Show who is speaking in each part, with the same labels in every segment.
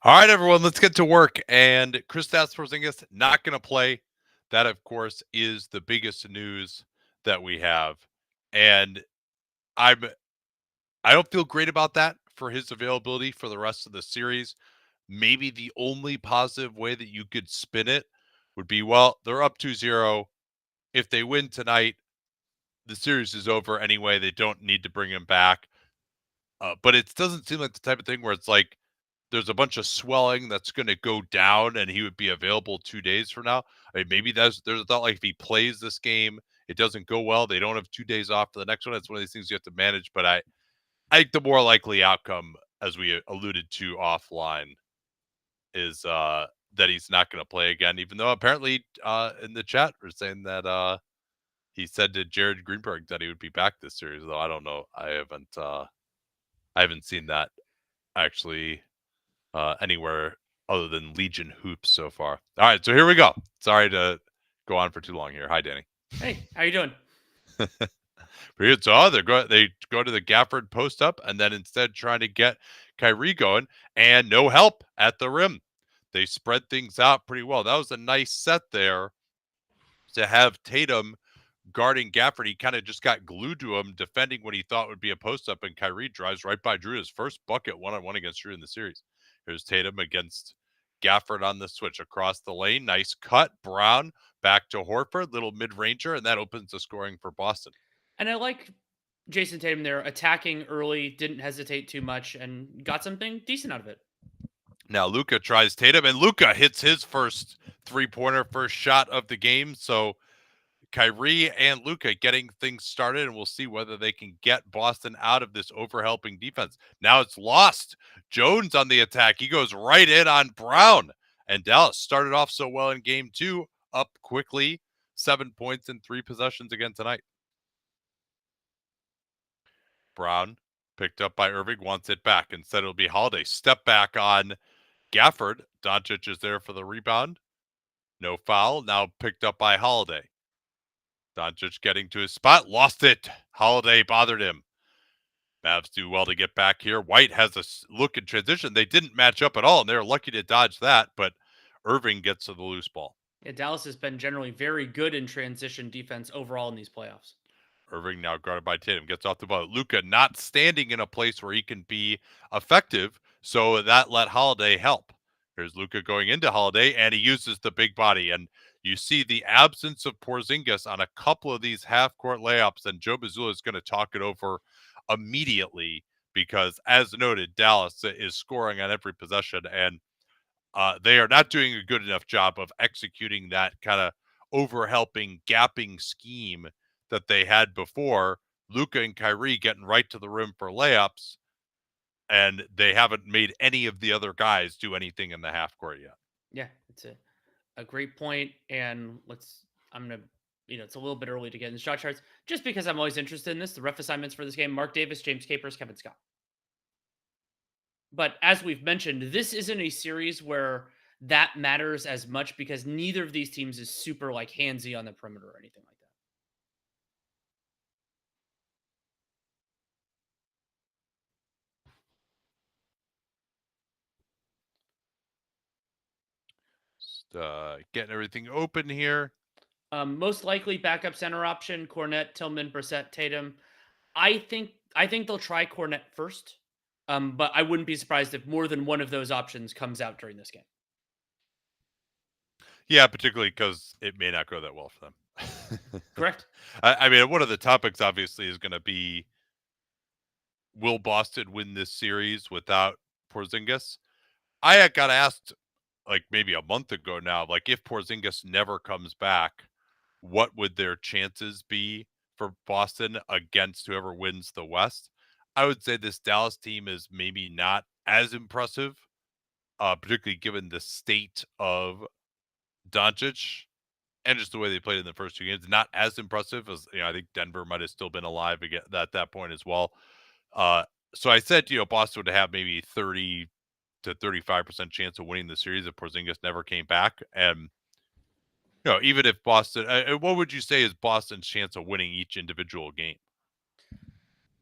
Speaker 1: All right, everyone, let's get to work. And Kristaps Porzingis not going to play. That, of course, is the biggest news that we have. And I'm I don't feel great about that for his availability for the rest of the series. Maybe the only positive way that you could spin it would be, well, they're up 2-0. If they win tonight, the series is over anyway. They don't need to bring him back. But it doesn't seem like the type of thing where it's like there's a bunch of swelling that's going to go down and he would be available 2 days from now. I mean, maybe there's a thought like if he plays this game, it doesn't go well. They don't have 2 days off for the next one. It's one of these things you have to manage. But I think the more likely outcome, as we alluded to offline, is that he's not going to play again, even though apparently in the chat we're saying that he said to Jared Greenberg that he would be back this series, though I don't know. I haven't seen that actually anywhere other than Legion Hoops so far. All right, so here we go. Sorry to go on for too long here. Hi, Danny.
Speaker 2: Hey, how you doing?
Speaker 1: Pretty good. So they go to the Gafford post up and then instead trying to get Kyrie going and no help at the rim. They spread things out pretty well. That was a nice set there to have Tatum guarding Gafford. He kind of just got glued to him, defending what he thought would be a post up, and Kyrie drives right by Drew. His first bucket one-on-one against Drew in the series. Here's Tatum against Gafford on the switch across the lane. Nice cut. Brown back to Horford, little mid-ranger, and that opens the scoring for Boston.
Speaker 2: And I like Jason Tatum there attacking early, didn't hesitate too much, and got something decent out of it.
Speaker 1: Now Luka tries Tatum, and Luka hits his first three-pointer, first shot of the game. So Kyrie and Luka getting things started, and we'll see whether they can get Boston out of this overhelping defense. Now it's lost. Jones on the attack. He goes right in on Brown. And Dallas started off so well in game two, up quickly, 7 points in 3 possessions again tonight. Brown picked up by Irving, wants it back. Instead, it'll be Holiday. Step back on Gafford. Doncic is there for the rebound. No foul. Now picked up by Holiday. Doncic getting to his spot, lost it. Holiday bothered him. Mavs do well to get back here. White has a look in transition. They didn't match up at all, and they're lucky to dodge that, but Irving gets to the loose ball.
Speaker 2: Yeah, Dallas has been generally very good in transition defense overall in these playoffs.
Speaker 1: Irving now guarded by Tatum, gets off the ball. Luka not standing in a place where he can be effective, so that let Holiday help. Here's Luka going into Holiday, and he uses the big body, and you see the absence of Porzingis on a couple of these half-court layups, and Joe Mazzulla is going to talk it over immediately because, as noted, Dallas is scoring on every possession, and they are not doing a good enough job of executing that kind of overhelping, gapping scheme that they had before. Luka and Kyrie getting right to the rim for layups, and they haven't made any of the other guys do anything in the half court yet.
Speaker 2: Yeah, it's a great point. And I'm going to, it's a little bit early to get in the shot charts just because I'm always interested in this. The ref assignments for this game: Mark Davis, James Capers, Kevin Scott. But as we've mentioned, this isn't a series where that matters as much because neither of these teams is super like handsy on the perimeter or anything like that.
Speaker 1: Getting everything open here.
Speaker 2: Most likely backup center option: Cornette, Tillman, Brissett, Tatum. I think they'll try Cornette first, but I wouldn't be surprised if more than one of those options comes out during this game.
Speaker 1: Yeah, particularly because it may not go that well for them.
Speaker 2: Correct.
Speaker 1: I mean, one of the topics obviously is going to be, will Boston win this series without Porzingis? I got asked like maybe a month ago now, like if Porzingis never comes back, what would their chances be for Boston against whoever wins the West? I would say this Dallas team is maybe not as impressive, particularly given the state of Doncic and just the way they played in the first 2 games. Not as impressive as, I think Denver might have still been alive again at that point as well. So I said, Boston would have maybe 30 to 35% chance of winning the series if Porzingis never came back. And even if Boston, what would you say is Boston's chance of winning each individual game?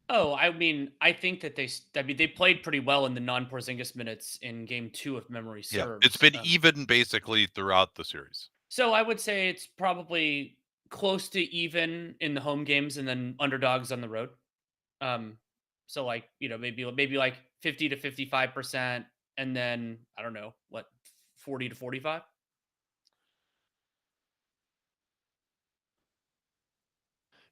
Speaker 2: Oh, I mean, I think that they played pretty well in the non-Porzingis minutes in game 2 if memory
Speaker 1: Yeah, it's
Speaker 2: serves.
Speaker 1: been even basically throughout the series.
Speaker 2: So I would say it's probably close to even in the home games and then underdogs on the road. Um, so like, maybe like 50 to 55%, and then I don't know, what, 40 to 45?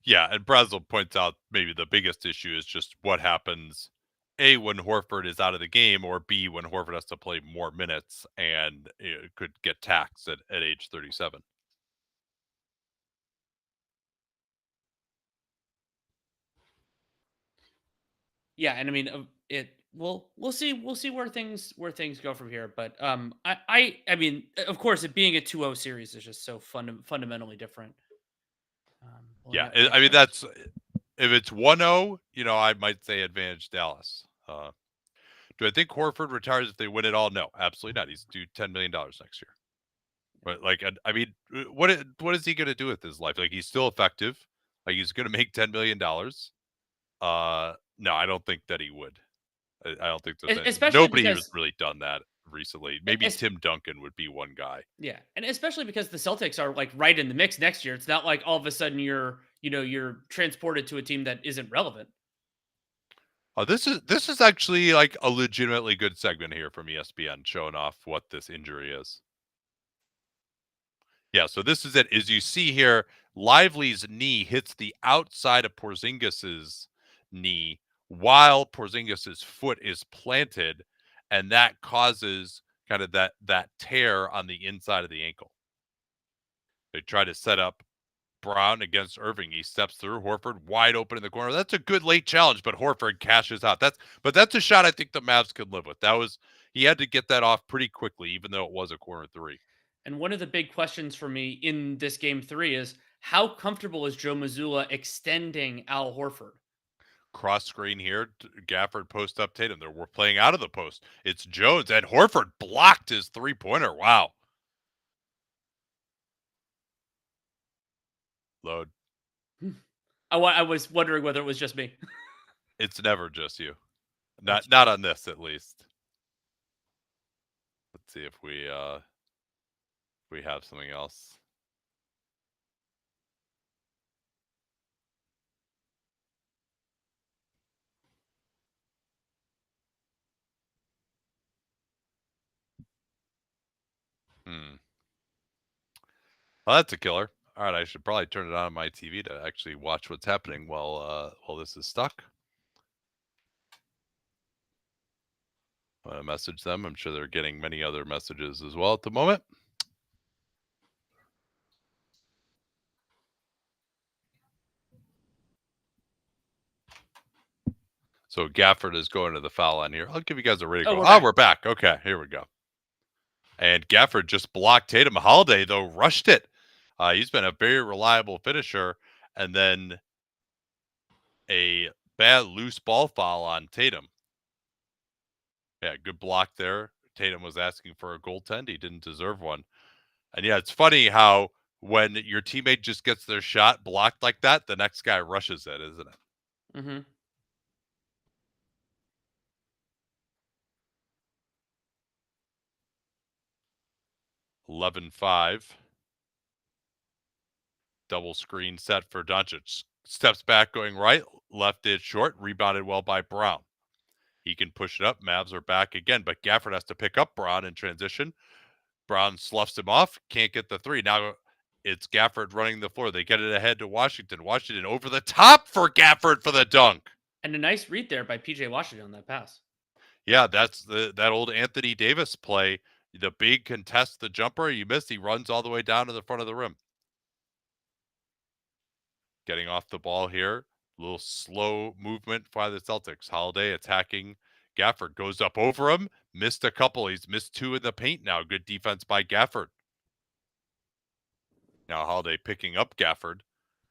Speaker 1: Yeah, and Brazel points out maybe the biggest issue is just what happens A when Horford is out of the game, or B when Horford has to play more minutes and it could get taxed at age 37.
Speaker 2: Yeah, and I mean, we'll see where things go from here, but I mean, of course, it being a 2-0 series is just so fundamentally different. Pulling
Speaker 1: Yeah,
Speaker 2: up
Speaker 1: I mean
Speaker 2: matchups.
Speaker 1: that's if it's 1-0, I might say advantage Dallas. Do I think Horford retires if they win it all? No, absolutely not. He's due $10 million next year. But like, I mean, what is he going to do with his life? Like, he's still effective. Like, he's going to make $10 million. No, I don't think that he would. I don't think there's
Speaker 2: Especially
Speaker 1: nobody who's
Speaker 2: because
Speaker 1: really done that recently. Maybe
Speaker 2: es-
Speaker 1: Tim Duncan would be one guy.
Speaker 2: yeah, and especially because the Celtics are like right in the mix next year. It's not like all of a sudden you're transported to a team that isn't relevant.
Speaker 1: This is actually like a legitimately good segment here from ESPN showing off what this injury is. Yeah, so this is it. As you see here, Lively's knee hits the outside of Porzingis's knee while Porzingis's foot is planted, and that causes kind of that tear on the inside of the ankle. They try to set up Brown against Irving. He steps through Horford wide open in the corner. That's a good late challenge, but Horford cashes out. That's a shot I think the Mavs could live with. He had to get that off pretty quickly, even though it was a corner three.
Speaker 2: And one of the big questions for me in this game 3 is how comfortable is Joe Mazzulla extending Al Horford?
Speaker 1: Cross screen here. Gafford post up Tatum. We're playing out of the post. It's Jones, and Horford blocked his 3-pointer. Wow. Load.
Speaker 2: I was wondering whether it was just me.
Speaker 1: It's never just you.
Speaker 2: That's
Speaker 1: Not
Speaker 2: true.
Speaker 1: on this at least. Let's see if we have something else. Hmm. Well, that's a killer. All right, I should probably turn it on my TV to actually watch what's happening while this is stuck. I'm gonna message them. I'm sure they're getting many other messages as well at the moment. So Gafford is going to the foul line here. I'll give you guys a ready to
Speaker 2: Oh,
Speaker 1: go.
Speaker 2: we're back.
Speaker 1: We're back. Okay, here we go. And Gafford just blocked Tatum. Holiday, though, rushed it. He's been a very reliable finisher. And then a bad loose ball foul on Tatum. Yeah, good block there. Tatum was asking for a goaltend. He didn't deserve one. And yeah, it's funny how when your teammate just gets their shot blocked like that, the next guy rushes it, isn't it?
Speaker 2: Mm-hmm.
Speaker 1: 11-5. Double screen set for Doncic. Steps back going right, left it short, rebounded well by Brown. He can push it up. Mavs are back again, but Gafford has to pick up Brown in transition. Brown sloughs him off, can't get the three. Now it's Gafford running the floor. They get it ahead to Washington. Washington over the top for Gafford for the dunk.
Speaker 2: And a nice read there by PJ Washington on that pass.
Speaker 1: Yeah, that's that old Anthony Davis play. The big contest, the jumper, you miss, he runs all the way down to the front of the rim. Getting off the ball here. A little slow movement by the Celtics. Holiday attacking Gafford. Goes up over him. Missed a couple. He's missed 2 in the paint now. Good defense by Gafford. Now Holiday picking up Gafford.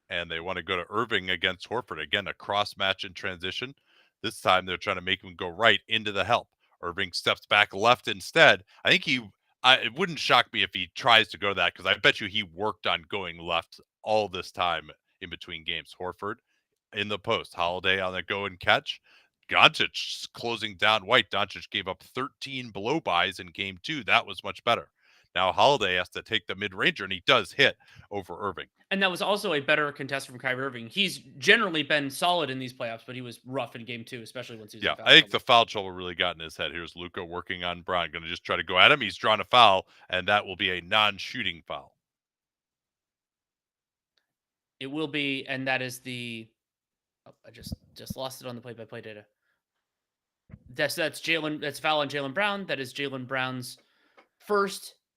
Speaker 1: And they want to go to Irving against Horford. Again, a cross match in transition. This time they're trying to make him go right into the help. Irving steps back left instead. I think it wouldn't shock me if he tries to go to that because I bet you he worked on going left all this time in between games. Horford, in the post. Holiday on the go and catch. Doncic closing down White. Doncic gave up 13 blow bys in game 2. That was much better. Now Holiday has to take the mid-ranger, and he does hit over Irving.
Speaker 2: And that was also a better contest from Kyrie Irving. He's generally been solid in these playoffs, but he was rough in game 2, especially once he was in foul
Speaker 1: I think
Speaker 2: trouble.
Speaker 1: the foul trouble really got in his head. Here's Luka working on Brown. Going to just try to go at him. He's drawn a foul, and that will be a non-shooting foul.
Speaker 2: It will be, and that is the. Oh, I just lost it on the play-by-play data. That's Jalen. That's foul on Jaylen Brown. That is Jaylen Brown's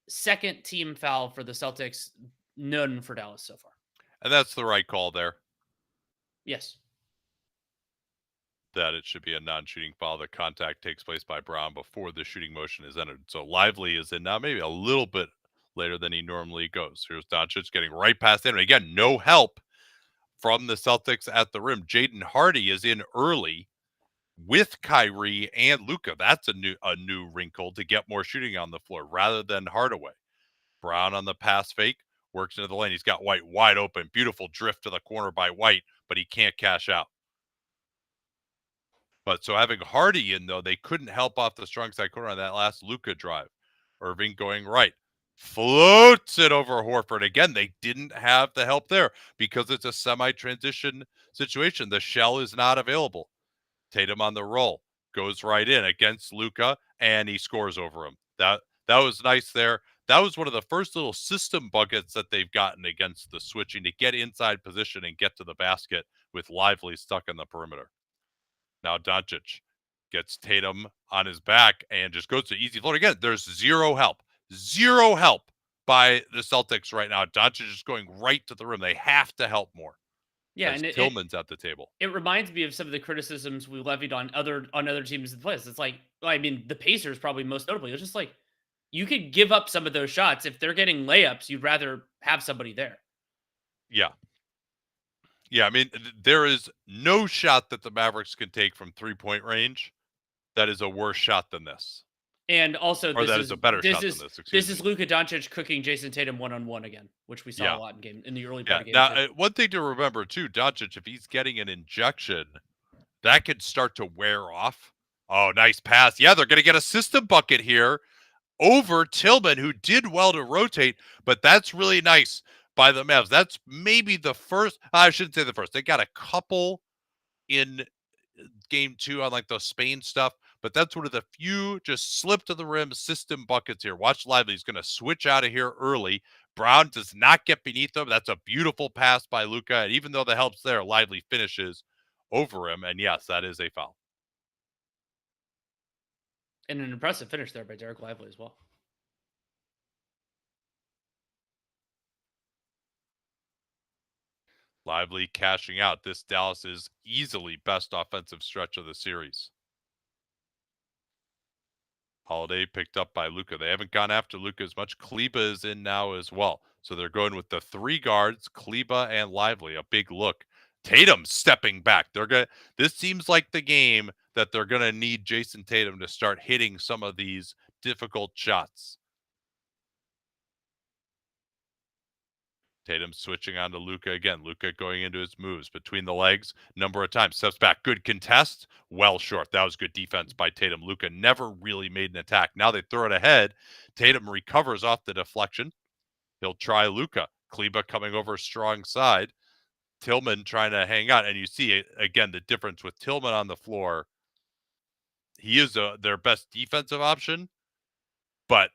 Speaker 2: second team foul for the Celtics. None for Dallas so far.
Speaker 1: And that's the right call there.
Speaker 2: Yes.
Speaker 1: That it should be a non-shooting foul. The contact takes place by Brown before the shooting motion is entered. So Lively is in now, maybe a little bit later than he normally goes. Here's Doncic getting right past him. Again, no help from the Celtics at the rim. Jaden Hardy is in early with Kyrie and Luka. That's a new wrinkle to get more shooting on the floor rather than Hardaway. Brown on the pass fake, works into the lane. He's got White wide open. Beautiful drift to the corner by White, but he can't cash out. But so having Hardy in, though, they couldn't help off the strong side corner on that last Luka drive. Irving going right. Floats it over Horford. Again, they didn't have the help there because it's a semi-transition situation. The shell is not available. Tatum on the roll. Goes right in against Luka, and he scores over him. That was nice there. That was one of the first little system buckets that they've gotten against the switching to get inside position and get to the basket with Lively stuck in the perimeter. Now Doncic gets Tatum on his back and just goes to easy float. Again, there's zero help by the Celtics right now. Doncic is going right to the rim. They have to help more.
Speaker 2: Yeah,
Speaker 1: and Tillman's at the table.
Speaker 2: It reminds me of some of the criticisms we levied on other teams in the playoffs. It's like, I mean, the Pacers probably most notably. It's just like you could give up some of those shots if they're getting layups. You'd rather have somebody there.
Speaker 1: Yeah. I mean, there is no shot that the Mavericks can take from 3-point range that is a worse shot than this.
Speaker 2: And also,
Speaker 1: that is a better shot than this.
Speaker 2: This is Luka Doncic cooking Jason Tatum one-on-one again, which we saw a lot in the early part of game.
Speaker 1: Now, one thing to remember too, Doncic, if he's getting an injection, that could start to wear off. Oh, nice pass. Yeah, they're going to get a system bucket here over Tillman, who did well to rotate, but that's really nice by the Mavs. That's maybe the first. I shouldn't say the first. They got a couple in game 2 on like the Spain stuff, but that's one of the few just slip to the rim system buckets here. Watch Lively. He's going to switch out of here early. Brown does not get beneath him. That's a beautiful pass by Luka. And even though the help's there, Lively finishes over him. And yes, that is a foul.
Speaker 2: And an impressive finish there by Derek Lively as well.
Speaker 1: Lively cashing out. This Dallas is easily best offensive stretch of the series. Holiday picked up by Luka. They haven't gone after Luka as much. Kleba is in now as well. So they're going with the 3 guards, Kleba and Lively. A big look. Tatum stepping back. This seems like the game that they're going to need Jason Tatum to start hitting some of these difficult shots. Tatum switching on to Luka again. Luka going into his moves between the legs. Number of times. Steps back. Good contest. Well short. That was good defense by Tatum. Luka never really made an attack. Now they throw it ahead. Tatum recovers off the deflection. He'll try Luka. Kleba coming over strong side. Tillman trying to hang on. And you see, again, the difference with Tillman on the floor. He is their best defensive option. But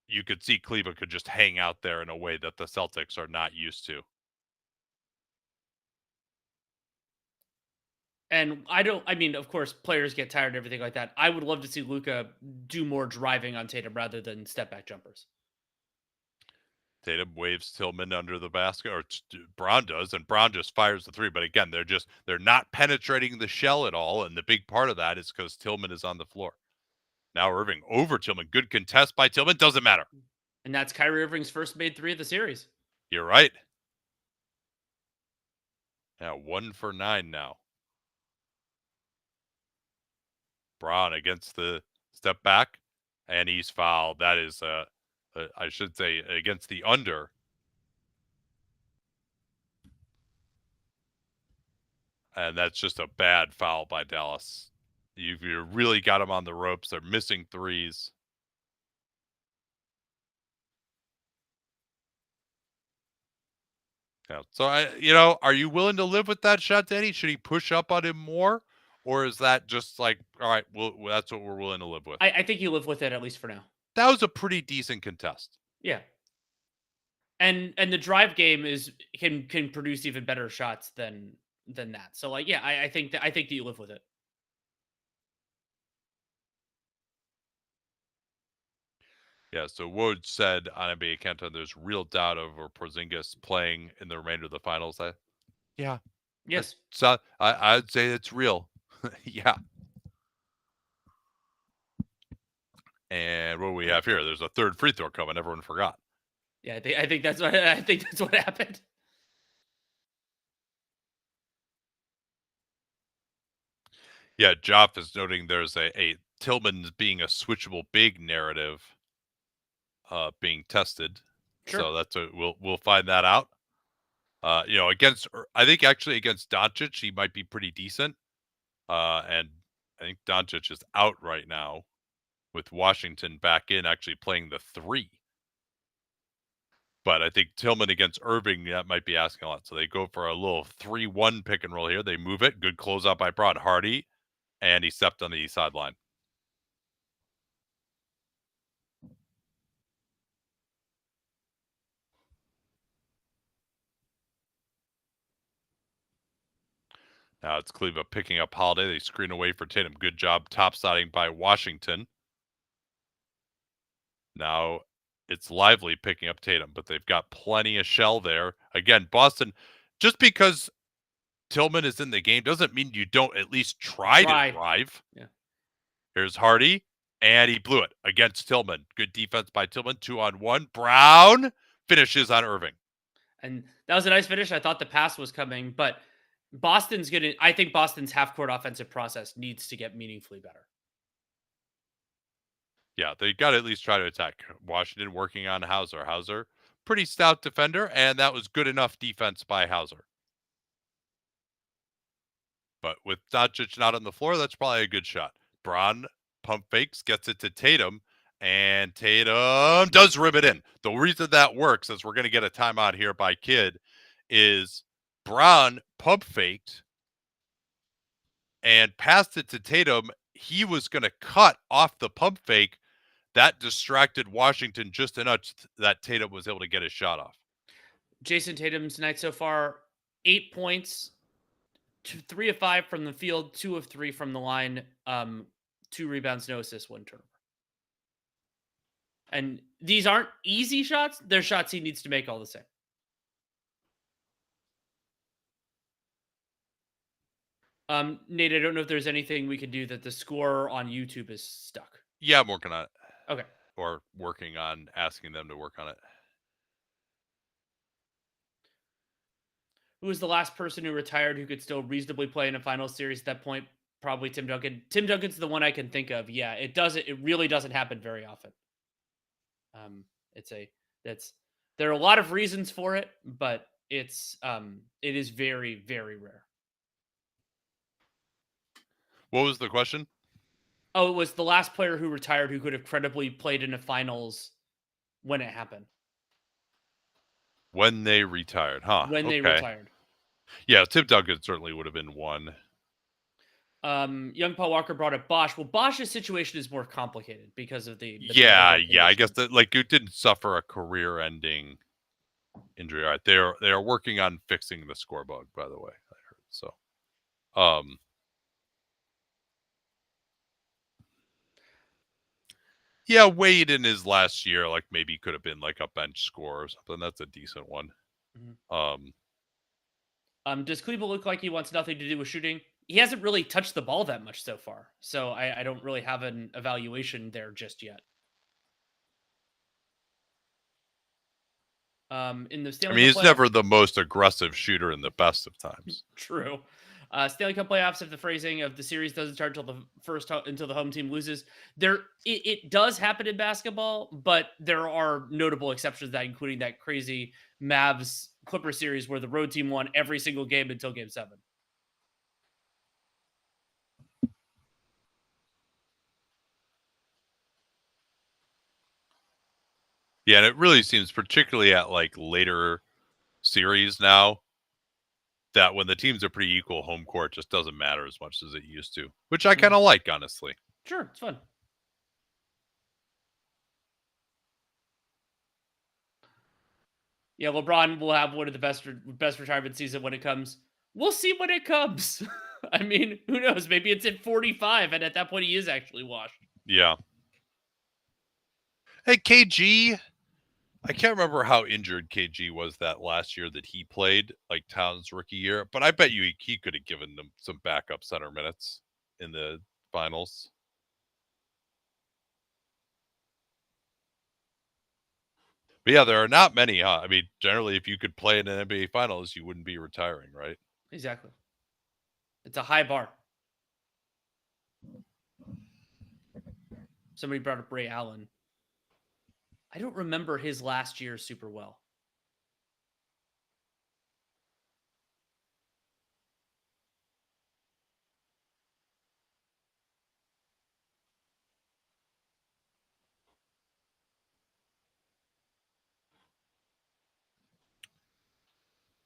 Speaker 1: you could see Kleba could just hang out there in a way that the Celtics are not used to.
Speaker 2: And I mean, of course, players get tired and everything like that. I would love to see Luka do more driving on Tatum rather than step back jumpers.
Speaker 1: Tatum waves Tillman under the basket, or Brown does, and Brown just fires the 3. But again, they're not penetrating the shell at all. And the big part of that is because Tillman is on the floor. Now Irving over Tillman. Good contest by Tillman. Doesn't matter.
Speaker 2: And that's Kyrie Irving's first made 3 of the series.
Speaker 1: You're right. Now 1 for 9 now. Brown against the step back, and he's fouled. That is, I should say, against the under. And that's just a bad foul by Dallas. You really got them on the ropes. They're missing threes. Yeah. So are you willing to live with that shot, Danny? Should he push up on him more, or is that just like, all right, well, that's what we're willing to live with?
Speaker 2: I think you live with it, at least for now.
Speaker 1: That was a pretty decent contest.
Speaker 2: Yeah. And the drive game can produce even better shots than that. So like, yeah, I think that you live with it.
Speaker 1: Yeah, so Woj said on NBA Countdown there's real doubt over Porzingis playing in the remainder of the finals. Yeah,
Speaker 2: Yes.
Speaker 1: so I'd say it's real. Yeah. And what do we have here? There's a third free throw coming. Everyone forgot.
Speaker 2: Yeah, I think that's what happened.
Speaker 1: Yeah, Joff is noting there's a Tillman being a switchable big narrative being tested.
Speaker 2: Sure.
Speaker 1: So that's we'll find that out. I think actually against Doncic, he might be pretty decent. And I think Doncic is out right now with Washington back in actually playing the 3. But I think Tillman against Irving, that might be asking a lot. So they go for a little 3-1 pick and roll here. They move it. Good closeout by Broad Hardy. And he stepped on the sideline. Now it's Cleveland picking up Holiday. They screen away for Tatum. Good job top-siding by Washington. Now it's Lively picking up Tatum, but they've got plenty of shell there. Again, Boston, just because Tillman is in the game doesn't mean you don't at least try. To drive.
Speaker 2: Yeah.
Speaker 1: Here's Hardy, and he blew it against Tillman. Good defense by Tillman. 2-on-1. Brown finishes on Irving.
Speaker 2: And that was a nice finish. I thought the pass was coming, but I think Boston's half-court offensive process needs to get meaningfully better.
Speaker 1: Yeah, they got to at least try to attack. Washington working on Hauser. Hauser, pretty stout defender, and that was good enough defense by Hauser. But with Doncic not on the floor, that's probably a good shot. Braun pump fakes, gets it to Tatum, and Tatum does rib it in. The reason that works, as we're going to get a timeout here by Kidd, is Braun pump faked and passed it to Tatum. He was going to cut off the pump fake. That distracted Washington just enough that Tatum was able to get his shot off.
Speaker 2: Jason Tatum's night so far, 8 points, 3 of 5 from the field, 2 of 3 from the line, 2 rebounds, no assists, 1 turnover. And these aren't easy shots. They're shots he needs to make all the same. Nate, I don't know if there's anything we can do that the score on YouTube is stuck.
Speaker 1: Yeah, I'm working on it.
Speaker 2: Okay.
Speaker 1: Or working on asking them to work on it.
Speaker 2: Who was the last person who retired who could still reasonably play in a final series at that point? Probably Tim Duncan. Tim Duncan's the one I can think of. Yeah, it really doesn't happen very often. There are a lot of reasons for it, but it is very, very rare.
Speaker 1: What was the question?
Speaker 2: Oh, it was the last player who retired who could have credibly played in a finals when it happened.
Speaker 1: When they retired, huh?
Speaker 2: When they retired.
Speaker 1: Yeah, Tim Duncan certainly would have been one.
Speaker 2: Young Paul Walker brought up Bosch. Well, Bosch's situation is more complicated because of the
Speaker 1: yeah. I guess that it didn't suffer a career-ending injury. All right, they are working on fixing the score bug. By the way, I heard so. Yeah, Wade in his last year, maybe could have been a bench score or something. That's a decent one.
Speaker 2: Mm-hmm. Does Cleveland look like he wants nothing to do with shooting? He hasn't really touched the ball that much so far, so I don't really have an evaluation there just yet. In the Stanley Cup
Speaker 1: he's never the most aggressive shooter in the best of times.
Speaker 2: True. Stanley Cup playoffs, if the phrasing of the series doesn't start until the home team loses, it does happen in basketball, but there are notable exceptions to that, including that crazy Mavs Clipper series where the road team won every single game until Game 7.
Speaker 1: Yeah, and it really seems, particularly at like later series now, that when the teams are pretty equal, home court just doesn't matter as much as it used to, which I kind of like, honestly.
Speaker 2: Sure, it's fun. Yeah, LeBron will have one of the best retirement season when it comes. We'll see when it comes. I mean, who knows? Maybe it's at 45, and at that point, he is actually washed.
Speaker 1: Yeah. Hey, KG. I can't remember how injured KG was that last year that he played, like Towns' rookie year, but I bet you he could have given them some backup center minutes in the finals. But yeah, there are not many, huh? I mean, generally, if you could play in an NBA finals, you wouldn't be retiring, right?
Speaker 2: Exactly. It's a high bar. Somebody brought up Ray Allen. I don't remember his last year super well.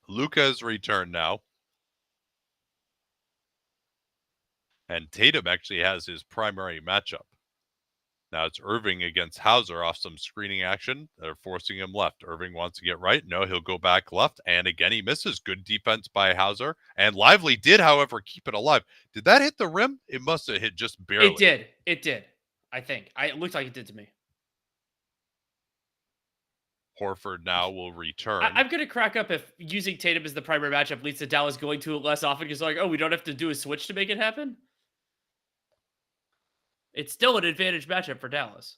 Speaker 1: Luka's returned now. And Tatum actually has his primary matchup. Now it's Irving against Hauser off some screening action. They're forcing him left. Irving wants to get right. No, he'll go back left. And again, he misses. Good defense by Hauser. And Lively did, however, keep it alive. Did that hit the rim? It must have hit just barely.
Speaker 2: It did. It did. I think. It looked like it did to me.
Speaker 1: Horford now will return.
Speaker 2: I'm going to crack up if using Tatum as the primary matchup leads to Dallas going to it less often because, like, oh, we don't have to do a switch to make it happen. It's still an advantage matchup for Dallas.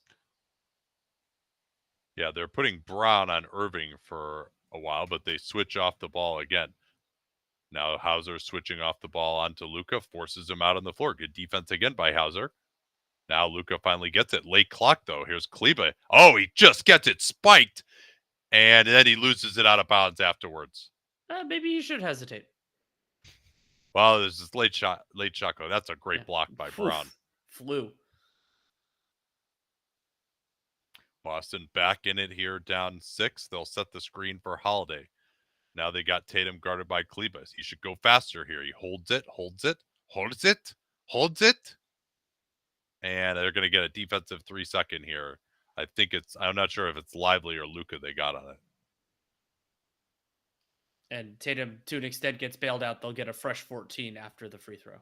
Speaker 1: Yeah, they're putting Brown on Irving for a while, but they switch off the ball again. Now Hauser switching off the ball onto Luka, forces him out on the floor. Good defense again by Hauser. Now Luka finally gets it. Late clock, though. Here's Kleba. Oh, he just gets it spiked. And then he loses it out of bounds afterwards.
Speaker 2: Maybe you should hesitate.
Speaker 1: Well, there's this late shot. That's a great block by
Speaker 2: Oof.
Speaker 1: Brown.
Speaker 2: Flew.
Speaker 1: Boston back in it here, down 6. They'll set the screen for Holiday. Now they got Tatum guarded by Kleba. He should go faster here. He holds it. And they're going to get a defensive 3-second here. I'm not sure if it's Lively or Luka they got on it.
Speaker 2: And Tatum, to an extent, gets bailed out. They'll get a fresh 14 after the free throw.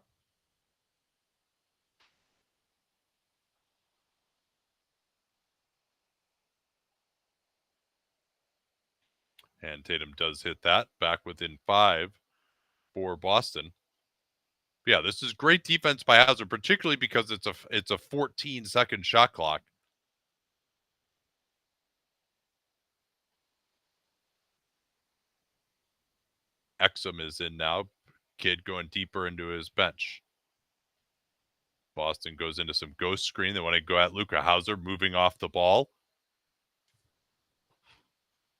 Speaker 1: And Tatum does hit that back within 5 for Boston. Yeah, this is great defense by Hauser, particularly because it's a 14-second shot clock. Exum is in now. Kid going deeper into his bench. Boston goes into some ghost screen. They want to go at Luka. Hauser moving off the ball.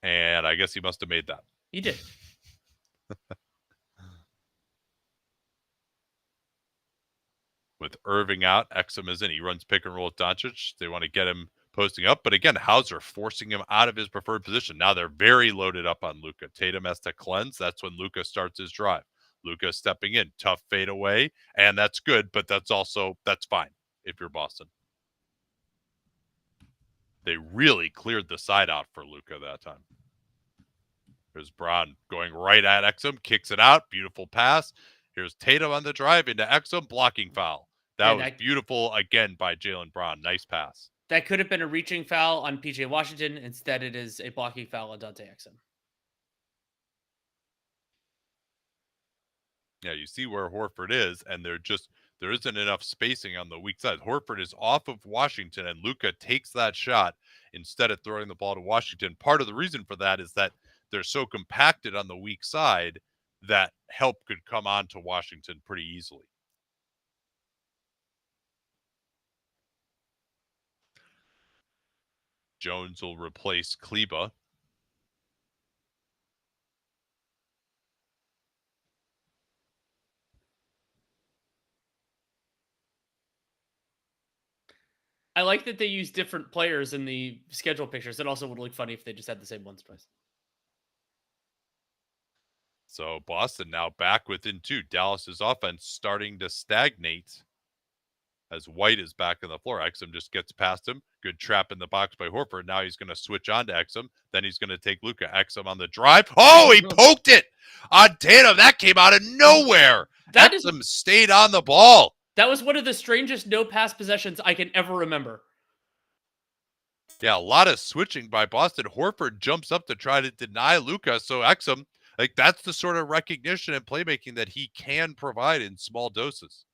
Speaker 1: And I guess he must have made that.
Speaker 2: He did.
Speaker 1: With Irving out, Exum is in. He runs pick and roll with Doncic. They want to get him posting up. But again, Hauser forcing him out of his preferred position. Now they're very loaded up on Luka. Tatum has to cleanse. That's when Luka starts his drive. Luka stepping in. Tough fade away. And that's good, but that's fine if you're Boston. They really cleared the side out for Luka that time. There's Brown going right at Exum. Kicks it out. Beautiful pass. Here's Tatum on the drive into Exum. Blocking foul. That was beautiful again by Jaylen Brown. Nice pass.
Speaker 2: That could have been a reaching foul on PJ Washington. Instead, it is a blocking foul on Dante Exum.
Speaker 1: Yeah, you see where Horford is, and there isn't enough spacing on the weak side. Horford is off of Washington, and Luka takes that shot instead of throwing the ball to Washington. Part of the reason for that is that they're so compacted on the weak side that help could come on to Washington pretty easily. Jones will replace Kleba.
Speaker 2: I like that they use different players in the schedule pictures. It also would look funny if they just had the same ones twice.
Speaker 1: So Boston now back within 2. Dallas's offense starting to stagnate as White is back on the floor. Exum just gets past him. Good trap in the box by Horford. Now he's going to switch on to Exum. Then he's going to take Luka. Exum on the drive. Oh, he poked it on Tatum. That came out of nowhere. Exum stayed on the ball.
Speaker 2: That was one of the strangest no-pass possessions I can ever remember.
Speaker 1: Yeah, a lot of switching by Boston. Horford jumps up to try to deny Luka. So Exum, like, that's the sort of recognition and playmaking that he can provide in small doses.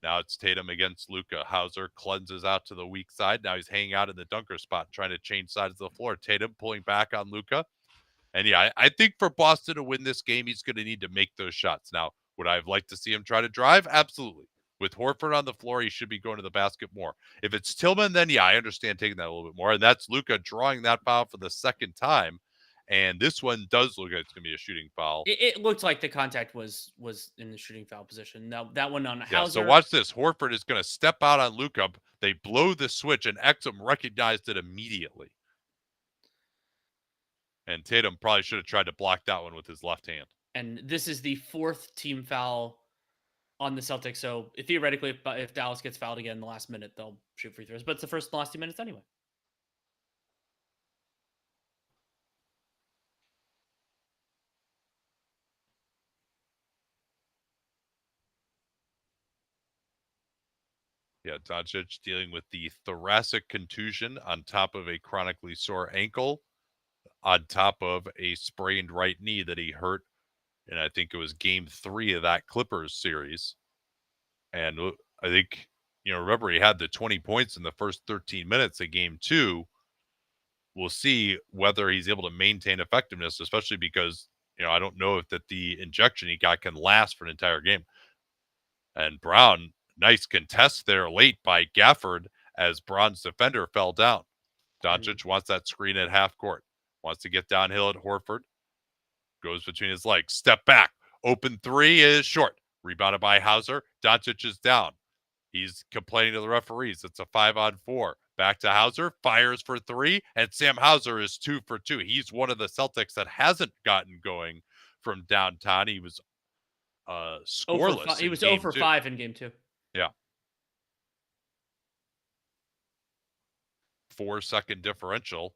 Speaker 1: Now it's Tatum against Luka. Hauser cleanses out to the weak side. Now he's hanging out in the dunker spot, trying to change sides of the floor. Tatum pulling back on Luka. And yeah, I think for Boston to win this game, he's going to need to make those shots. Now, would I have liked to see him try to drive? Absolutely. With Horford on the floor, he should be going to the basket more. If it's Tillman, then yeah, I understand taking that a little bit more. And that's Luka drawing that foul for the second time. And this one does look like it's going to be a shooting foul.
Speaker 2: It looked like the contact was in the shooting foul position. Now that one on Hauser.
Speaker 1: Yeah, so watch this. Horford is going to step out on Luka. They blow the switch, and Exum recognized it immediately. And Tatum probably should have tried to block that one with his left hand.
Speaker 2: And this is the 4th team foul on the Celtics. So theoretically, if Dallas gets fouled again in the last minute, they'll shoot free throws. But it's the first and last 2 minutes anyway.
Speaker 1: Yeah, Doncic dealing with the thoracic contusion on top of a chronically sore ankle, on top of a sprained right knee that he hurt. And I think it was game 3 of that Clippers series. And I think, remember he had the 20 points in the first 13 minutes of game 2. We'll see whether he's able to maintain effectiveness, especially because, I don't know if the injection he got can last for an entire game. And Brown, nice contest there late by Gafford as Braun's defender fell down. Doncic wants that screen at half court. Wants to get downhill at Horford. Goes between his legs. Step back. Open 3 is short. Rebounded by Hauser. Doncic is down. He's complaining to the referees. It's a 5-on-4. Back to Hauser. Fires for 3. And Sam Hauser is 2 for 2. He's one of the Celtics that hasn't gotten going from downtown. He was scoreless.
Speaker 2: He was 0 for 5 in game 2.
Speaker 1: Yeah. 4-second differential.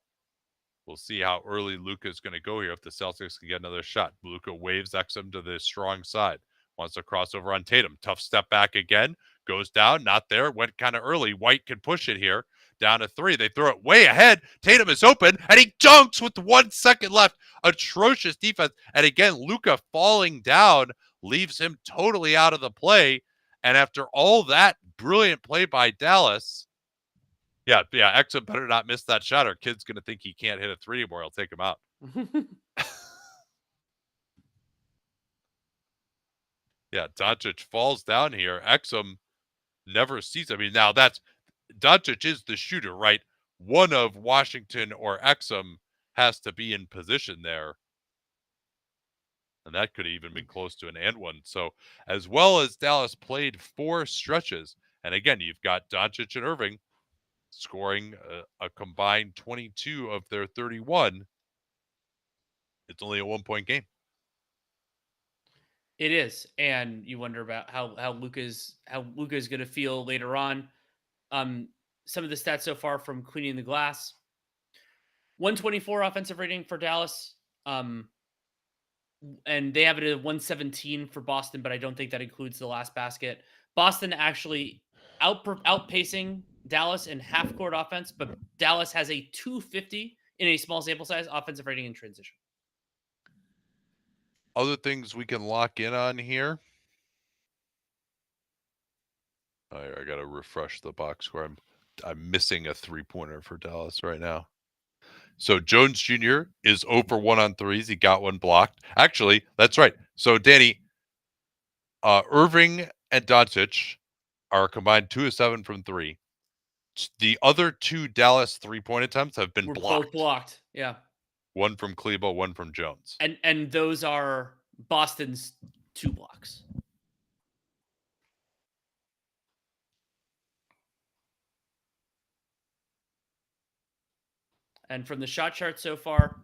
Speaker 1: We'll see how early Luka is going to go here if the Celtics can get another shot. Luka waves Exum to the strong side. Wants to cross over on Tatum. Tough step back again. Goes down. Not there. Went kind of early. White can push it here. Down to 3. They throw it way ahead. Tatum is open, and he dunks with 1 second left. Atrocious defense. And again, Luka falling down leaves him totally out of the play. And after all that brilliant play by Dallas, yeah, Exum better not miss that shot or kid's going to think he can't hit a 3 anymore. He'll take him out. Yeah, Doncic falls down here. Exum never sees him. I mean, now Doncic is the shooter, right? One of Washington or Exum has to be in position there. And that could have even been close to an and one. So as well as Dallas played 4 stretches, and again, you've got Doncic and Irving scoring a combined 22 of their 31. It's only a 1-point game.
Speaker 2: It is, and you wonder about how Luka's going to feel later on. Some of the stats so far from cleaning the glass: 124 offensive rating for Dallas, and they have it at 117 for Boston, but I don't think that includes the last basket. Boston actually outpacing Dallas in half court offense, but Dallas has a 250 in a small sample size offensive rating in transition.
Speaker 1: Other things we can lock in on here. I got to refresh the box score. I'm missing a 3-pointer for Dallas right now. So Jones Jr. is 0 for 1 on threes. He got 1 blocked. Actually, that's right. So Danny, Irving and Doncic are combined 2 of 7 from 3. The other 2 Dallas 3-point attempts have been blocked.
Speaker 2: Both blocked. Yeah.
Speaker 1: 1 from Kleba, 1 from Jones.
Speaker 2: And those are Boston's 2 blocks. And from the shot chart so far,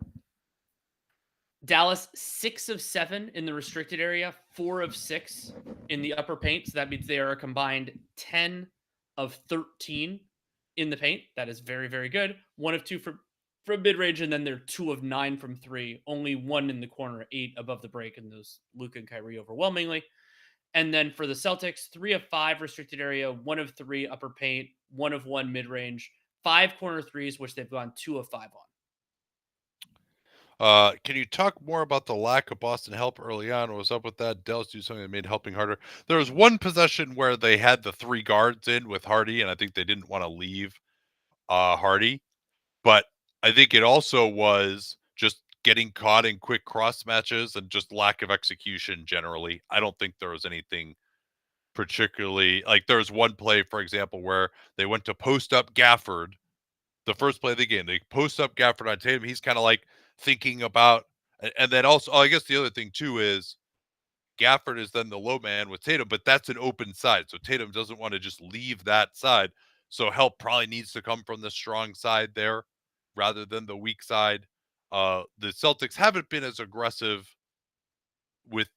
Speaker 2: Dallas 6 of 7 in the restricted area, 4 of 6 in the upper paint. So that means they are a combined 10 of 13 in the paint. That is very, very good. 1 of 2 from mid range, and then they're 2 of 9 from 3. Only 1 in the corner, 8 above the break, and those Luka and Kyrie overwhelmingly. And then for the Celtics, 3 of 5 restricted area, 1 of 3 upper paint, 1 of 1 mid range, 5 corner threes, which they've gone 2 of 5 on.
Speaker 1: Can you talk more about the lack of Boston help early on? What was up with that? Dallas do something that made helping harder. There was one possession where they had the 3 guards in with Hardy, and I think they didn't want to leave Hardy. But I think it also was just getting caught in quick cross matches and just lack of execution generally. I don't think there was anything particularly like there was one play, for example, where they went to post up Gafford the first play of the game. They post up Gafford on Tatum. He's kind of like thinking about, and then also, I guess the other thing too is Gafford is then the low man with Tatum, but that's an open side. So Tatum doesn't want to just leave that side. So help probably needs to come from the strong side there rather than the weak side. The Celtics haven't been as aggressive with,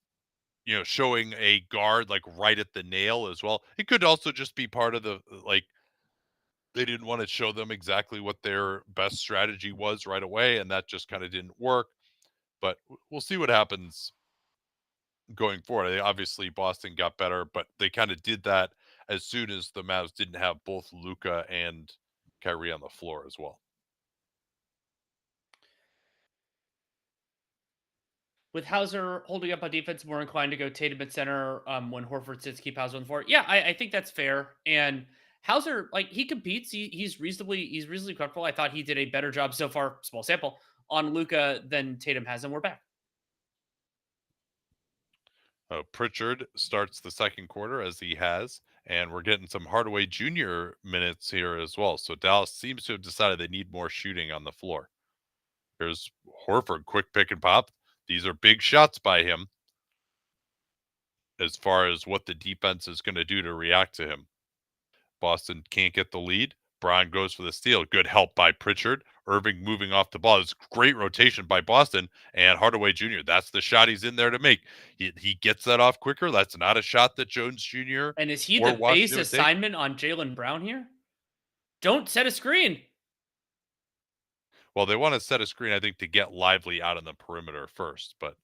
Speaker 1: showing a guard like right at the nail as well. It could also just be part of the like they didn't want to show them exactly what their best strategy was right away, and that just kind of didn't work. But we'll see what happens going forward. Obviously, Boston got better, but they kind of did that as soon as the Mavs didn't have both Luka and Kyrie on the floor as well.
Speaker 2: With Hauser holding up on defense, more inclined to go Tatum at center when Horford sits, keep Hauser on the floor. Yeah, I think that's fair. And Hauser, like he competes, he's reasonably comfortable. I thought he did a better job so far, small sample, on Luka than Tatum has, and we're back.
Speaker 1: Pritchard starts the second quarter as he has, and we're getting some Hardaway Jr. minutes here as well. So Dallas seems to have decided they need more shooting on the floor. Here's Horford, quick pick and pop. These are big shots by him as far as what the defense is going to do to react to him. Boston can't get the lead. Brown goes for the steal. Good help by Pritchard. Irving moving off the ball. It's great rotation by Boston. And Hardaway Jr., that's the shot he's in there to make. He gets that off quicker. That's not a shot that Jones Jr.
Speaker 2: And is he the base assignment on Jaylen Brown here? Don't set a screen.
Speaker 1: Well, they want to set a screen, I think, to get Lively out on the perimeter first. But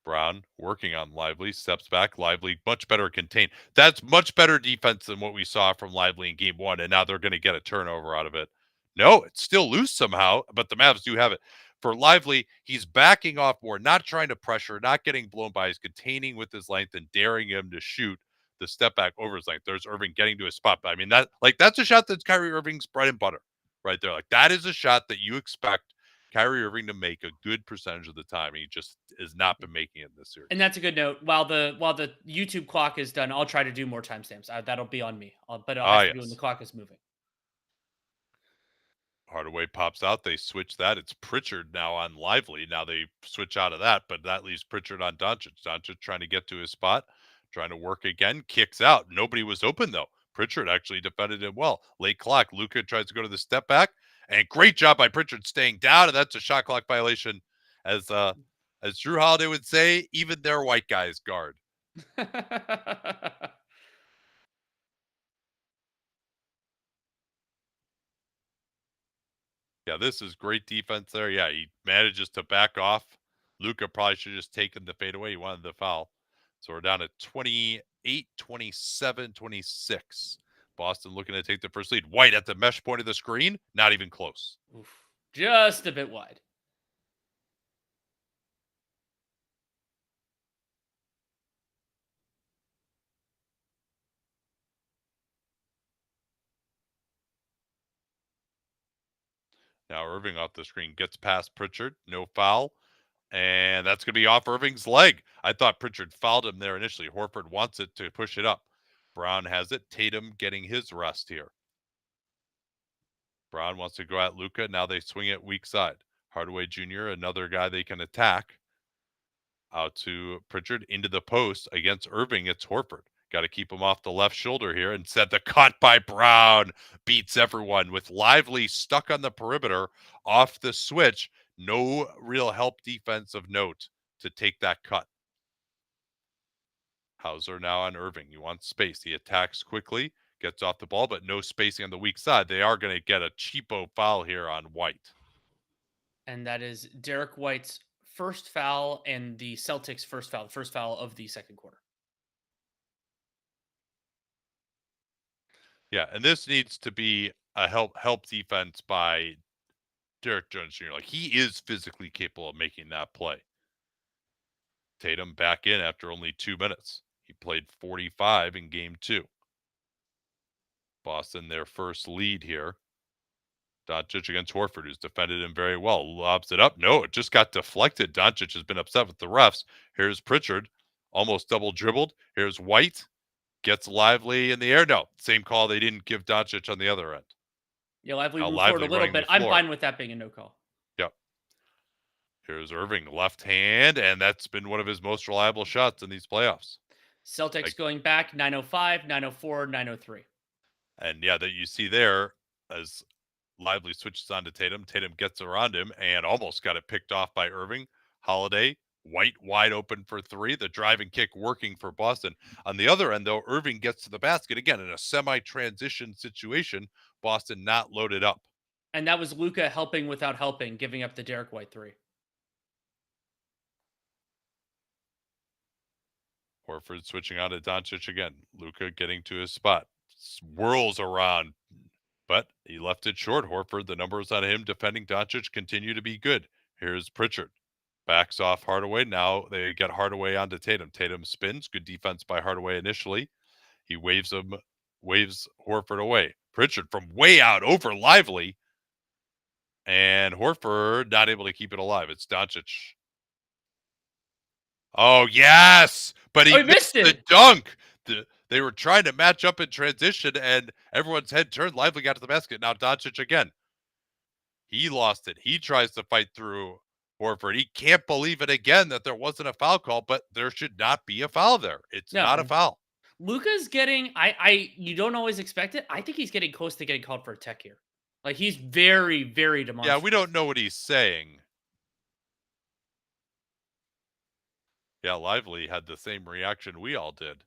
Speaker 1: Brown working on Lively, steps back. Lively much better contained. That's much better defense than what we saw from Lively in game one. And now they're going to get a turnover out of it. No, it's still loose somehow, but the Mavs do have it. For Lively, he's backing off more, not trying to pressure, not getting blown by. He's containing with his length and daring him to shoot the step back over his length. There's Irving getting to his spot. I mean, that's a shot that's Kyrie Irving's bread and butter right there. Like that is a shot that you expect Kyrie Irving to make a good percentage of the time. He just has not been making it in this series.
Speaker 2: And that's a good note. While the YouTube clock is done, I'll try to do more timestamps. That'll be on me. But I'll have to do when the clock is moving.
Speaker 1: Hardaway pops out. They switch that. It's Pritchard now on Lively. Now they switch out of that, but that leaves Pritchard on Doncic. Doncic trying to get to his spot, trying to work again. Kicks out. Nobody was open though. Pritchard actually defended him well. Late clock. Luka tries to go to the step back. And great job by Pritchard staying down, and that's a shot clock violation. As Drew Holiday would say, even their white guys guard. Yeah, this is great defense there. Yeah, he manages to back off. Luka probably should have just taken the fadeaway. He wanted the foul. So we're down to 28, 27, 26. Boston looking to take the first lead. White at the mesh point of the screen. Not even close.
Speaker 2: Oof. Just a bit wide.
Speaker 1: Now Irving off the screen gets past Pritchard. No foul. And that's going to be off Irving's leg. I thought Pritchard fouled him there initially. Horford wants it to push it up. Brown has it. Tatum getting his rest here. Brown wants to go at Luka. Now they swing it weak side. Hardaway Jr., another guy they can attack. Out to Pritchard into the post against Irving. It's Horford. Got to keep him off the left shoulder here. And said the cut by Brown beats everyone with Lively stuck on the perimeter off the switch. No real help defense of note to take that cut. Hauser now on Irving. He wants space. He attacks quickly, gets off the ball, but no spacing on the weak side. They are going to get a cheapo foul here on White.
Speaker 2: And that is Derek White's first foul and the Celtics' first foul of the second quarter.
Speaker 1: Yeah, and this needs to be a help defense by Derek Jones Jr. Like, he is physically capable of making that play. Tatum back in after only 2 minutes. He played 45 in game 2. Boston, their first lead here. Doncic against Horford, who's defended him very well. Lobs it up. No, it just got deflected. Doncic has been upset with the refs. Here's Pritchard, almost double dribbled. Here's White, gets Lively in the air. No, same call they didn't give Doncic on the other end.
Speaker 2: Yeah, Lively moved forward a little bit. I'm fine with that being a no call.
Speaker 1: Yep. Here's Irving, left hand, and that's been one of his most reliable shots in these playoffs.
Speaker 2: Celtics going back 9:05, 9:04, 9:03.
Speaker 1: And yeah, that you see there as Lively switches on to Tatum. Tatum gets around him and almost got it picked off by Irving. Holiday, White wide open for 3. The driving kick working for Boston. On the other end, though, Irving gets to the basket again in a semi-transition situation. Boston not loaded up.
Speaker 2: And that was Luka helping without helping, giving up the Derek White 3.
Speaker 1: Horford switching on to Doncic again. Luka getting to his spot. Whirls around, but he left it short. Horford, the numbers on him defending Doncic continue to be good. Here's Pritchard. Backs off Hardaway. Now they get Hardaway onto Tatum. Tatum spins. Good defense by Hardaway initially. He waves Horford away. Pritchard from way out over Lively. And Horford not able to keep it alive. It's Doncic. Oh, yes! But he missed the dunk. They were trying to match up in transition, and everyone's head turned. Lively got to the basket. Now Doncic again. He lost it. He tries to fight through Horford. He can't believe it again that there wasn't a foul call, but there should not be a foul there. It's not a foul.
Speaker 2: Luka's getting, you don't always expect it. I think he's getting close to getting called for a tech here. Like, he's very, very demonstrative.
Speaker 1: Yeah, we don't know what he's saying. Yeah, Lively had the same reaction we all did.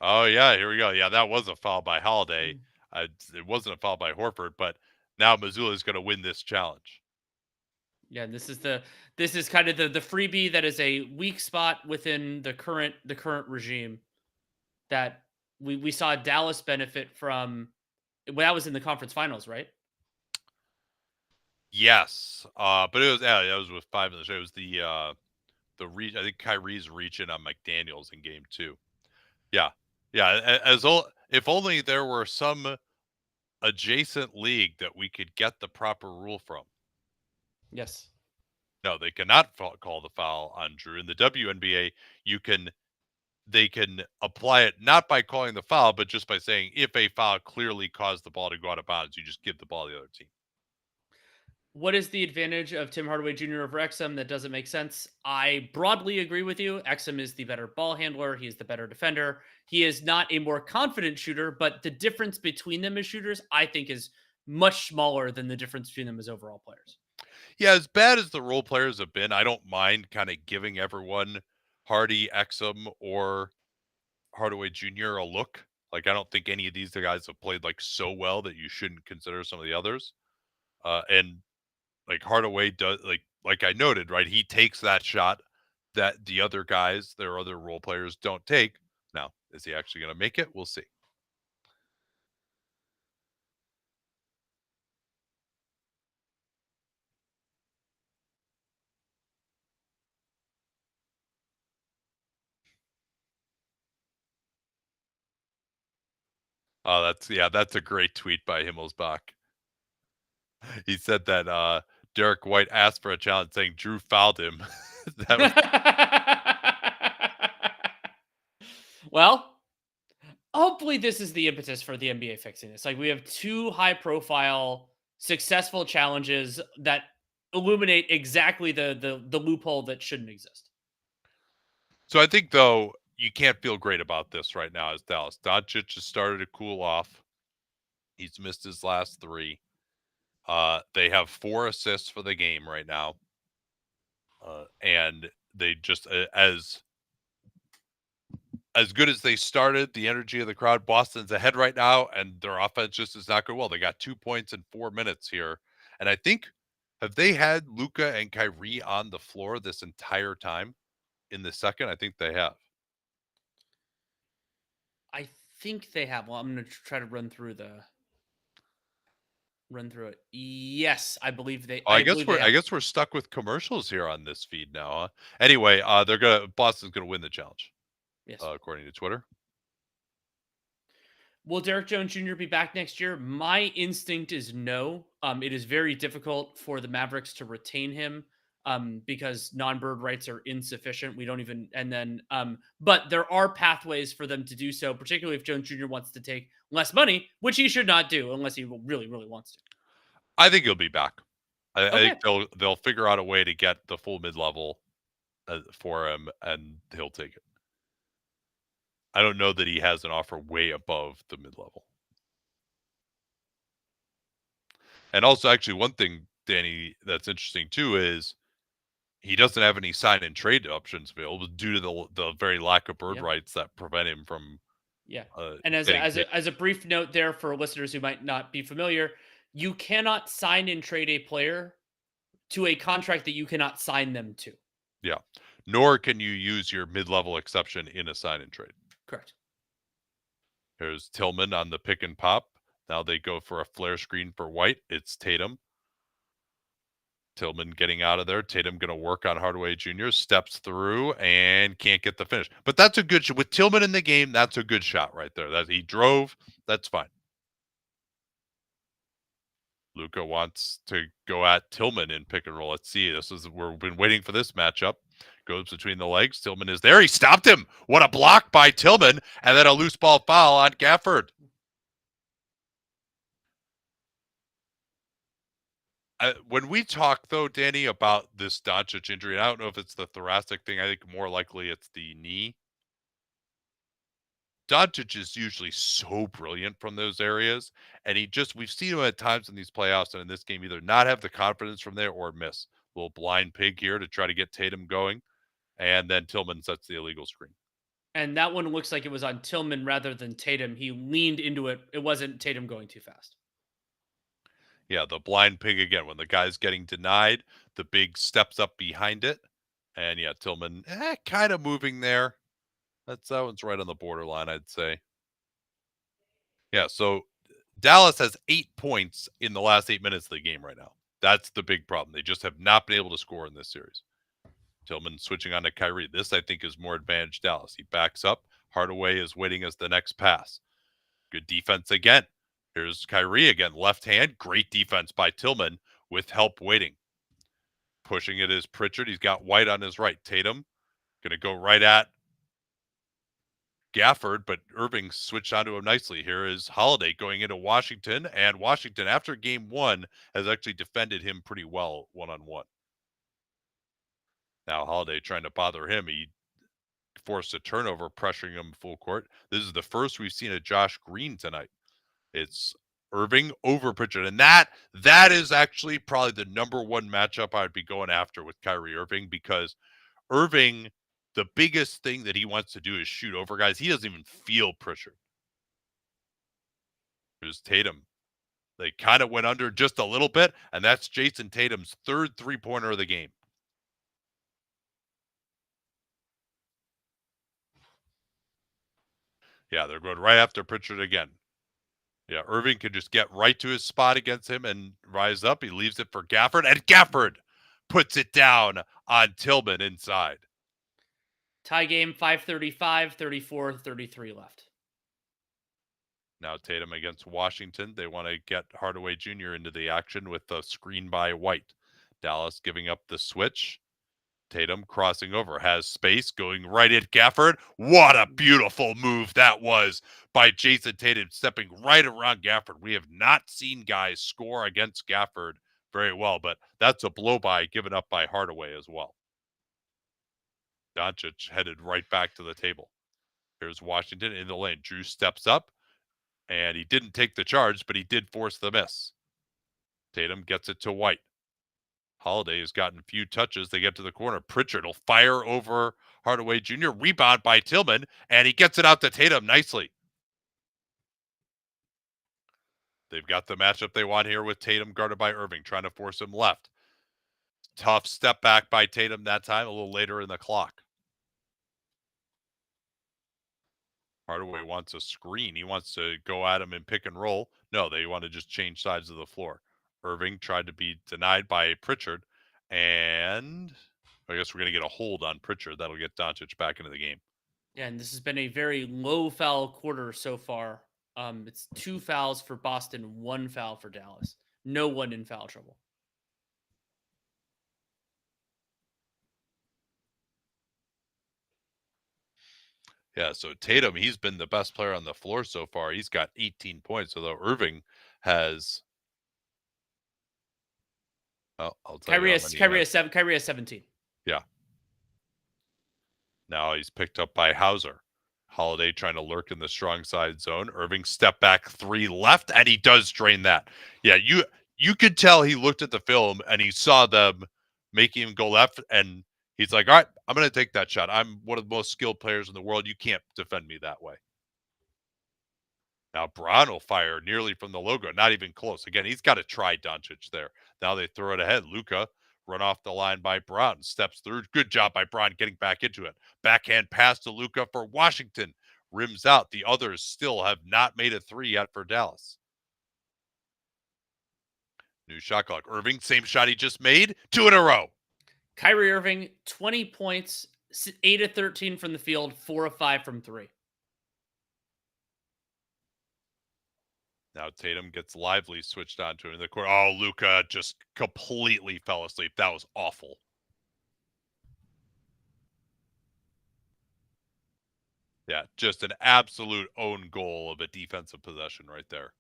Speaker 1: Oh, yeah, here we go. Yeah, that was a foul by Holiday. It wasn't a foul by Horford, but now Missoula is going to win this challenge.
Speaker 2: Yeah, this is kind of the freebie that is a weak spot within the current regime that we saw Dallas benefit from. Well, that was in the conference finals, right?
Speaker 1: Yes, but it was with 5 in the show. It was the reach. I think Kyrie's reaching on McDaniels in game 2. Yeah. If only there were some adjacent league that we could get the proper rule from.
Speaker 2: Yes.
Speaker 1: No, they cannot call the foul on Drew. In the WNBA, they can apply it not by calling the foul, but just by saying if a foul clearly caused the ball to go out of bounds, you just give the ball to the other team.
Speaker 2: What is the advantage of Tim Hardaway Jr. over Exum? That doesn't make sense. I broadly agree with you. Exum is the better ball handler. He is the better defender. He is not a more confident shooter, but the difference between them as shooters, I think, is much smaller than the difference between them as overall players.
Speaker 1: Yeah, as bad as the role players have been, I don't mind kind of giving everyone Hardy, Exum, or Hardaway Jr. a look. Like, I don't think any of these guys have played like so well that you shouldn't consider some of the others. And like Hardaway does, like I noted, right? He takes that shot that the other guys, their other role players, don't take. Now, is he actually going to make it? We'll see. Oh, that's a great tweet by Himmelsbach. He said that Derek White asked for a challenge, saying Drew fouled him.
Speaker 2: Well, hopefully this is the impetus for the NBA fixing this. Like we have two high profile successful challenges that illuminate exactly the loophole that shouldn't exist.
Speaker 1: So I think, though, you can't feel great about this right now as Dallas. Doncic has started to cool off. He's missed his last 3. They have 4 assists for the game right now. And they just, as good as they started, the energy of the crowd, Boston's ahead right now, and their offense just is not going well. They got 2 points in 4 minutes here. And I think, have they had Luka and Kyrie on the floor this entire time in the second? I think they have.
Speaker 2: I think they have. Well, I'm going to try to run through it. Yes, I believe they.
Speaker 1: Oh,
Speaker 2: I believe they have.
Speaker 1: I guess we're stuck with commercials here on this feed now, huh? Anyway, Boston's gonna win the challenge,
Speaker 2: Yes.
Speaker 1: according to Twitter.
Speaker 2: Will Derek Jones Jr. be back next year? My instinct is no. It is very difficult for the Mavericks to retain him because non-bird rights are insufficient. We don't even, and then, but there are pathways for them to do so, particularly if Jones Jr. wants to take less money, which he should not do unless he really, really wants to.
Speaker 1: I think he'll be back. I
Speaker 2: Okay.
Speaker 1: think they'll figure out a way to get the full mid-level for him, and he'll take it. I don't know that he has an offer way above the mid-level. And also, actually, one thing, Danny, that's interesting too is he doesn't have any sign and trade options available due to the very lack of bird
Speaker 2: Yep.
Speaker 1: rights that prevent him from.
Speaker 2: Yeah. And as a brief note there for listeners who might not be familiar, you cannot sign and trade a player to a contract that you cannot sign them to.
Speaker 1: Yeah. Nor can you use your mid-level exception in a sign and trade.
Speaker 2: Correct.
Speaker 1: There's Tillman on the pick and pop. Now they go for a flare screen for White. It's Tatum. Tillman getting out of there. Tatum going to work on Hardaway Jr. Steps through and can't get the finish. But that's a good shot. With Tillman in the game, that's a good shot right there. That he drove. That's fine. Luka wants to go at Tillman in pick and roll. Let's see. We've been waiting for this matchup. Goes between the legs. Tillman is there. He stopped him. What a block by Tillman. And then a loose ball foul on Gafford. When we talk, though, Danny, about this Doncic injury, and I don't know if it's the thoracic thing. I think more likely it's the knee. Doncic is usually so brilliant from those areas, and we've seen him at times in these playoffs and in this game either not have the confidence from there or miss. A little blind pig here to try to get Tatum going, and then Tillman sets the illegal screen.
Speaker 2: And that one looks like it was on Tillman rather than Tatum. He leaned into it. It wasn't Tatum going too fast.
Speaker 1: Yeah, the blind pig again. When the guy's getting denied, the big steps up behind it. And yeah, Tillman kind of moving there. That one's right on the borderline, I'd say. Yeah, so Dallas has 8 points in the last 8 minutes of the game right now. That's the big problem. They just have not been able to score in this series. Tillman switching on to Kyrie. This, I think, is more advantage Dallas. He backs up. Hardaway is waiting as the next pass. Good defense again. Here's Kyrie again. Left hand. Great defense by Tillman with help waiting. Pushing it is Pritchard. He's got White on his right. Tatum going to go right at Gafford, but Irving switched onto him nicely. Here is Holiday going into Washington, and Washington, after game 1, has actually defended him pretty well one-on-one. Now Holiday trying to bother him. He forced a turnover, pressuring him full court. This is the first we've seen of Josh Green tonight. It's Irving over Pritchard, and that is actually probably the number one matchup I'd be going after with Kyrie Irving, because Irving, the biggest thing that he wants to do is shoot over guys. He doesn't even feel Pritchard. There's Tatum. They kind of went under just a little bit, and that's Jason Tatum's third three-pointer of the game. Yeah, they're going right after Pritchard again. Yeah, Irving can just get right to his spot against him and rise up. He leaves it for Gafford, and Gafford puts it down on Tillman inside.
Speaker 2: Tie game, 5:35, 34-33 left.
Speaker 1: Now Tatum against Washington. They want to get Hardaway Jr. into the action with the screen by White. Dallas giving up the switch. Tatum crossing over, has space, going right at Gafford. What a beautiful move that was by Jason Tatum, stepping right around Gafford. We have not seen guys score against Gafford very well, but that's a blow-by given up by Hardaway as well. Doncic headed right back to the table. Here's Washington in the lane. Drew steps up, and he didn't take the charge, but he did force the miss. Tatum gets it to White. Holiday has gotten a few touches. They get to the corner. Pritchard will fire over Hardaway Jr. Rebound by Tillman, and he gets it out to Tatum nicely. They've got the matchup they want here with Tatum guarded by Irving, trying to force him left. Tough step back by Tatum that time, a little later in the clock. Hardaway wants a screen. He wants to go at him and pick and roll. No, they want to just change sides of the floor. Irving tried to be denied by Pritchard, and I guess we're going to get a hold on Pritchard. That'll get Doncic back into the game.
Speaker 2: Yeah, and this has been a very low foul quarter so far. It's 2 fouls for Boston, 1 foul for Dallas. No one in foul trouble.
Speaker 1: Yeah, so Tatum, he's been the best player on the floor so far. He's got 18 points, although Irving has. Oh, I'll tell
Speaker 2: Kyrie
Speaker 1: you
Speaker 2: has 17.
Speaker 1: Yeah. Now he's picked up by Hauser. Holiday trying to lurk in the strong side zone. Irving step back 3 left, and he does drain that. Yeah, you could tell he looked at the film and he saw them making him go left, and he's like, all right, I'm going to take that shot. I'm one of the most skilled players in the world. You can't defend me that way. Now Braun will fire nearly from the logo, not even close. Again, he's got to try Doncic there. Now they throw it ahead. Luka run off the line by Braun, steps through. Good job by Braun getting back into it. Backhand pass to Luka for Washington. Rims out. The others still have not made a 3 yet for Dallas. New shot clock. Irving, same shot he just made. 2 in a row.
Speaker 2: Kyrie Irving, 20 points, 8 of 13 from the field, 4 of 5 from 3.
Speaker 1: Now Tatum gets lively switched on to him in the court. Oh, Luka just completely fell asleep. That was awful. Yeah, just an absolute own goal of a defensive possession right there.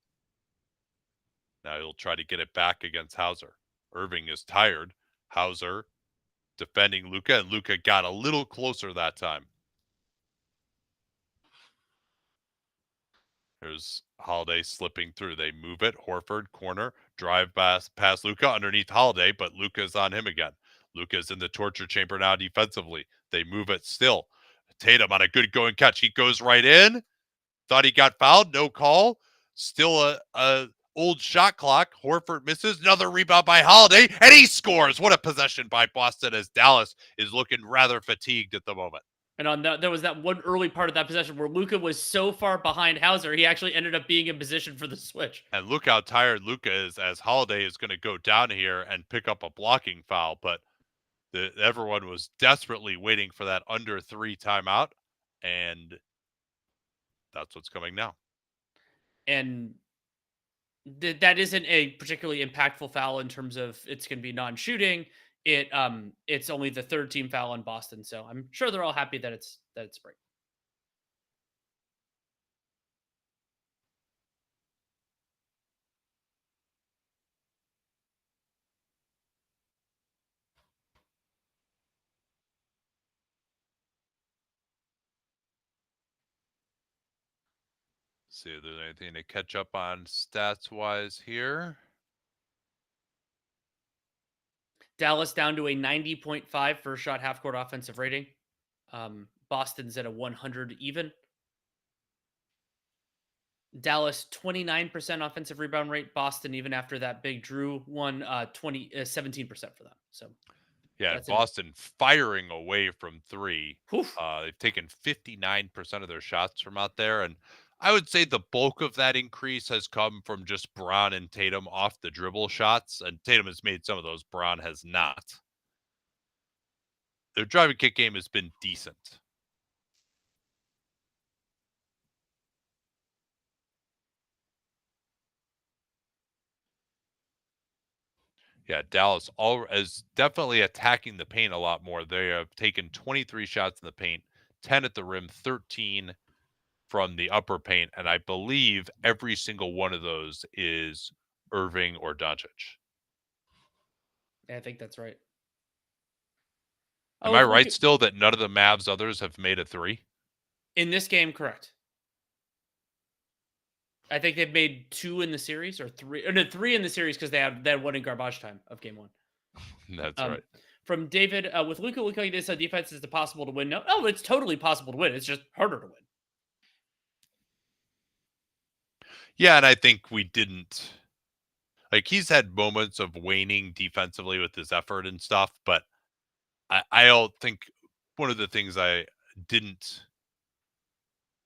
Speaker 1: Now he'll try to get it back against Hauser. Irving is tired. Hauser defending Luka, and Luka got a little closer that time. There's Holiday slipping through. They move it. Horford, corner, drive past Luka underneath Holiday, but Luka's on him again. Luka's in the torture chamber now defensively. They move it still. Tatum on a good going catch. He goes right in. Thought he got fouled. No call. Still a old shot clock. Horford misses. Another rebound by Holiday, and he scores. What a possession by Boston as Dallas is looking rather fatigued at the moment.
Speaker 2: And on that, there was that one early part of that possession where Luka was so far behind Hauser, he actually ended up being in position for the switch.
Speaker 1: And look how tired Luka is as Holiday is going to go down here and pick up a blocking foul. But everyone was desperately waiting for that under 3 timeout, and that's what's coming now.
Speaker 2: And that isn't a particularly impactful foul in terms of it's going to be non-shooting. It's only the 3rd team foul on Boston, so I'm sure they're all happy that it's break.
Speaker 1: See if there's anything to catch up on stats wise here.
Speaker 2: Dallas down to a 90.5 first shot half court offensive rating. Boston's at a 100 even. Dallas 29% offensive rebound rate. Boston, even after that big Drew one, 17% for them. So
Speaker 1: yeah, Boston firing away from 3.
Speaker 2: They've
Speaker 1: taken 59% of their shots from out there, and I would say the bulk of that increase has come from just Braun and Tatum off the dribble shots, and Tatum has made some of those. Braun has not. Their driving kick game has been decent. Yeah, Dallas is definitely attacking the paint a lot more. They have taken 23 shots in the paint, 10 at the rim, 13 from the upper paint, and I believe every single one of those is Irving or Doncic.
Speaker 2: Yeah, I think that's right.
Speaker 1: Am I right still that none of the Mavs others have made a three?
Speaker 2: In this game, correct. I think they've made 2 in the series or 3. Or no, 3 in the series because they had 1 in garbage time of game 1.
Speaker 1: That's right.
Speaker 2: From David, with Luka looking like this, defense is it possible to win? No, it's totally possible to win. It's just harder to win.
Speaker 1: Yeah, and I think we didn't. Like, he's had moments of waning defensively with his effort and stuff, but I don't think one of the things I didn't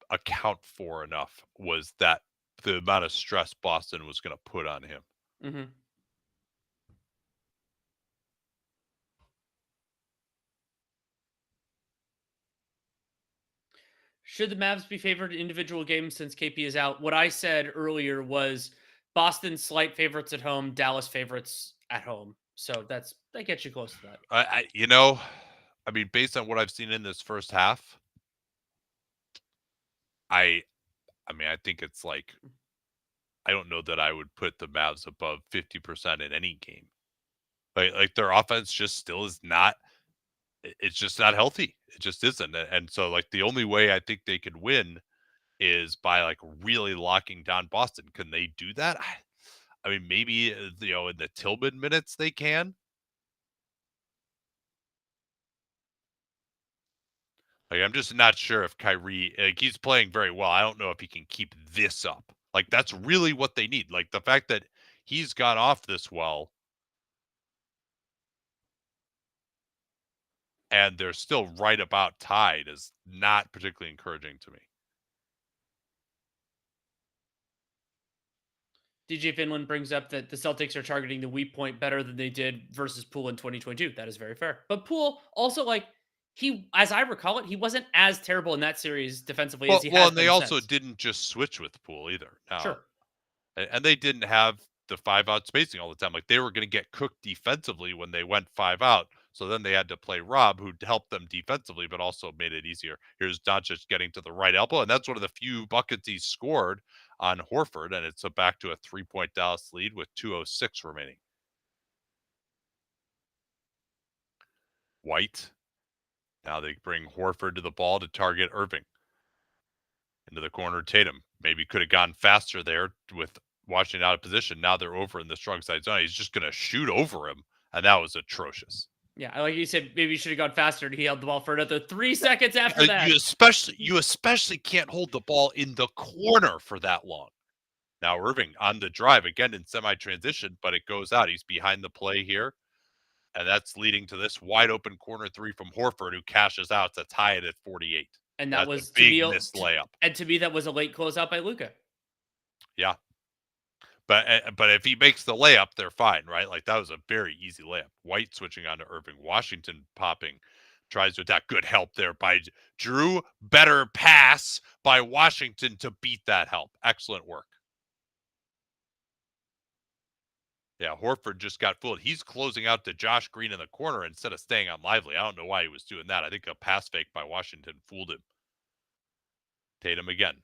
Speaker 1: account for enough was that the amount of stress Boston was going to put on him.
Speaker 2: Mm-hmm. Should the Mavs be favored in individual games since KP is out? What I said earlier was Boston slight favorites at home, Dallas favorites at home. So that gets you close to that.
Speaker 1: I mean, based on what I've seen in this first half, I mean, I think it's like, I don't know that I would put the Mavs above 50% in any game. Like their offense just still is not. It's just not healthy. It just isn't. And so, like, the only way I think they could win is by like really locking down Boston. Can they do that? I mean, maybe in the Tillman minutes they can. Like, I'm just not sure if Kyrie, like, he's playing very well. I don't know if he can keep this up. Like, that's really what they need. Like, the fact that he's gone off this well and they're still right about tied is not particularly encouraging to me.
Speaker 2: DJ Finland brings up that the Celtics are targeting the weak point better than they did versus Poole in 2022. That is very fair. But Poole also, like, he, as I recall it, he wasn't as terrible in that series defensively as he has
Speaker 1: And they
Speaker 2: been
Speaker 1: also
Speaker 2: since.
Speaker 1: didn't just switch with Poole either. Now,
Speaker 2: Sure.
Speaker 1: and they didn't have the 5-out spacing all the time. Like, they were going to get cooked defensively when they went 5-out. So then they had to play Rob, who helped them defensively, but also made it easier. Here's Doncic getting to the right elbow, and that's one of the few buckets he scored on Horford, and it's back to a 3-point Dallas lead with 2:06 remaining. White. Now they bring Horford to the ball to target Irving. Into the corner, Tatum. Maybe could have gone faster there with Washington out of position. Now they're over in the strong side zone. He's just going to shoot over him, and that was atrocious.
Speaker 2: Yeah, like you said, maybe you should have gone faster. He held the ball for another 3 seconds after that.
Speaker 1: You especially can't hold the ball in the corner for that long. Now Irving on the drive, again in semi-transition, but it goes out. He's behind the play here, and that's leading to this wide open corner three from Horford, who cashes out to tie it at 48.
Speaker 2: And that was
Speaker 1: a big missed layup.
Speaker 2: And to me, that was a late closeout by Luka.
Speaker 1: Yeah. But if he makes the layup, they're fine, right? Like, that was a very easy layup. White switching on to Irving. Washington popping. Tries to attack. Good help there by Drew. Better pass by Washington to beat that help. Excellent work. Yeah, Horford just got fooled. He's closing out to Josh Green in the corner instead of staying on Lively. I don't know why he was doing that. I think a pass fake by Washington fooled him. Tatum again.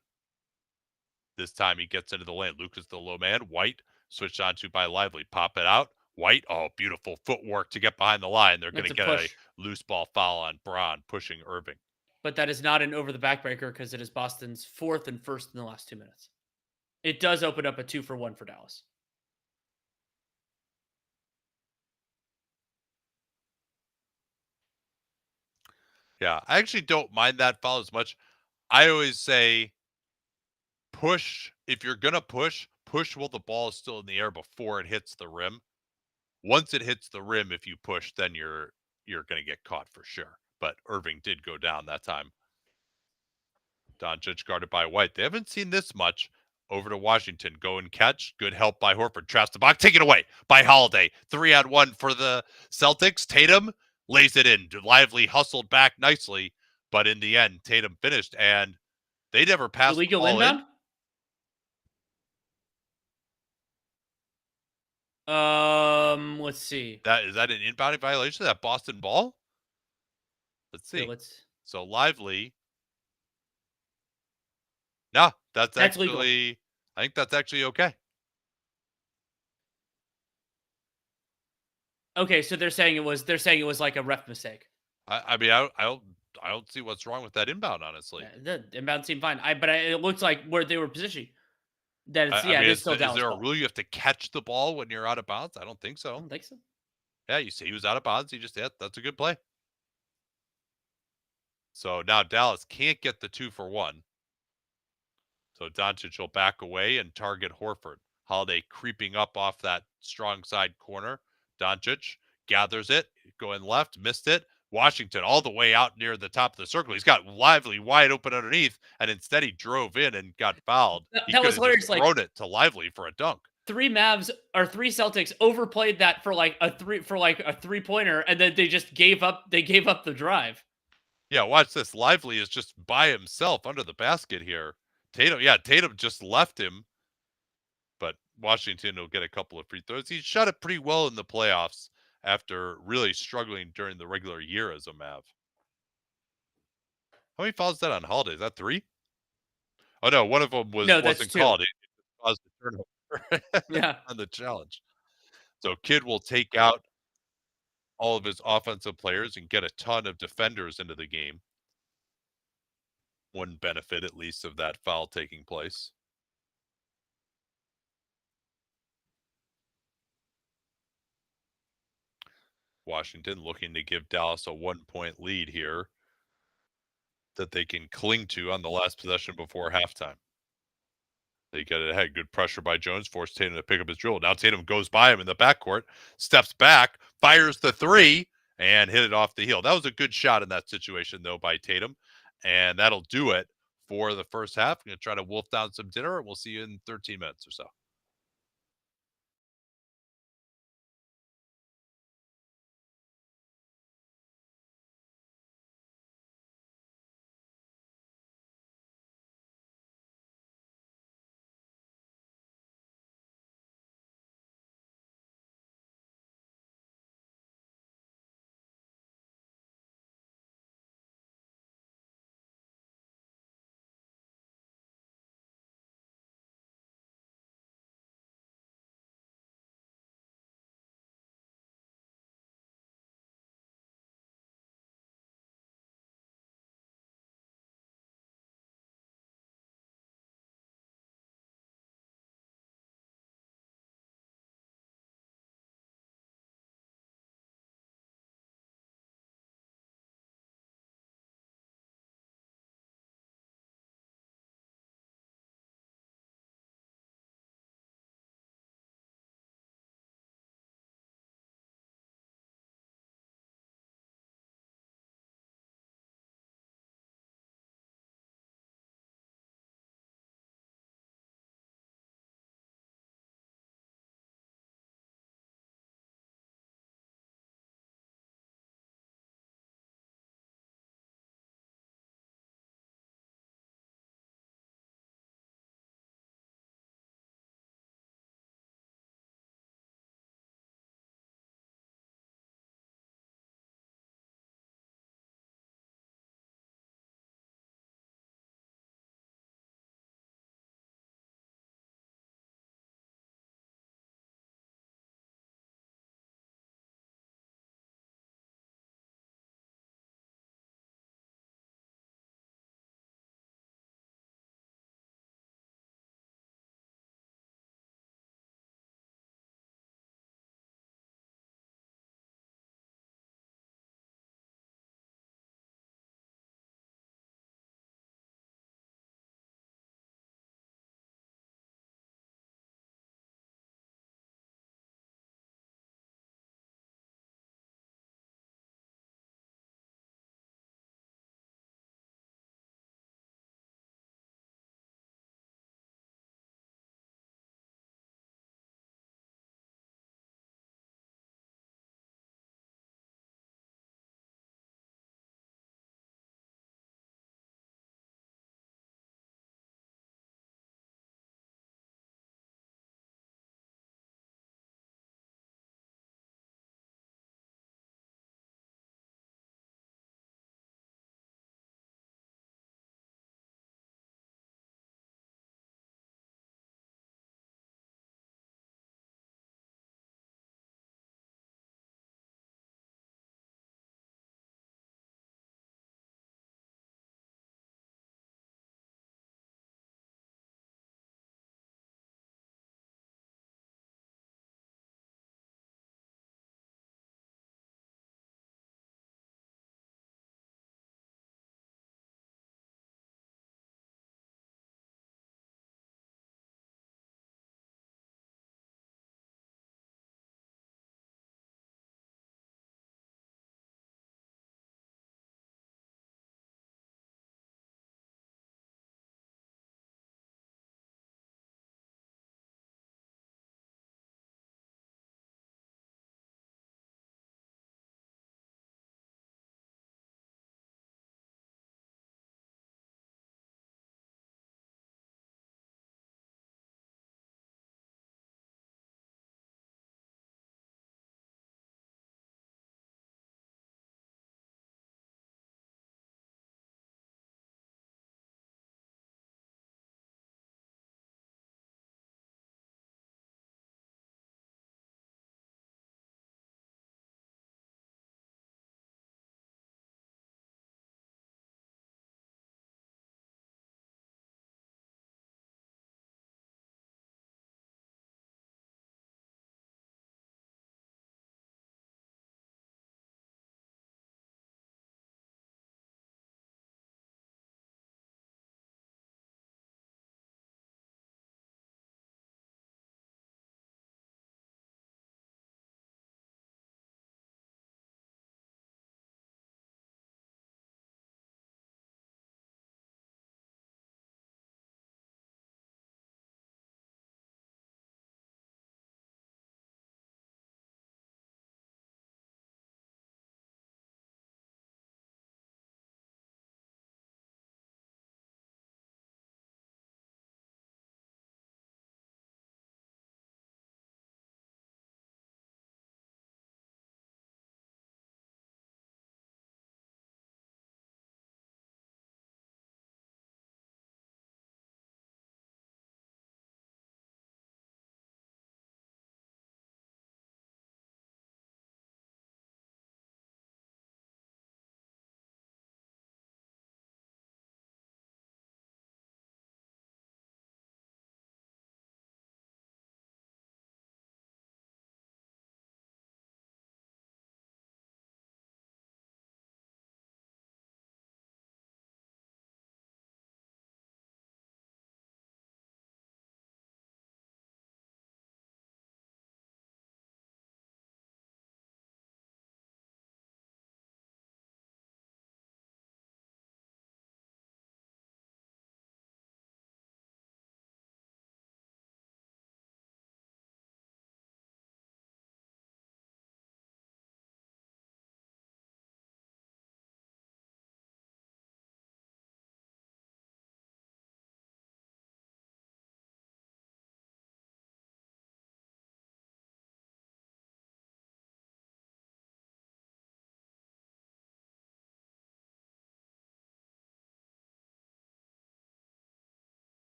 Speaker 1: This time he gets into the lane. Lucas the low man. White switched onto by Lively. Pop it out. White. Oh, beautiful footwork to get behind the line. They're going to get a loose ball foul on Braun, pushing Irving.
Speaker 2: But that is not an over the backbreaker because it is Boston's 4th and 1st in the last 2 minutes. It does open up a 2-for-1 for Dallas.
Speaker 1: Yeah, I actually don't mind that foul as much. I always say push. If you're going to push while the ball is still in the air before it hits the rim. Once it hits the rim, if you push, then you're going to get caught for sure. But Irving did go down that time. Doncic guarded by White. They haven't seen this much. Over to Washington. Go and catch. Good help by Horford. Traps the box. Take it away by Holiday. 3-on-1 for the Celtics. Tatum lays it in. Lively hustled back nicely. But in the end, Tatum finished. And they never passed
Speaker 2: the ball inbound? Let's see.
Speaker 1: That is that an inbounding violation? That Boston ball? Let's
Speaker 2: Here,
Speaker 1: see.
Speaker 2: let's.
Speaker 1: So Lively. No, that's
Speaker 2: That's legal.
Speaker 1: actually. I think that's actually okay.
Speaker 2: Okay, so they're saying it was like a ref mistake.
Speaker 1: I mean, I don't see what's wrong with that inbound. Honestly,
Speaker 2: Yeah, the inbound seemed fine. It looks like where they were positioning that it's
Speaker 1: I
Speaker 2: yeah,
Speaker 1: mean,
Speaker 2: it is still
Speaker 1: is
Speaker 2: Dallas
Speaker 1: there a
Speaker 2: ball.
Speaker 1: rule you have to catch the ball when you're out of bounds? I don't think
Speaker 2: I
Speaker 1: so.
Speaker 2: don't think so.
Speaker 1: Yeah, you see, he was out of bounds. He just yeah, that's a good play. So now Dallas can't get the 2-for-1. So Doncic will back away and target Horford. Holiday creeping up off that strong side corner. Doncic gathers it, going left, missed it. Washington all the way out near the top of the circle. He's got Lively wide open underneath, and instead he drove in and got fouled. He
Speaker 2: That
Speaker 1: could
Speaker 2: was
Speaker 1: have just
Speaker 2: hilarious. Like
Speaker 1: thrown it to Lively for a dunk.
Speaker 2: three Mavs or three Celtics overplayed that for like a 3-pointer, and then they just gave up. They gave up the drive.
Speaker 1: Yeah, watch this. Lively is just by himself under the basket here. Tatum just left him, but Washington will get a couple of free throws. He shot it pretty well in the playoffs after really struggling during the regular year as a Mav. How many fouls is that on Holiday? Is that 3? Oh no, one of them
Speaker 2: No, that's
Speaker 1: wasn't
Speaker 2: two.
Speaker 1: called. It caused a turnover
Speaker 2: Yeah.
Speaker 1: on the challenge. So Kidd will take out all of his offensive players and get a ton of defenders into the game. One benefit, at least, of that foul taking place. Washington looking to give Dallas a 1-point lead here that they can cling to on the last possession before halftime. They get it ahead. Good pressure by Jones, forced Tatum to pick up his dribble. Now Tatum goes by him in the backcourt, steps back, fires the three, and hit it off the heel. That was a good shot in that situation, though, by Tatum. And that'll do it for the first half. I'm going to try to wolf down some dinner, and we'll see you in 13 minutes or so.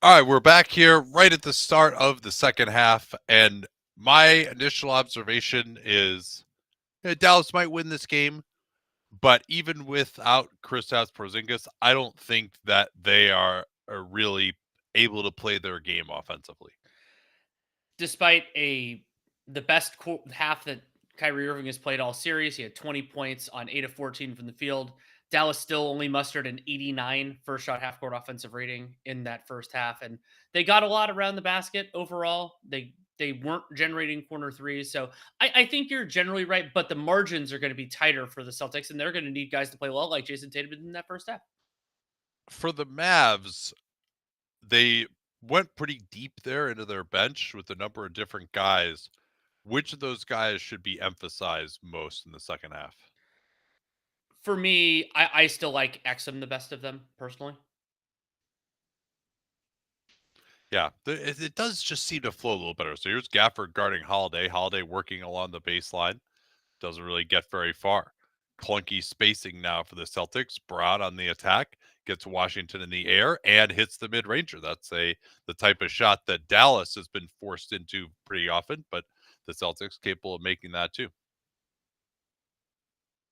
Speaker 1: All right, we're back here right at the start of the second half, and my initial observation is Dallas might win this game, but even without Kristaps Porzingis, I don't think that they are really able to play their game offensively.
Speaker 2: Despite the best half that Kyrie Irving has played all series, he had 20 points on 8 of 14 from the field. Dallas still only mustered an 89 first shot half court offensive rating in that first half, and they got a lot around the basket overall. They weren't generating corner threes, so I think you're generally right, but the margins are going to be tighter for the Celtics, and they're going to need guys to play well, like Jason Tatum did in that first half.
Speaker 1: For the Mavs, they went pretty deep there into their bench with a number of different guys. Which of those guys should be emphasized most in the second half?
Speaker 2: For me, I still like Exum the best of them personally.
Speaker 1: Yeah, it does just seem to flow a little better. So here's Gafford guarding Holiday. Holiday working along the baseline. Doesn't really get very far. Clunky spacing now for the Celtics. Brown on the attack. Gets Washington in the air and hits the mid-ranger. That's the type of shot that Dallas has been forced into pretty often, but the Celtics capable of making that too.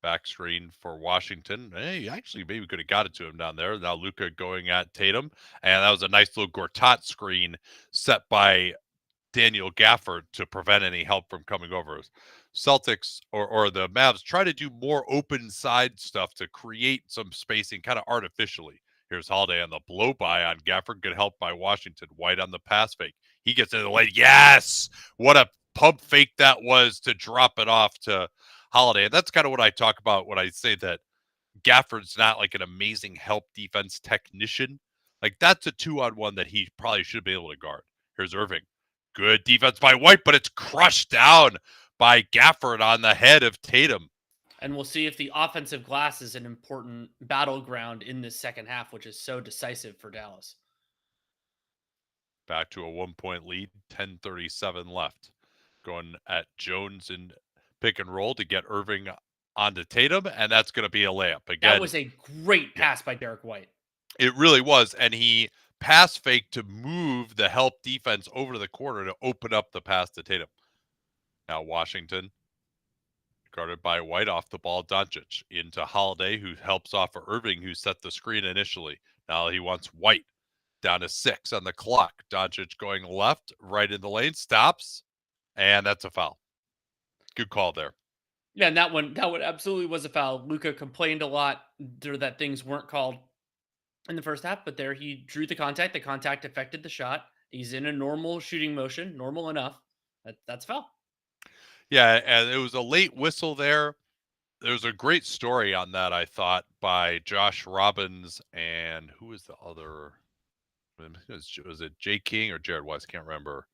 Speaker 1: Back screen for Washington. Hey, actually maybe could have got it to him down there. Now Luka going at Tatum. And that was a nice little Gortat screen set by Daniel Gafford to prevent any help from coming over. Celtics or the Mavs try to do more open side stuff to create some spacing kind of artificially. Here's Holiday on the blow by on Gafford. Good help by Washington. White on the pass fake. He gets into the lane. Yes! What a pump fake that was to drop it off to Holiday. And that's kind of what I talk about when I say that Gafford's not like an amazing help defense technician. Like that's a 2-on-1 that he probably should be able to guard. Here's Irving. Good defense by White, but it's crushed down by Gafford on the head of Tatum.
Speaker 2: And we'll see if the offensive glass is an important battleground in this second half, which is so decisive for Dallas.
Speaker 1: Back to a 1-point lead, 10:37 left. Going at Jones and pick and roll to get Irving onto Tatum, and that's going to be a layup. Again,
Speaker 2: that was a great pass by Derek White.
Speaker 1: It really was, and he pass faked to move the help defense over to the corner to open up the pass to Tatum. Now Washington guarded by White off the ball. Doncic into Holiday, who helps off of Irving, who set the screen initially. Now he wants White down to 6 on the clock. Doncic going left, right in the lane, stops, and that's a foul. Good call there.
Speaker 2: Yeah, and that one absolutely was a foul. Luka complained a lot that things weren't called in the first half, but there he drew the contact. The contact affected the shot. He's in a normal shooting motion, normal enough. That's foul.
Speaker 1: Yeah, and it was a late whistle there. There was a great story on that, I thought, by Josh Robbins and who was the other? Was it Jay King or Jared West? Can't remember.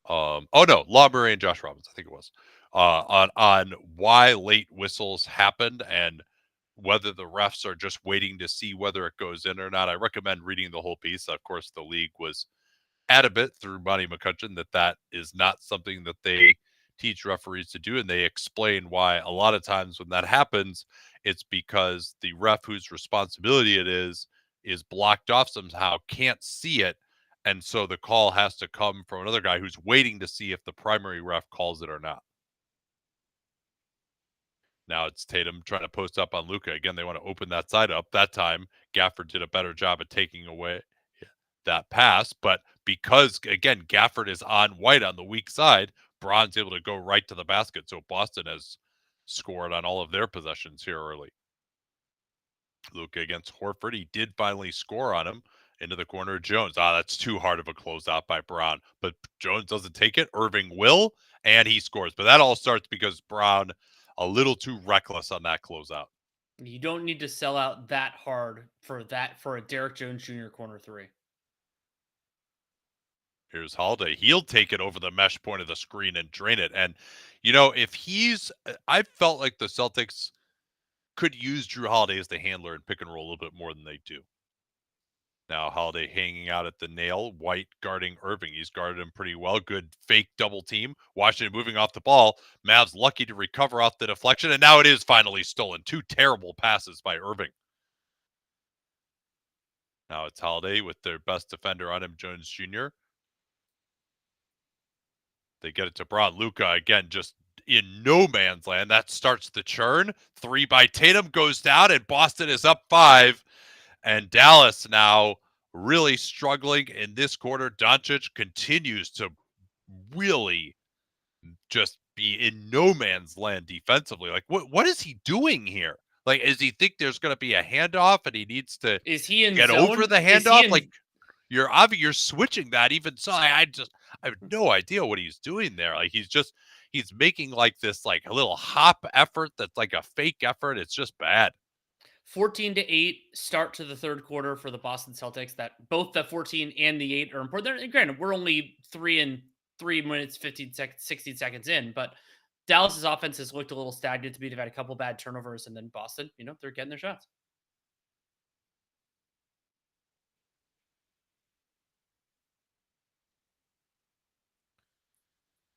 Speaker 1: Oh no, Law Murray and Josh Robbins, I think it was. On why late whistles happened and whether the refs are just waiting to see whether it goes in or not. I recommend reading the whole piece. Of course, the league was adamant through Monty McCutcheon that is not something that they teach referees to do, and they explain why a lot of times when that happens, it's because the ref whose responsibility it is blocked off somehow, can't see it, and so the call has to come from another guy who's waiting to see if the primary ref calls it or not. Now it's Tatum trying to post up on Luka. Again, they want to open that side up. That time, Gafford did a better job of taking away that pass. But because, again, Gafford is on White on the weak side, Braun's able to go right to the basket. So Boston has scored on all of their possessions here early. Luka against Horford. He did finally score on him into the corner of Jones. That's too hard of a closeout by Brown. But Jones doesn't take it. Irving will, and he scores. But that all starts because Brown a little too reckless on that closeout.
Speaker 2: You don't need to sell out that hard for a Derek Jones Jr. corner three.
Speaker 1: Here's Holiday. He'll take it over the mesh point of the screen and drain it. And, you know, I felt like the Celtics could use Drew Holiday as the handler and pick and roll a little bit more than they do. Now Holiday hanging out at the nail. White guarding Irving. He's guarded him pretty well. Good fake double team. Washington moving off the ball. Mavs lucky to recover off the deflection. And now it is finally stolen. 2 terrible passes by Irving. Now it's Holiday with their best defender on him, Jones Jr. They get it to Brown. Luka, again, just in no man's land. That starts the churn. 3 by Tatum goes down, and Boston is up 5. And Dallas now really struggling in this quarter. Doncic continues to really just be in no man's land defensively. Like, what is he doing here? Like, does he think there's going to be a handoff and he needs to
Speaker 2: Is he in
Speaker 1: get
Speaker 2: zone?
Speaker 1: over the handoff? Like, you're switching that even so. I have no idea what he's doing there. Like, he's making like this like a little hop effort that's like a fake effort. It's just bad.
Speaker 2: 14-8 start to the third quarter for the Boston Celtics. That both the 14 and the 8 are important. And granted, we're only 3 minutes, 15 seconds, 16 seconds in, but Dallas's offense has looked a little stagnant to me. They've had a couple bad turnovers, and then Boston, they're getting their shots.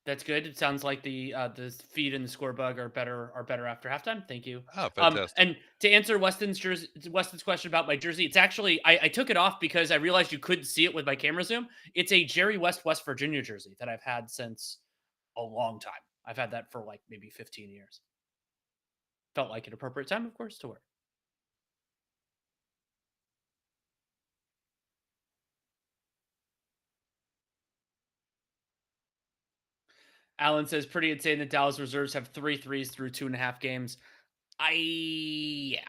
Speaker 2: That's good. It sounds like the feed and the score bug are better after halftime. Thank you.
Speaker 1: Oh, fantastic.
Speaker 2: And to answer Weston's question about my jersey, it's actually I took it off because I realized you couldn't see it with my camera zoom. It's a Jerry West West Virginia jersey that I've had since a long time. I've had that for like maybe 15 years. Felt like an appropriate time, of course, to wear. Alan says, pretty insane that Dallas reserves have 3 threes through 2.5 games. Yeah,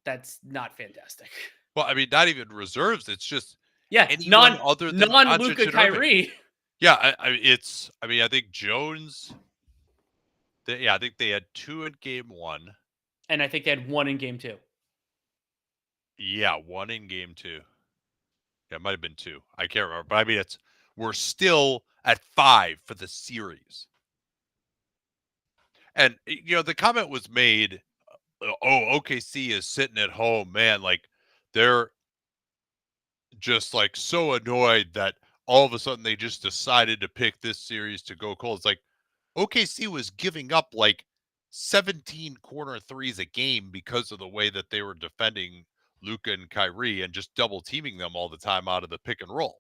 Speaker 2: that's not fantastic.
Speaker 1: Well, I mean, not even reserves. It's just
Speaker 2: anyone
Speaker 1: other than
Speaker 2: non-Luka Kyrie.
Speaker 1: Yeah, I think Jones. I think they had 2 in game 1.
Speaker 2: And I think they had 1 in game 2.
Speaker 1: Yeah, 1 in game 2. Yeah, it might have been 2. I can't remember. But I mean, we're still at 5 for the series. And, the comment was made, OKC is sitting at home. Man, like, they're just, like, so annoyed that all of a sudden they just decided to pick this series to go cold. It's like, OKC was giving up, like, 17 corner threes a game because of the way that they were defending Luka and Kyrie and just double teaming them all the time out of the pick and roll.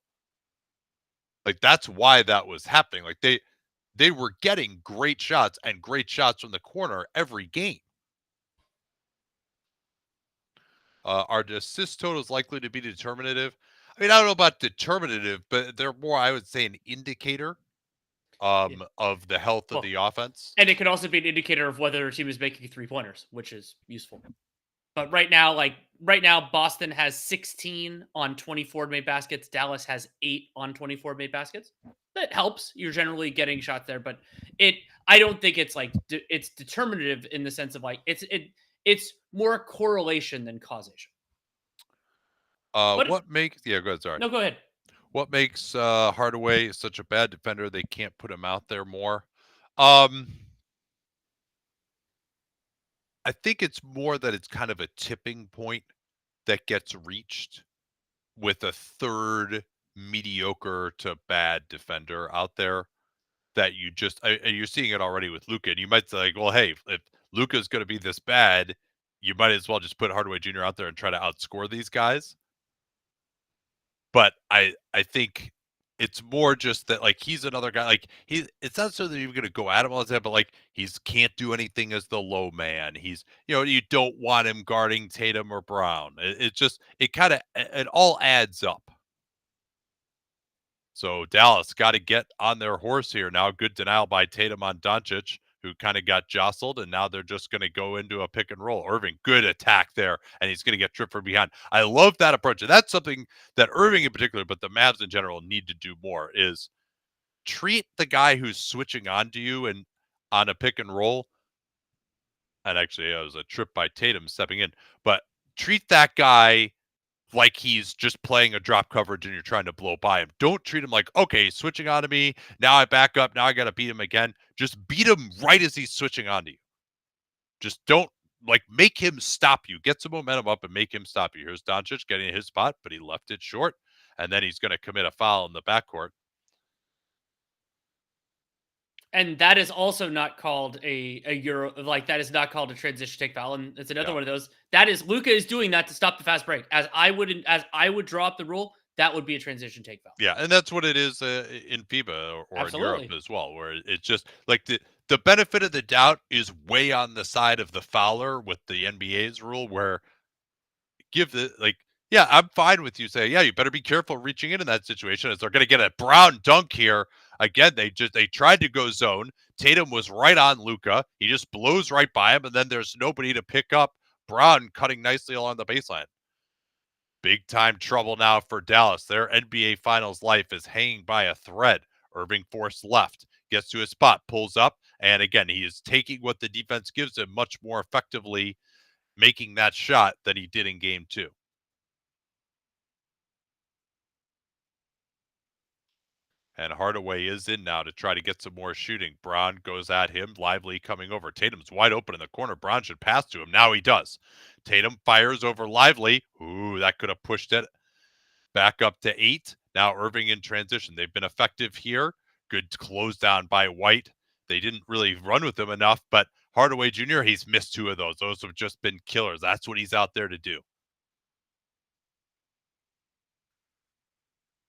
Speaker 1: Like, that's why that was happening. Like, they were getting great shots from the corner every game. Are the assist totals likely to be determinative? I mean, I don't know about determinative, but they're more, I would say, an indicator of the health of the offense.
Speaker 2: And it could also be an indicator of whether a team is making 3-pointers, which is useful. But right now, Boston has 16 on 24 made baskets. Dallas has 8 on 24 made baskets. That helps. You're generally getting shots there, but I don't think it's like it's determinative in the sense of like it's more correlation than causation.
Speaker 1: What makes go ahead, sorry.
Speaker 2: No, go ahead.
Speaker 1: What makes Hardaway such a bad defender? They can't put him out there more. I think it's more that it's kind of a tipping point that gets reached with a third mediocre to bad defender out there that you're seeing it already with Luka. And you might say, like, well, hey, if Luka's going to be this bad, you might as well just put Hardaway Jr. out there and try to outscore these guys. But I think it's more just that, like, he's another guy. Like, it's not so that you're going to go at him all the time, but like, can't do anything as the low man. He's, you don't want him guarding Tatum or Brown. It all adds up. So Dallas got to get on their horse here now. Good denial by Tatum on Doncic, who kind of got jostled, and now they're just going to go into a pick and roll. Irving, good attack there, and he's going to get tripped from behind. I love that approach, and that's something that Irving in particular, but the Mavs in general, need to do more, is treat the guy who's switching onto you and on a pick and roll. And actually, it was a trip by Tatum stepping in, but treat that guy like he's just playing a drop coverage and you're trying to blow by him. Don't treat him like, okay, he's switching on to me. Now I back up. Now I got to beat him again. Just beat him right as he's switching on to you. Just don't, make him stop you. Get some momentum up and make him stop you. Here's Doncic getting his spot, but he left it short. And then he's going to commit a foul in the backcourt.
Speaker 2: And that is also not called a Euro, like, that is not called a transition take foul, and it's another
Speaker 1: Yeah.
Speaker 2: one of those. That is Luka is doing that to stop the fast break. As I would draw up the rule, that would be a transition take foul.
Speaker 1: Yeah, and that's what it is in FIBA or in Europe
Speaker 2: Absolutely.
Speaker 1: as well, where it's just like the benefit of the doubt is way on the side of the fouler with the NBA's rule, where give the like, yeah, I'm fine with you saying, yeah, you better be careful reaching in that situation, as they're going to get a Brown dunk here. Again, they tried to go zone. Tatum was right on Luka. He just blows right by him, and then there's nobody to pick up. Brown cutting nicely along the baseline. Big time trouble now for Dallas. Their NBA Finals life is hanging by a thread. Irving forced left, gets to his spot, pulls up, and again, he is taking what the defense gives him much more effectively, making that shot than he did in game two. And Hardaway is in now to try to get some more shooting. Braun goes at him, Lively coming over. Tatum's wide open in the corner. Braun should pass to him. Now he does. Tatum fires over Lively. Ooh, that could have pushed it back up to 8. Now Irving in transition. They've been effective here. Good close down by White. They didn't really run with him enough, but Hardaway Jr., he's missed 2 of those. Those have just been killers. That's what he's out there to do.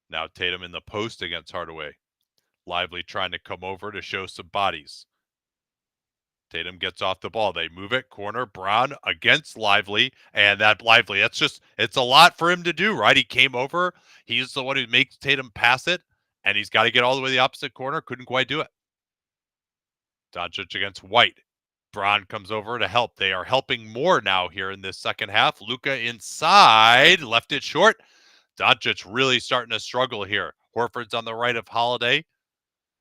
Speaker 1: Now Tatum in the post against Hardaway. Lively trying to come over to show some bodies. Tatum gets off the ball. They move it. Corner. Braun against Lively. And that Lively, it's a lot for him to do, right? He came over. He's the one who makes Tatum pass it. And he's got to get all the way to the opposite corner. Couldn't quite do it. Doncic against White. Braun comes over to help. They are helping more now here in this second half. Luka inside. Left it short. Doncic really starting to struggle here. Horford's on the right of Holiday.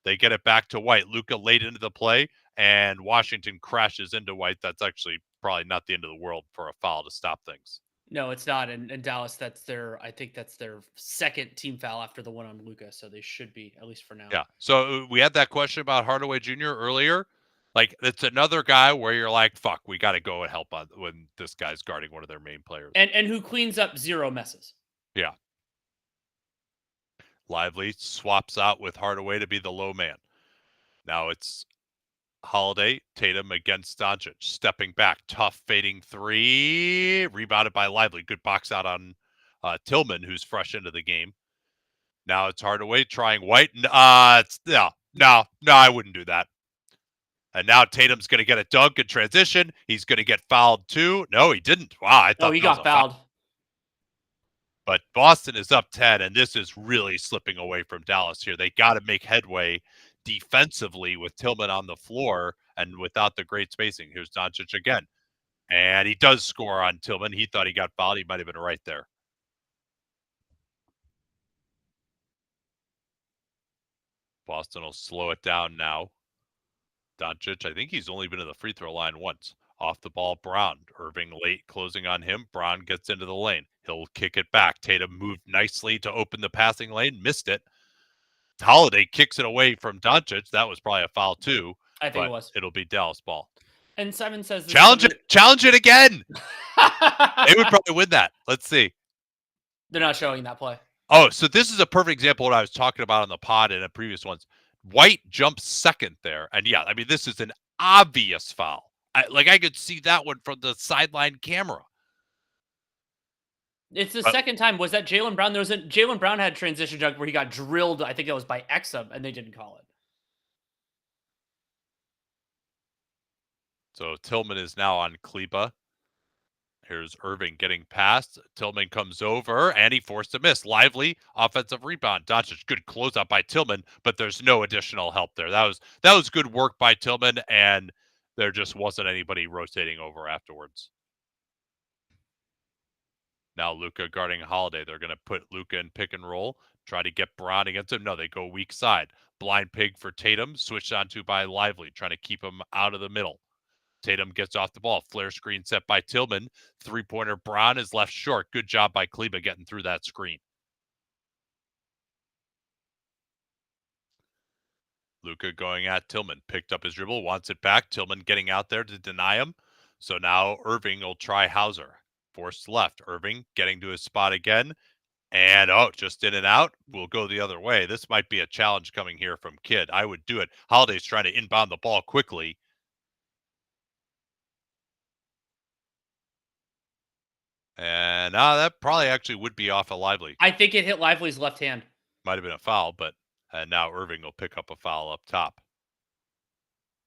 Speaker 1: They get it back to White. Luka late into the play, and Washington crashes into White. That's actually probably not the end of the world for a foul to stop things.
Speaker 2: No, it's not. And Dallas, I think that's their second team foul after the one on Luka, so they should be, at least for now.
Speaker 1: Yeah. So we had that question about Hardaway Jr. earlier. Like, it's another guy where you're like, fuck, we got to go and help on when this guy's guarding one of their main players.
Speaker 2: And who cleans up 0 messes.
Speaker 1: Yeah. Lively swaps out with Hardaway to be the low man. Now it's Holiday, Tatum against Doncic, stepping back, tough fading 3, rebounded by Lively. Good box out on Tillman, who's fresh into the game. Now it's Hardaway trying White. No, I wouldn't do that. And now Tatum's going to get a dunk in transition. He's going to get fouled too. No, he didn't. Wow, I thought
Speaker 2: he got fouled.
Speaker 1: But Boston is up 10, and this is really slipping away from Dallas here. They got to make headway defensively with Tillman on the floor and without the great spacing. Here's Doncic again. And he does score on Tillman. He thought he got fouled. He might have been right there. Boston will slow it down now. Doncic, I think he's only been to the free throw line once. Off the ball, Brown. Irving late closing on him. Brown gets into the lane. He'll kick it back. Tatum moved nicely to open the passing lane. Missed it. Holiday kicks it away from Doncic. That was probably a foul too.
Speaker 2: I think it was.
Speaker 1: It'll be Dallas ball.
Speaker 2: And Simon says,
Speaker 1: challenge it again. They would probably win that. Let's see.
Speaker 2: They're not showing that play.
Speaker 1: Oh, so this is a perfect example of what I was talking about on the pod and in previous ones. White jumps second there. And yeah, I mean, this is an obvious foul. I could see that one from the sideline camera.
Speaker 2: It's the second time. Was that Jaylen Brown? Jaylen Brown had a transition dunk where he got drilled. I think that was by Exum, and they didn't call it.
Speaker 1: So Tillman is now on Kleba. Here's Irving getting past. Tillman comes over, and he forced a miss. Lively offensive rebound. Doncic, good closeout by Tillman, but there's no additional help there. That was good work by Tillman, and there just wasn't anybody rotating over afterwards. Now Luka guarding Holiday. They're going to put Luka in pick and roll, try to get Braun against him. No, they go weak side. Blind pig for Tatum, switched onto by Lively, trying to keep him out of the middle. Tatum gets off the ball. Flare screen set by Tillman. Three-pointer Braun is left short. Good job by Kleba getting through that screen. Luka going at Tillman. Picked up his dribble, wants it back. Tillman getting out there to deny him. So now Irving will try Hauser. Forced left. Irving getting to his spot again. And just in and out. We'll go the other way. This might be a challenge coming here from Kidd. I would do it. Holiday's trying to inbound the ball quickly. And that probably actually would be off of Lively.
Speaker 2: I think it hit Lively's left hand.
Speaker 1: Might have been a foul, but now Irving will pick up a foul up top.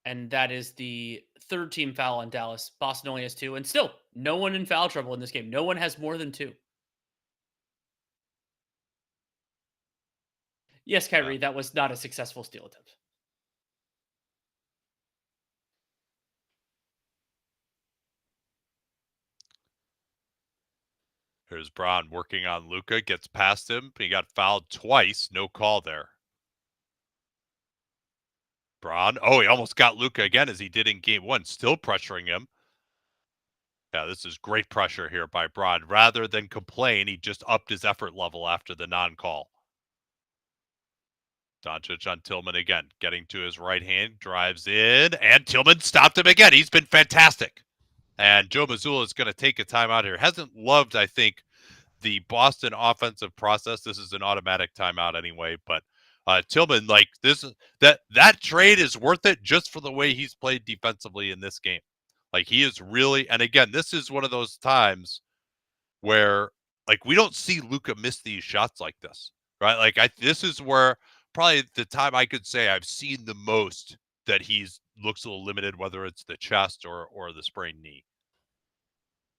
Speaker 2: And that is the third team foul on Dallas. Boston only has 2. And still, no one in foul trouble in this game. No one has more than 2. Yes, Kyrie, that was not a successful steal attempt.
Speaker 1: Here's Braun working on Luka, gets past him. He got fouled twice. No call there. Braun. Oh, he almost got Luka again as he did in game 1. Still pressuring him. Yeah, this is great pressure here by Braun. Rather than complain, he just upped his effort level after the non-call. Doncic on Tillman again, getting to his right hand, drives in, and Tillman stopped him again. He's been fantastic. And Joe Mazzulla is going to take a timeout here. Hasn't loved, I think, the Boston offensive process. This is an automatic timeout anyway, but Tillman, like that trade is worth it just for the way he's played defensively in this game. Like he is really, and again, this is one of those times where like we don't see Luka miss these shots like this, right? Like this is where probably the time I could say I've seen the most that he's looks a little limited, whether it's the chest or the sprained knee.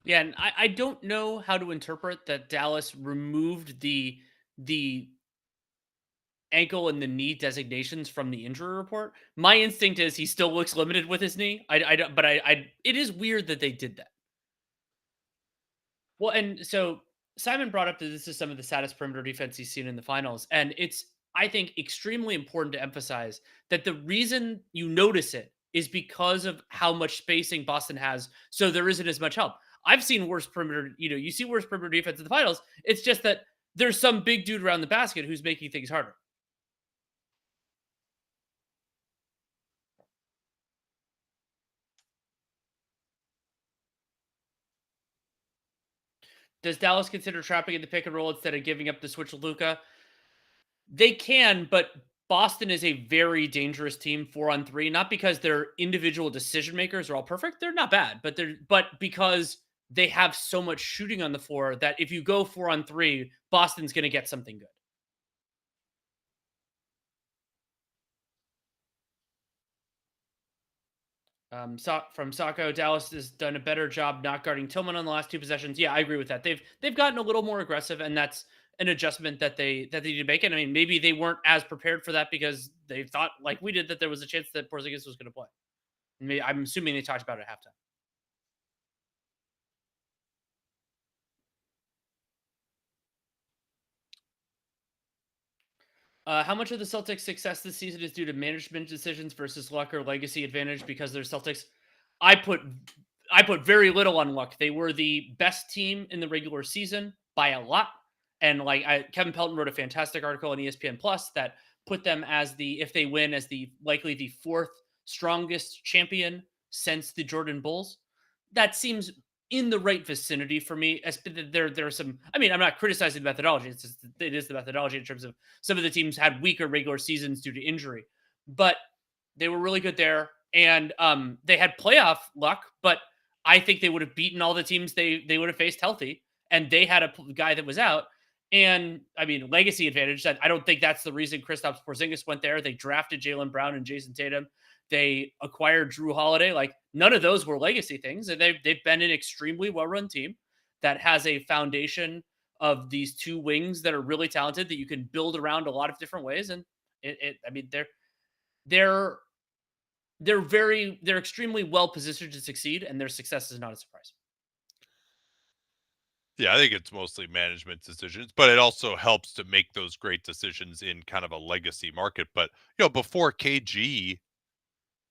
Speaker 2: Yeah, and I don't know how to interpret that Dallas removed the ankle and the knee designations from the injury report. My instinct is he still looks limited with his knee. I don't, but it is weird that they did that. Well, and so Simon brought up that this is some of the saddest perimeter defense he's seen in the finals, and it's I think extremely important to emphasize that the reason you notice it is because of how much spacing Boston has, so there isn't as much help. I've seen worse perimeter, you see worse perimeter defense in the finals. It's just that there's some big dude around the basket who's making things harder. Does Dallas consider trapping in the pick and roll instead of giving up the switch to Luka? They can, but Boston is a very dangerous team 4-on-3. Not because their individual decision makers are all perfect; they're not bad, but because they have so much shooting on the floor that if you go 4-on-3, Boston's going to get something good. From Sacco, Dallas has done a better job not guarding Tillman on the last 2 possessions. Yeah, I agree with that. They've gotten a little more aggressive, and that's an adjustment that they need to make. And I mean, maybe they weren't as prepared for that because they thought, like we did, that there was a chance that Porzingis was going to play. I'm assuming they talked about it at halftime. How much of the Celtics' success this season is due to management decisions versus luck or legacy advantage because they're Celtics? I put very little on luck. They were the best team in the regular season by a lot, and Kevin Pelton wrote a fantastic article on ESPN Plus that put them as if they win, as likely the 4th strongest champion since the Jordan Bulls. That seems in the right vicinity for me. As there are some. I mean, I'm not criticizing the methodology. It is the methodology in terms of some of the teams had weaker regular seasons due to injury, but they were really good there, and they had playoff luck. But I think they would have beaten all the teams they would have faced healthy, and they had a guy that was out. And I mean, legacy advantage. I don't think that's the reason Kristaps Porzingis went there. They drafted Jaylen Brown and Jason Tatum. They acquired Drew Holiday. Like none of those were legacy things. And they've been an extremely well-run team that has a foundation of these 2 wings that are really talented that you can build around a lot of different ways. And I mean, they're extremely well positioned to succeed, and their success is not a surprise.
Speaker 1: Yeah, I think it's mostly management decisions, but it also helps to make those great decisions in kind of a legacy market. But before KG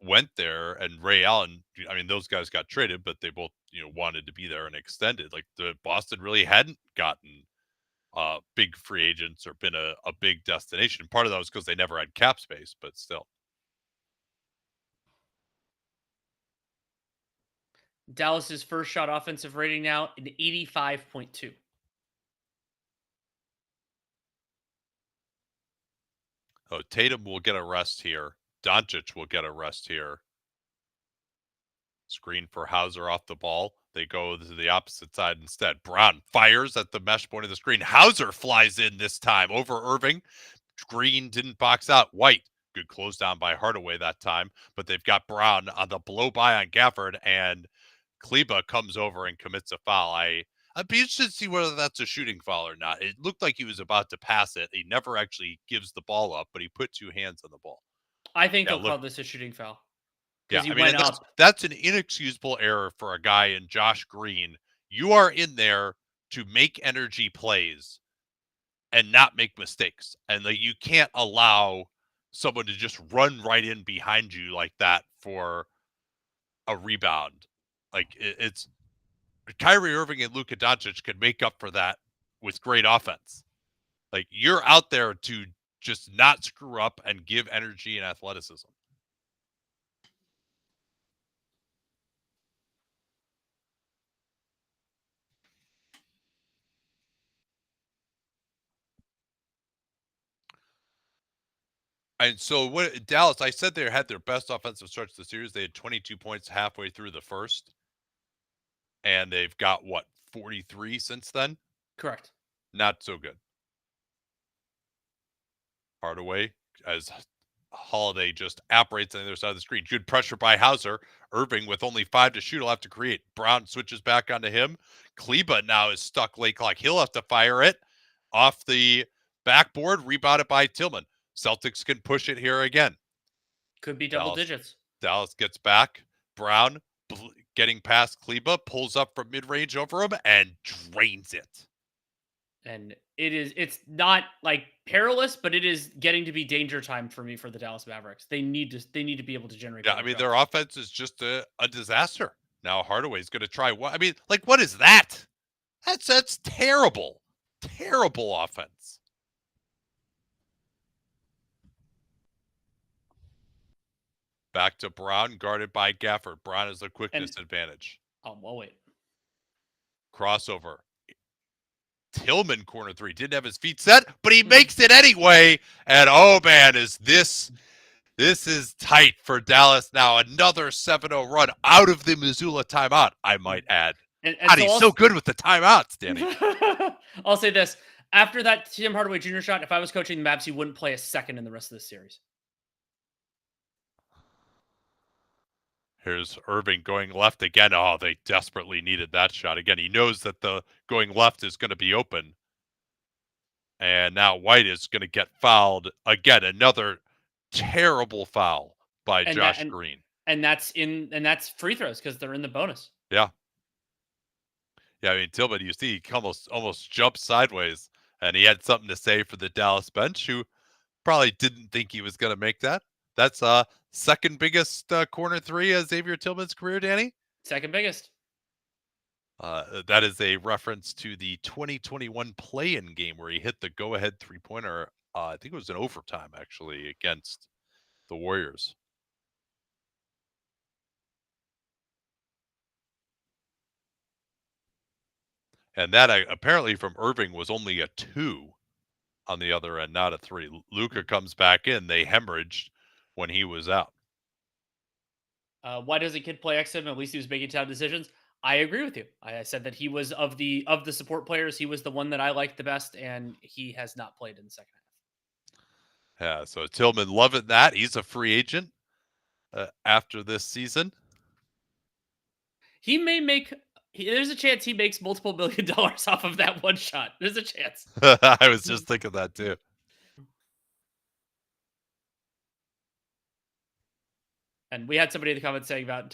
Speaker 1: went there and Ray Allen, I mean, those guys got traded, but they both wanted to be there and extended. Like the Boston really hadn't gotten big free agents or been a big destination. Part of that was because they never had cap space, but still.
Speaker 2: Dallas's first shot offensive rating now an 85.2.
Speaker 1: Oh, Tatum will get a rest here. Doncic will get a rest here. Screen for Hauser off the ball. They go to the opposite side instead. Brown fires at the mesh point of the screen. Hauser flies in this time over Irving. Green didn't box out. White, good close down by Hardaway that time. But they've got Brown on the blow by on Gafford, and Kleba comes over and commits a foul. I'd be interested to see whether that's a shooting foul or not. It looked like he was about to pass it. He never actually gives the ball up, but he put two hands on the ball.
Speaker 2: I think they'll call this a shooting foul.
Speaker 1: Yeah, I mean, that's an inexcusable error for a guy in Josh Green. You are in there to make energy plays and not make mistakes. And like, you can't allow someone to just run right in behind you like that for a rebound. Like, it's Kyrie Irving and Luka Doncic can make up for that with great offense. Like, you're out there to just not screw up and give energy and athleticism. And so what Dallas, I said they had their best offensive start to the series. They had 22 points halfway through the first. And they've got, 43 since then?
Speaker 2: Correct.
Speaker 1: Not so good. Hardaway, as Holiday just operates on the other side of the screen. Good pressure by Hauser. Irving with only 5 to shoot will have to create. Brown switches back onto him. Kleba now is stuck late clock. He'll have to fire it off the backboard. Rebounded by Tillman. Celtics can push it here again.
Speaker 2: Could be double digits.
Speaker 1: Dallas gets back. Brown getting past Kleba, pulls up from mid-range over him, and drains it.
Speaker 2: And it's not like perilous, but it is getting to be danger time for me for the Dallas Mavericks. They need to be able to generate.
Speaker 1: Yeah, I mean, their offense is just a disaster. Now Hardaway's going to try what? I mean, like, what is that? That's terrible. Terrible offense. Back to Brown, guarded by Gafford. Brown has a quickness advantage.
Speaker 2: Oh, well, wait.
Speaker 1: Crossover. Tillman corner three. Didn't have his feet set, but he makes it anyway. And oh man, this is tight for Dallas now. Another 7-0 run out of the Missoula timeout, I might add. And God, he's so good with the timeouts, Danny.
Speaker 2: I'll say this. After that Tim Hardaway Jr. shot, if I was coaching the Mavs, he wouldn't play a second in the rest of this series.
Speaker 1: Here's Irving going left again. Oh, they desperately needed that shot. Again, he knows that the going left is going to be open. And now White is going to get fouled. Again, another terrible foul by Josh Green.
Speaker 2: And that's free throws because they're in the bonus.
Speaker 1: Yeah. Yeah, I mean, Tillman, you see, he almost jumped sideways. And he had something to say for the Dallas bench, who probably didn't think he was going to make that. That's second biggest corner three of Xavier Tillman's career, Danny?
Speaker 2: Second biggest.
Speaker 1: That is a reference to the 2021 play-in game where he hit the go-ahead three-pointer. I think it was an overtime, actually, against the Warriors. And that apparently from Irving was only a 2 on the other end, not a 3. Luka comes back in. They hemorrhaged when he was out.
Speaker 2: Why doesn't Kid play XM? At least he was making tough decisions. I agree with you. I said that he was of the support players, he was the one that I liked the best, and he has not played in the second half.
Speaker 1: Yeah, so Tillman loving that. He's a free agent after this season.
Speaker 2: He may make. There's a chance he makes multiple $1 million off of that one shot. There's a chance.
Speaker 1: I was just thinking that too.
Speaker 2: And we had somebody in the comments talking about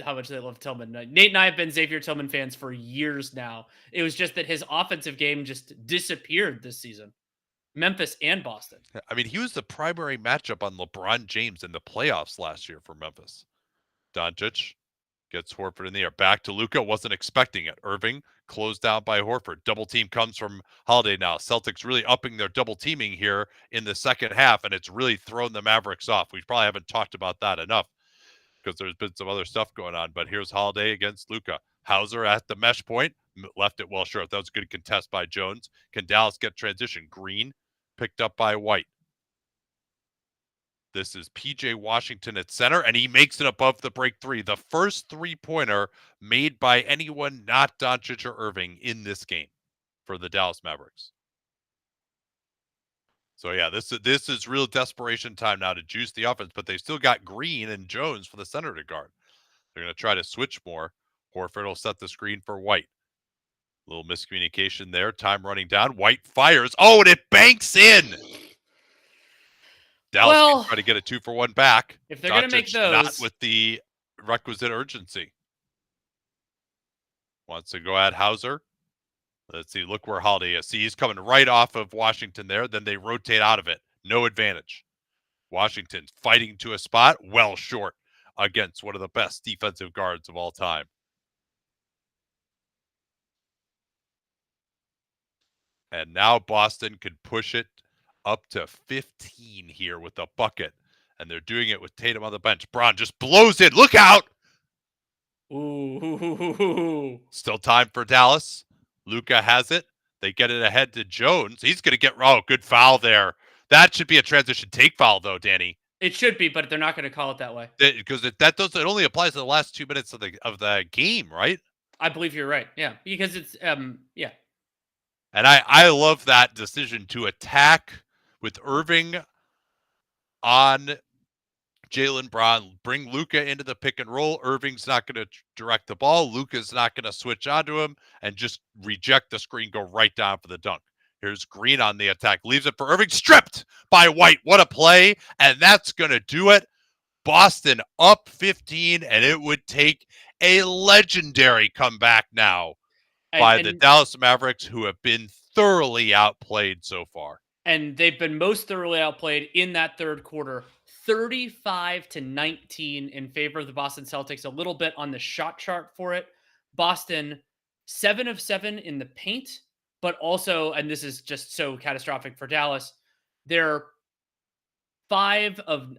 Speaker 2: how much they love Tillman. Nate and I have been Xavier Tillman fans for years now. It was just that his offensive game just disappeared this season. Memphis and Boston.
Speaker 1: I mean, he was the primary matchup on LeBron James in the playoffs last year for Memphis. Doncic gets Horford in the air. Back to Luka. Wasn't expecting it. Irving closed down by Horford. Double team comes from Holiday now. Celtics really upping their double teaming here in the second half, and it's really thrown the Mavericks off. We probably haven't talked about that enough because there's been some other stuff going on. But here's Holiday against Luka. Hauser at the mesh point. Left it well short. That was a good contest by Jones. Can Dallas get transition? Green picked up by White. This is PJ Washington at center, and he makes it above the break three. The first three-pointer made by anyone not Doncic or Irving in this game for the Dallas Mavericks. So yeah, this is real desperation time now to juice the offense, but they still got Green and Jones for the center to guard. They're going to try to switch more. Horford will set the screen for White. Little miscommunication there. Time running down. White fires. Oh, and it banks in. Dallas can try to get a 2-for-1 back.
Speaker 2: If they're going to make those,
Speaker 1: not with the requisite urgency. Wants to go at Hauser. Let's see. Look where Holiday is. See, he's coming right off of Washington there. Then they rotate out of it. No advantage. Washington fighting to a spot. Well short against one of the best defensive guards of all time. And now Boston could push it up to 15 here with a bucket. And they're doing it with Tatum on the bench. Braun just blows it. Look out!
Speaker 2: Ooh.
Speaker 1: Still time for Dallas. Luka has it. They get it ahead to Jones. He's going to get... Oh, good foul there. That should be a transition take foul, though, Danny.
Speaker 2: It should be, but they're not going to call it that way.
Speaker 1: Because it only applies to the last 2 minutes of the game, right?
Speaker 2: I believe you're right. Yeah, because it's yeah.
Speaker 1: And I love that decision to attack with Irving on Jaylen Brown, bring Luka into the pick and roll. Irving's not going to direct the ball. Luka's not going to switch onto him and just reject the screen, go right down for the dunk. Here's Green on the attack. Leaves it for Irving. Stripped by White. What a play. And that's going to do it. Boston up 15, and it would take a legendary comeback now by the Dallas Mavericks, who have been thoroughly outplayed so far.
Speaker 2: And they've been most thoroughly outplayed in that third quarter, 35-19 in favor of the Boston Celtics. A little bit on the shot chart for it. Boston 7 of 7 in the paint, but also, and this is just so catastrophic for Dallas, they're 5 of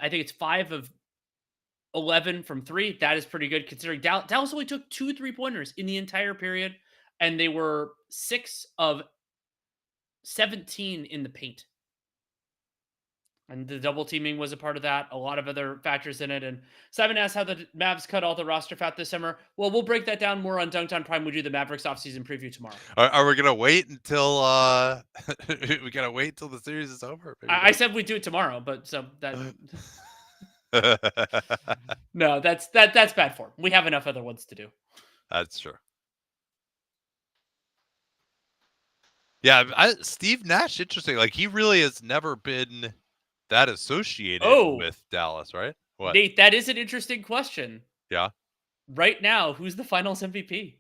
Speaker 2: 11 from 3. That is pretty good considering Dallas only took 2 3-pointers in the entire period, and they were 6 of 17 in the paint. And the double teaming was a part of that. A lot of other factors in it. And Simon asked how the Mavs cut all the roster fat this summer. Well, we'll break that down more on Dunked on Prime. We'll do the Mavericks offseason preview tomorrow.
Speaker 1: Are we gonna wait until we gotta wait until the series is over?
Speaker 2: I said we'd do it tomorrow, but so that no, that's bad form. We have enough other ones to do.
Speaker 1: That's true. Yeah, Steve Nash, interesting. Like, he really has never been that associated with Dallas, right?
Speaker 2: What? Nate, that is an interesting question.
Speaker 1: Yeah.
Speaker 2: Right now, who's the Finals MVP?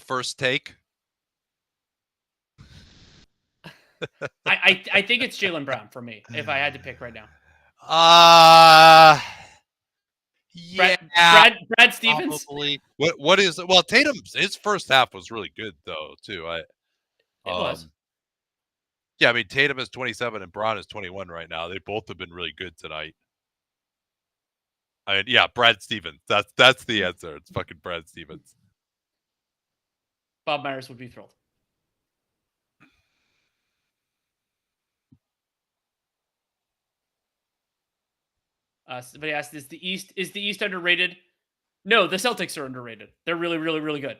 Speaker 1: First take.
Speaker 2: I think it's Jaylen Brown for me, if I had to pick right now.
Speaker 1: Yeah,
Speaker 2: Brad Stevens.
Speaker 1: Probably. What is it? Well, Tatum's his first half was really good though too.
Speaker 2: It was.
Speaker 1: Yeah, I mean Tatum is 27 and Braun is 21 right now. They both have been really good tonight. Yeah, Brad Stevens. That's the answer. It's fucking Brad Stevens.
Speaker 2: Bob Myers would be thrilled. Somebody asked, is the East underrated? No, the Celtics are underrated. They're really, really, really good.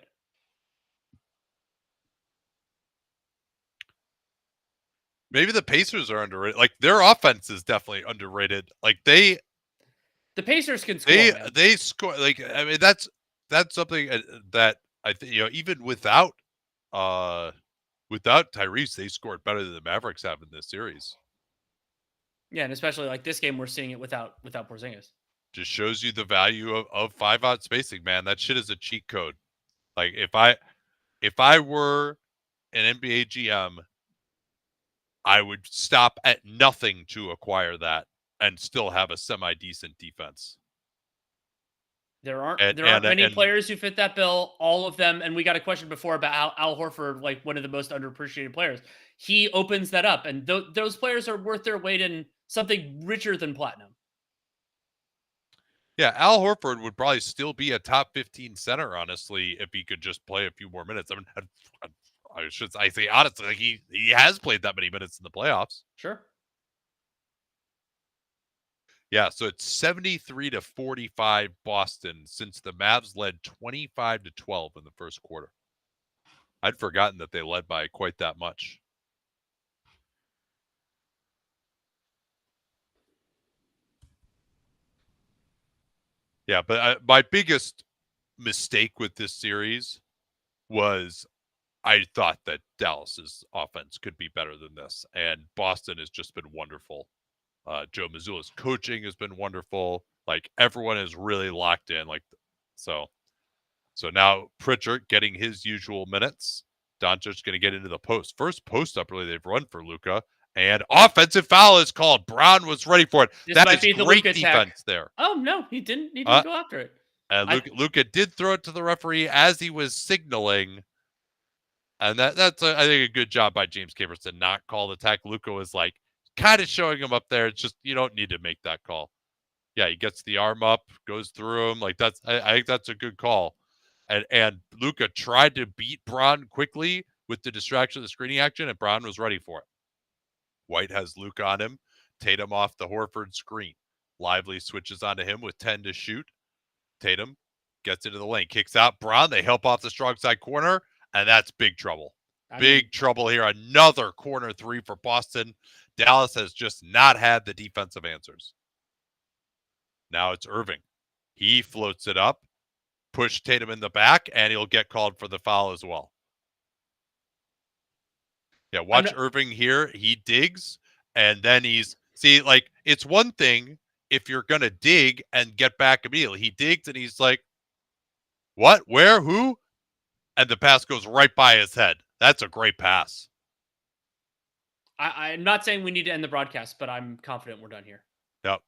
Speaker 1: Maybe the Pacers are underrated. Like, their offense is definitely underrated. Like, the
Speaker 2: Pacers can score.
Speaker 1: They score. Like, I mean, that's something that I think, even without Tyrese, they scored better than the Mavericks have in this series.
Speaker 2: Yeah, and especially like this game, we're seeing it without Porzingis.
Speaker 1: Just shows you the value of 5-out spacing, man. That shit is a cheat code. Like, if I were an NBA GM, I would stop at nothing to acquire that and still have a semi-decent defense.
Speaker 2: There aren't many players who fit that bill, all of them. And we got a question before about how Al Horford, like one of the most underappreciated players. He opens that up, and those players are worth their weight in something richer than platinum.
Speaker 1: Yeah, Al Horford would probably still be a top 15 center, honestly, if he could just play a few more minutes. I mean, I say honestly, like he has played that many minutes in the playoffs.
Speaker 2: Sure.
Speaker 1: Yeah, so it's 73-45 Boston since the Mavs led 25-12 in the first quarter. I'd forgotten that they led by quite that much. Yeah, but my biggest mistake with this series was I thought that Dallas's offense could be better than this, and Boston has just been wonderful. Joe Mazzulla's coaching has been wonderful. Like everyone is really locked in. Like so now Pritchard getting his usual minutes. Doncic's going to get into the post. First post up really they've run for Luka. And offensive foul is called. Brown was ready for it.
Speaker 2: This
Speaker 1: That
Speaker 2: might
Speaker 1: is
Speaker 2: be the
Speaker 1: great
Speaker 2: Luka
Speaker 1: defense
Speaker 2: attack.
Speaker 1: there.
Speaker 2: Oh no, he didn't go after it.
Speaker 1: Luka did throw it to the referee as he was signaling. And that's I think a good job by James Capers to not call the tech. Luka was like kind of showing him up there. It's just you don't need to make that call. Yeah, he gets the arm up, goes through him. Like I think that's a good call. And Luka tried to beat Braun quickly with the distraction of the screening action, and Braun was ready for it. White has Luka on him. Tatum off the Horford screen. Lively switches onto him with 10 to shoot. Tatum gets into the lane, kicks out. Braun, they help off the strong side corner, and that's big trouble. Big trouble here. Another corner three for Boston. Dallas has just not had the defensive answers. Now it's Irving. He floats it up, push Tatum in the back, and he'll get called for the foul as well. Yeah, watch Irving here. He digs, and then like, it's one thing if you're going to dig and get back immediately. He digs, and he's like, what? Where? Who? And the pass goes right by his head. That's a great pass.
Speaker 2: I'm not saying we need to end the broadcast, but I'm confident we're done here.
Speaker 1: Yep.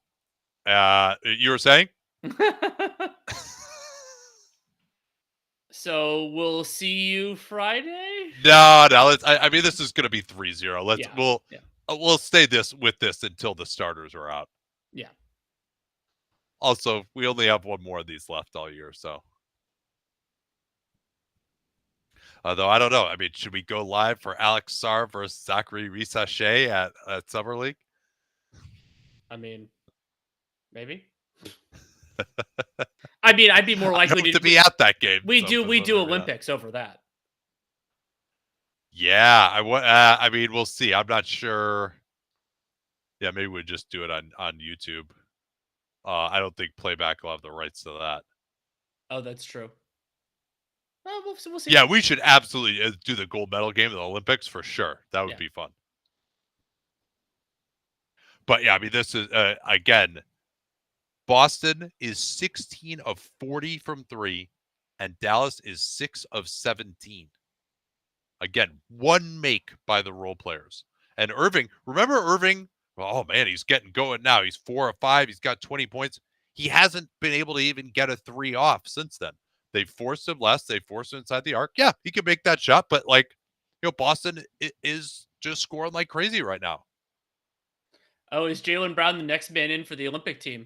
Speaker 1: You were saying?
Speaker 2: So we'll see you Friday?
Speaker 1: No. I mean, this is going to be 3-0. We'll stay with this until the starters are out.
Speaker 2: Yeah.
Speaker 1: Also, we only have one more of these left all year, so. Although I don't know. I mean, should we go live for Alex Sarr versus Zachary Risache at Summer League?
Speaker 2: I mean, maybe. I mean, I'd be more likely
Speaker 1: to be at that game.
Speaker 2: We do Olympics over that.
Speaker 1: Yeah, I mean, we'll see. I'm not sure. Yeah, maybe we just do it on YouTube. I don't think playback will have the rights to that.
Speaker 2: Oh, that's true. We'll see.
Speaker 1: Yeah, we should absolutely do the gold medal game of the Olympics for sure. That would be fun. But yeah, I mean, this is again. Boston is 16 of 40 from three, and Dallas is 6 of 17. Again, one make by the role players. And Irving, remember Irving? Oh man, he's getting going now. He's 4 of 5. He's got 20 points. He hasn't been able to even get a 3 off since then. They forced him less. They forced him inside the arc. Yeah, he can make that shot, but like, Boston is just scoring like crazy right now.
Speaker 2: Oh, is Jaylen Brown the next man in for the Olympic team?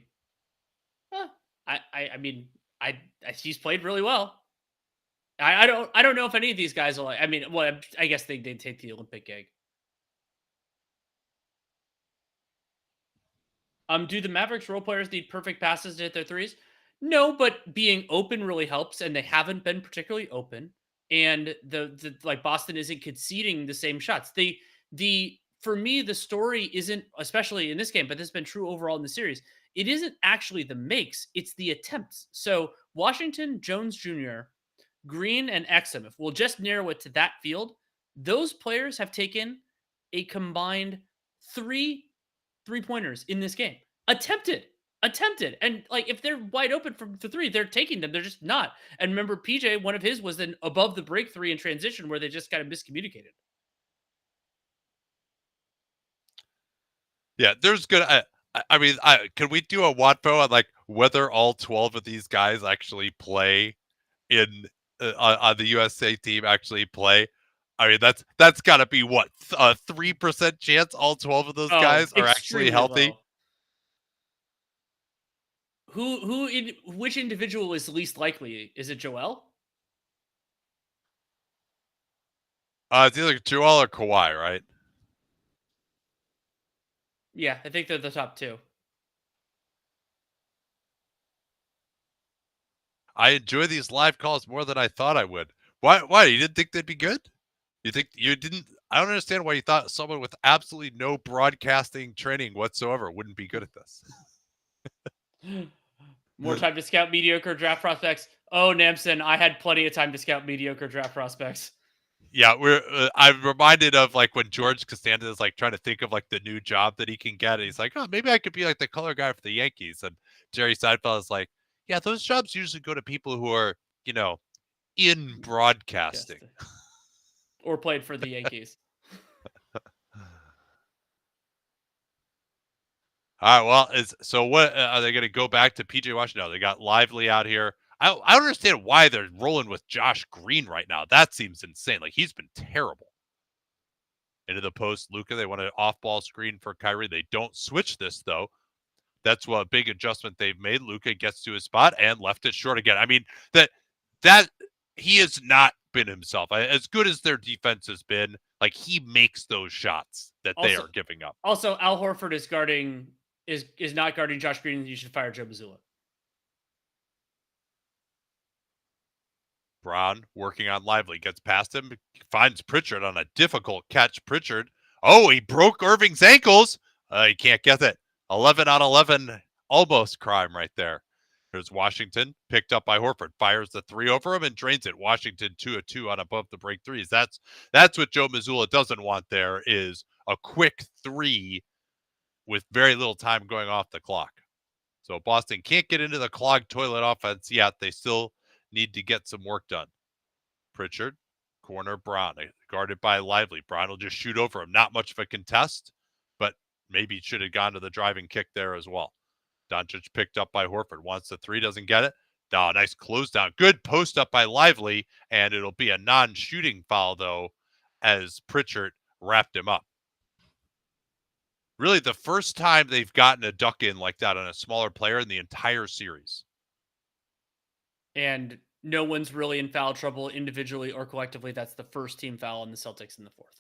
Speaker 2: I mean, he's played really well. I don't know if any of these guys will. I mean, well, I guess they'd take the Olympic gig. Do the Mavericks role players need perfect passes to hit their threes? No, but being open really helps, and they haven't been particularly open. And the like Boston isn't conceding the same shots. For me, the story isn't, especially in this game, but this has been true overall in the series. It isn't actually the makes, it's the attempts. So Washington, Jones Jr., Green, and Exum, if we'll just narrow it to that field, those players have taken a combined 3 3-pointers in this game. Attempted. And like, if they're wide open for 3, they're taking them. They're just not. And remember, PJ, one of his was an above the break 3 in transition where they just kind of miscommunicated.
Speaker 1: Yeah, there's gonna. I mean, can we do a Watpo on like whether all 12 of these guys actually play in on the USA team? Actually play. I mean, that's got to be what, a 3% chance all 12 of those guys are actually healthy.
Speaker 2: Low. Which individual is least likely? Is it Joel?
Speaker 1: It's either Joel or Kawhi, right?
Speaker 2: Yeah, I think they're the top two.
Speaker 1: I enjoy these live calls more than I thought I would. Why? You didn't think they'd be good? You think you didn't? I don't understand why you thought someone with absolutely no broadcasting training whatsoever wouldn't be good at this.
Speaker 2: More time to scout mediocre draft prospects. Oh, Namson, I had plenty of time to scout mediocre draft prospects.
Speaker 1: Yeah, I'm reminded of like when George Costanza is like trying to think of like the new job that he can get. And he's like, oh, maybe I could be like the color guy for the Yankees. And Jerry Seinfeld is like, yeah, those jobs usually go to people who are, in broadcasting.
Speaker 2: Or played for the Yankees.
Speaker 1: All right, well, so what are they going to go back to PJ Washington? No, they got Lively out here. I don't understand why they're rolling with Josh Green right now. That seems insane. Like, he's been terrible. Into the post, Luka. They want an off-ball screen for Kyrie. They don't switch this, though. That's what a big adjustment they've made. Luka gets to his spot and left it short again. I mean, that he has not been himself. As good as their defense has been, like, he makes those shots that they are giving up.
Speaker 2: Also, Al Horford is not guarding Josh Green, and you should fire Joe Mazzulla.
Speaker 1: Brown working on Lively, gets past him, finds Pritchard on a difficult catch. Pritchard, he broke Irving's ankles. He can't get it. 11 on 11, almost crime right there. There's Washington, picked up by Horford, fires the three over him and drains it. Washington 2 of 2 on above the break threes. That's what Joe Mazzulla doesn't want there, is a quick three with very little time going off the clock. So Boston can't get into the clogged toilet offense yet. They still need to get some work done. Pritchard, corner Brown, guarded by Lively. Brown will just shoot over him. Not much of a contest, but maybe should have gone to the driving kick there as well. Doncic picked up by Horford. Wants the three, doesn't get it. Oh, nice close down. Good post up by Lively, and it'll be a non-shooting foul, though, as Pritchard wrapped him up. Really, the first time they've gotten a duck in like that on a smaller player in the entire series.
Speaker 2: And no one's really in foul trouble individually or collectively. That's the first team foul on the Celtics in the fourth.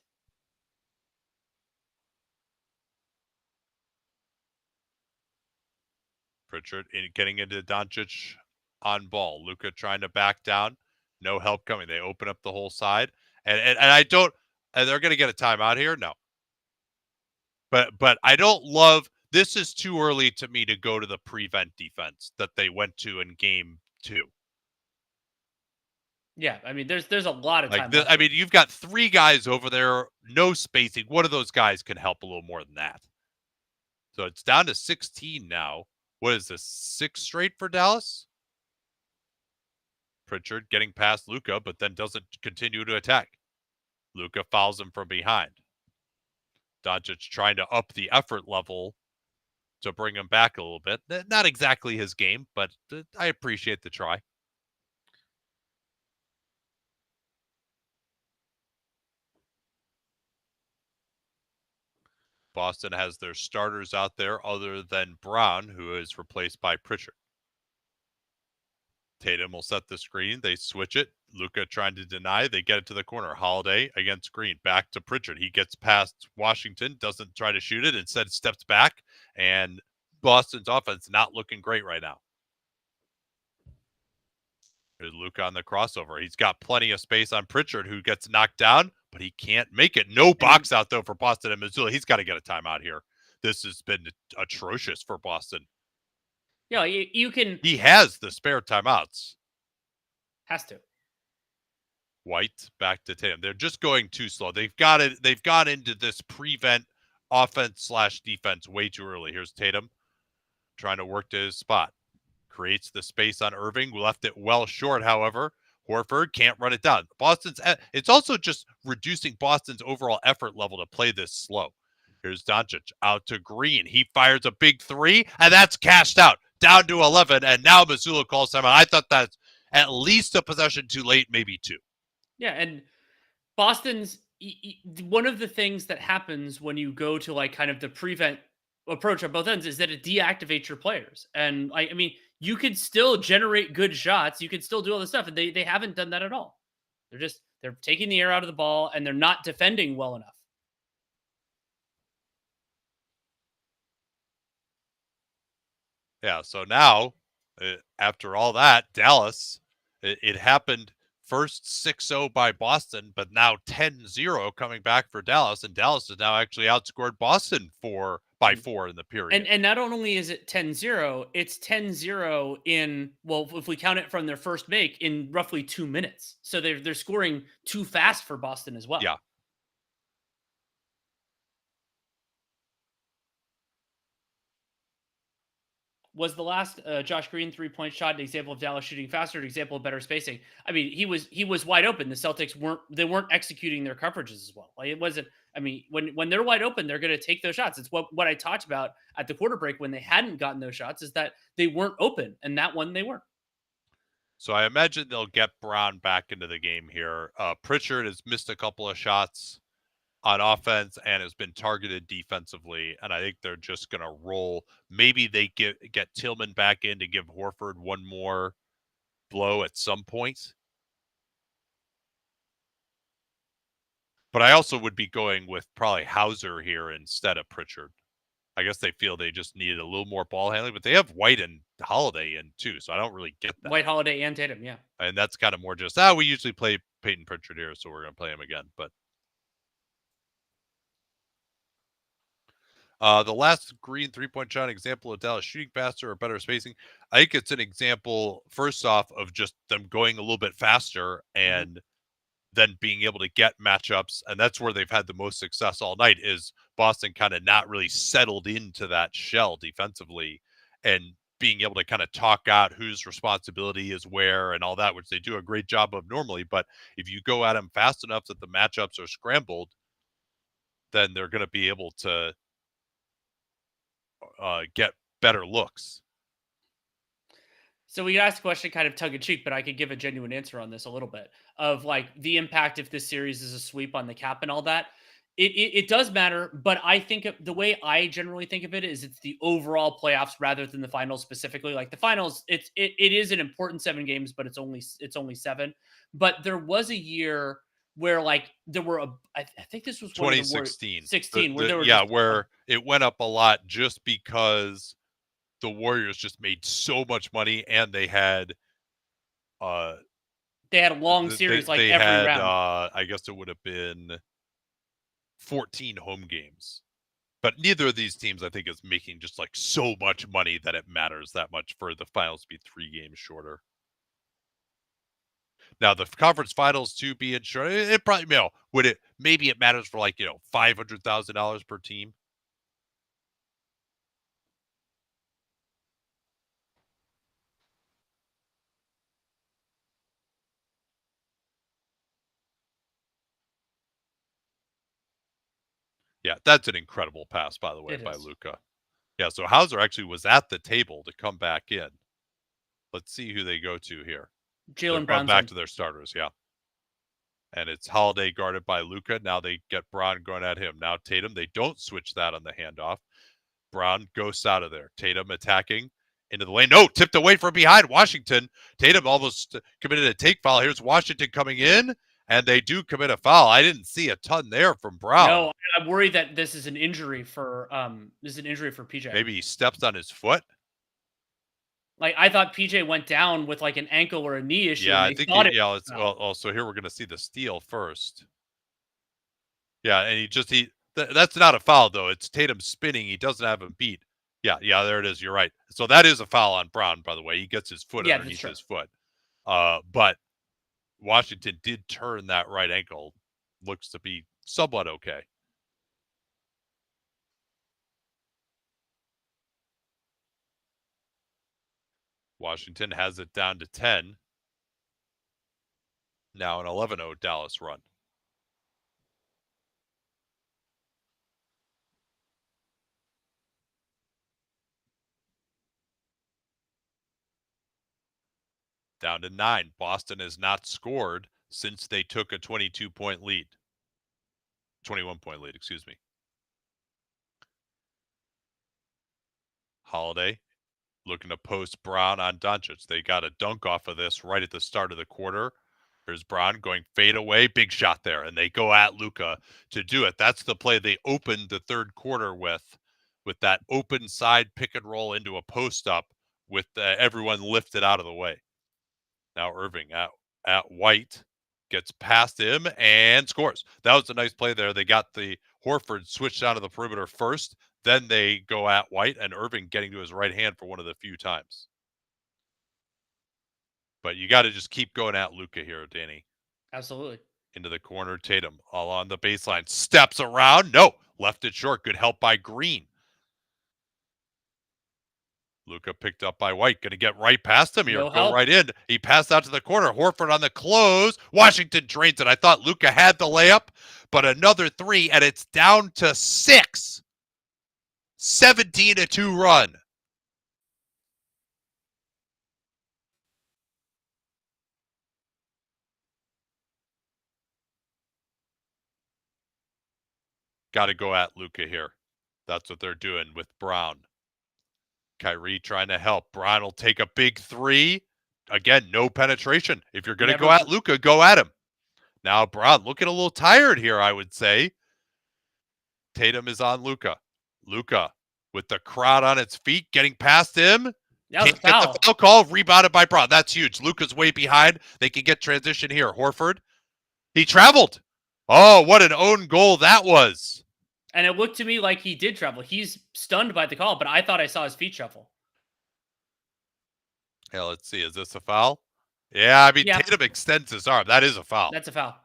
Speaker 1: Pritchard getting into Doncic on ball. Luka trying to back down. No help coming. They open up the whole side. And I don't, and they're going to get a timeout here? No. But I don't love, this is too early to me to go to the prevent defense that they went to in game 2.
Speaker 2: Yeah, I mean, there's a lot of time.
Speaker 1: I mean, you've got 3 guys over there, no spacing. One of those guys can help a little more than that. So it's down to 16 now. What is this, 6 straight for Dallas? Pritchard getting past Luka, but then doesn't continue to attack. Luka fouls him from behind. Doncic trying to up the effort level to bring him back a little bit. Not exactly his game, but I appreciate the try. Boston has their starters out there other than Brown, who is replaced by Pritchard. Tatum will set the screen. They switch it. Luka trying to deny. They get it to the corner. Holiday against Green. Back to Pritchard. He gets past Washington. Doesn't try to shoot it. Instead steps back. And Boston's offense not looking great right now. There's Luka on the crossover. He's got plenty of space on Pritchard, who gets knocked down, but he can't make it. No box out, though, for Boston and Mazzulla. He's got to get a timeout here. This has been atrocious for Boston.
Speaker 2: Yeah, you can.
Speaker 1: He has the spare timeouts.
Speaker 2: Has to.
Speaker 1: White back to Tatum. They're just going too slow. They've got into this prevent offense/defense way too early. Here's Tatum trying to work to his spot. Creates the space on Irving. We left it well short, however. Horford can't run it down. It's also just reducing Boston's overall effort level to play this slow. Here's Doncic out to Green. He fires a big three, and that's cashed out. Down to 11, and now Mazzulla calls timeout. I thought that's at least a possession too late, maybe 2.
Speaker 2: Yeah, and Boston's one of the things that happens when you go to like kind of the prevent approach on both ends is that it deactivates your players. And I mean, you could still generate good shots. You could still do all this stuff, and they haven't done that at all. They're taking the air out of the ball, and they're not defending well enough.
Speaker 1: Yeah, so now, after all that, Dallas, it happened first 6-0 by Boston, but now 10-0 coming back for Dallas, and Dallas has now actually outscored Boston by 4 in the period.
Speaker 2: And not only is it 10-0, it's 10-0 in, well, if we count it from their first make, in roughly 2 minutes. So they're scoring too fast for Boston as well.
Speaker 1: Yeah.
Speaker 2: Was the last Josh Green 3-point shot an example of Dallas shooting faster, an example of better spacing? I mean, he was wide open. The Celtics weren't executing their coverages as well. Like, it wasn't. I mean, when they're wide open, they're going to take those shots. It's what I talked about at the quarter break when they hadn't gotten those shots, is that they weren't open, and that one they weren't.
Speaker 1: So I imagine they'll get Brown back into the game here. Pritchard has missed a couple of shots on offense and has been targeted defensively, and I think they're just going to roll. Maybe they get Tillman back in to give Horford one more blow at some point. But I also would be going with probably Hauser here instead of Pritchard. I guess they feel they just needed a little more ball handling, but they have White and Holiday in too, so I don't really get that.
Speaker 2: White, Holiday, and Tatum, yeah.
Speaker 1: And that's kind of more just, we usually play Peyton Pritchard here, so we're going to play him again. But the last Green 3-point shot example of Dallas shooting faster or better spacing, I think it's an example, first off, of just them going a little bit faster and then being able to get matchups. And that's where they've had the most success all night, is Boston kind of not really settled into that shell defensively and being able to kind of talk out whose responsibility is where and all that, which they do a great job of normally. But if you go at them fast enough that the matchups are scrambled, then they're going to be able to get better looks.
Speaker 2: So we asked a question kind of tongue in cheek, but I could give a genuine answer on this a little bit, of like the impact if this series is a sweep on the cap and all that. It does matter, but I think the way I generally think of it is it's the overall playoffs rather than the finals specifically. Like the finals, it is an important 7 games, but it's only 7. But there was a year where like there were I think this was
Speaker 1: 2016,
Speaker 2: 16, where there were
Speaker 1: where it went up a lot just because the Warriors just made so much money, and they had
Speaker 2: a long series, like every round.
Speaker 1: I guess it would have been 14 home games. But neither of these teams, I think, is making just like so much money that it matters that much for the finals to be 3 games shorter. Now the conference finals to be insured, it probably, maybe it matters for like, $500,000 per team. Yeah, that's an incredible pass, by the way, by Luka. Yeah, so Hauser actually was at the table to come back in. Let's see who they go to here.
Speaker 2: Jaylen Brown
Speaker 1: back to their starters, yeah. And it's Holiday guarded by Luka. Now they get Brown going at him. Now Tatum, they don't switch that on the handoff. Brown ghosts out of there. Tatum attacking into the lane. No, tipped away from behind Washington. Tatum almost committed a take foul. Here's Washington coming in, and they do commit a foul. I didn't see a ton there from Brown.
Speaker 2: No, I'm worried that this is an injury for PJ.
Speaker 1: Maybe he stepped on his foot.
Speaker 2: Like, I thought PJ went down with like an ankle or a knee issue.
Speaker 1: Yeah, I think so here we're going to see the steal first. Yeah, and that's not a foul though. It's Tatum spinning. He doesn't have him beat. Yeah, there it is. You're right. So that is a foul on Brown, by the way. He gets his foot underneath his foot. But Washington did turn that right ankle. Looks to be somewhat okay. Washington has it down to 10. Now an 11-0 Dallas run. Down to 9. Boston has not scored since they took a 22-point lead. 21-point lead, excuse me. Holiday looking to post Brown on Doncic. They got a dunk off of this right at the start of the quarter. Here's Braun going fade away, big shot there, and they go at Luka to do it. That's the play they opened the third quarter with that open side pick and roll into a post up with everyone lifted out of the way. Now Irving at White gets past him and scores. That was a nice play there. They got the Horford switched out of the perimeter first, then they go at White, and Irving getting to his right hand for one of the few times. But you got to just keep going at Luka here, Danny.
Speaker 2: Absolutely.
Speaker 1: Into the corner, Tatum all on the baseline, steps around, no, left it short. Good help by Green. Luka picked up by White, going to get right past him here, go right in. He passed out to the corner. Horford on the close. Washington drains it. I thought Luka had the layup, but another three, and it's down to 6. 17-2 run. Got to go at Luka here. That's what they're doing with Brown. Kyrie trying to help. Brown will take a big three. Again, no penetration. If you're going to go at Luka, go at him. Now Brown looking a little tired here, I would say. Tatum is on Luka. Luka with the crowd on its feet, getting past him.
Speaker 2: Can't get the
Speaker 1: foul call. Rebounded by Brown. That's huge. Luka's way behind. They can get transition here. Horford. He traveled. Oh, what an own goal that was.
Speaker 2: And it looked to me like he did travel. He's stunned by the call, but I thought I saw his feet shuffle.
Speaker 1: Yeah, let's see. Is this a foul? Yeah, I mean, Tatum extends his arm. That is a foul.
Speaker 2: That's a foul.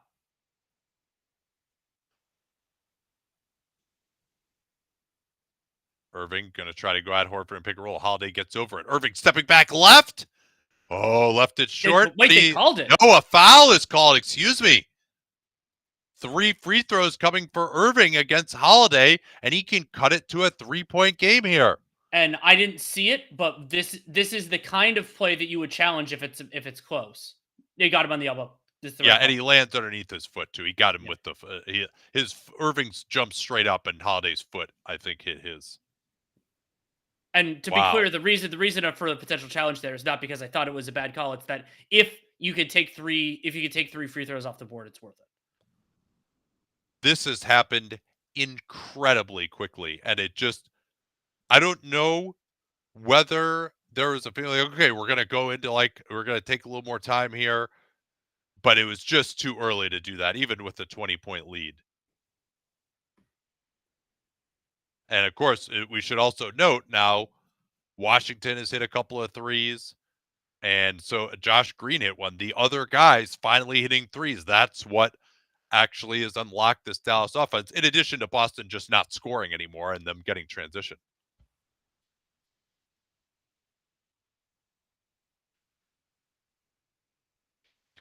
Speaker 1: Irving going to try to go at Horford and pick a roll. Holiday gets over it. Irving stepping back left. Oh, left it short.
Speaker 2: They called it.
Speaker 1: No, a foul is called. Excuse me. 3 free throws coming for Irving against Holiday, and he can cut it to a 3-point game here.
Speaker 2: And I didn't see it, but this is the kind of play that you would challenge if it's close. They got him on the elbow.
Speaker 1: And he lands underneath his foot too. He got him with the his Irving's jumped straight up, and Holiday's foot, I think, hit his.
Speaker 2: And to be clear, the reason for the potential challenge there is not because I thought it was a bad call. It's that if you could take 3 free throws off the board, it's worth it.
Speaker 1: This has happened incredibly quickly, and it just, I don't know whether there was a feeling, okay, we're going to go into we're going to take a little more time here, but it was just too early to do that, even with the 20-point lead. And of course, we should also note now, Washington has hit a couple of threes, and so Josh Green hit one. The other guys finally hitting threes. That's what actually has unlocked this Dallas offense, in addition to Boston just not scoring anymore and them getting transition.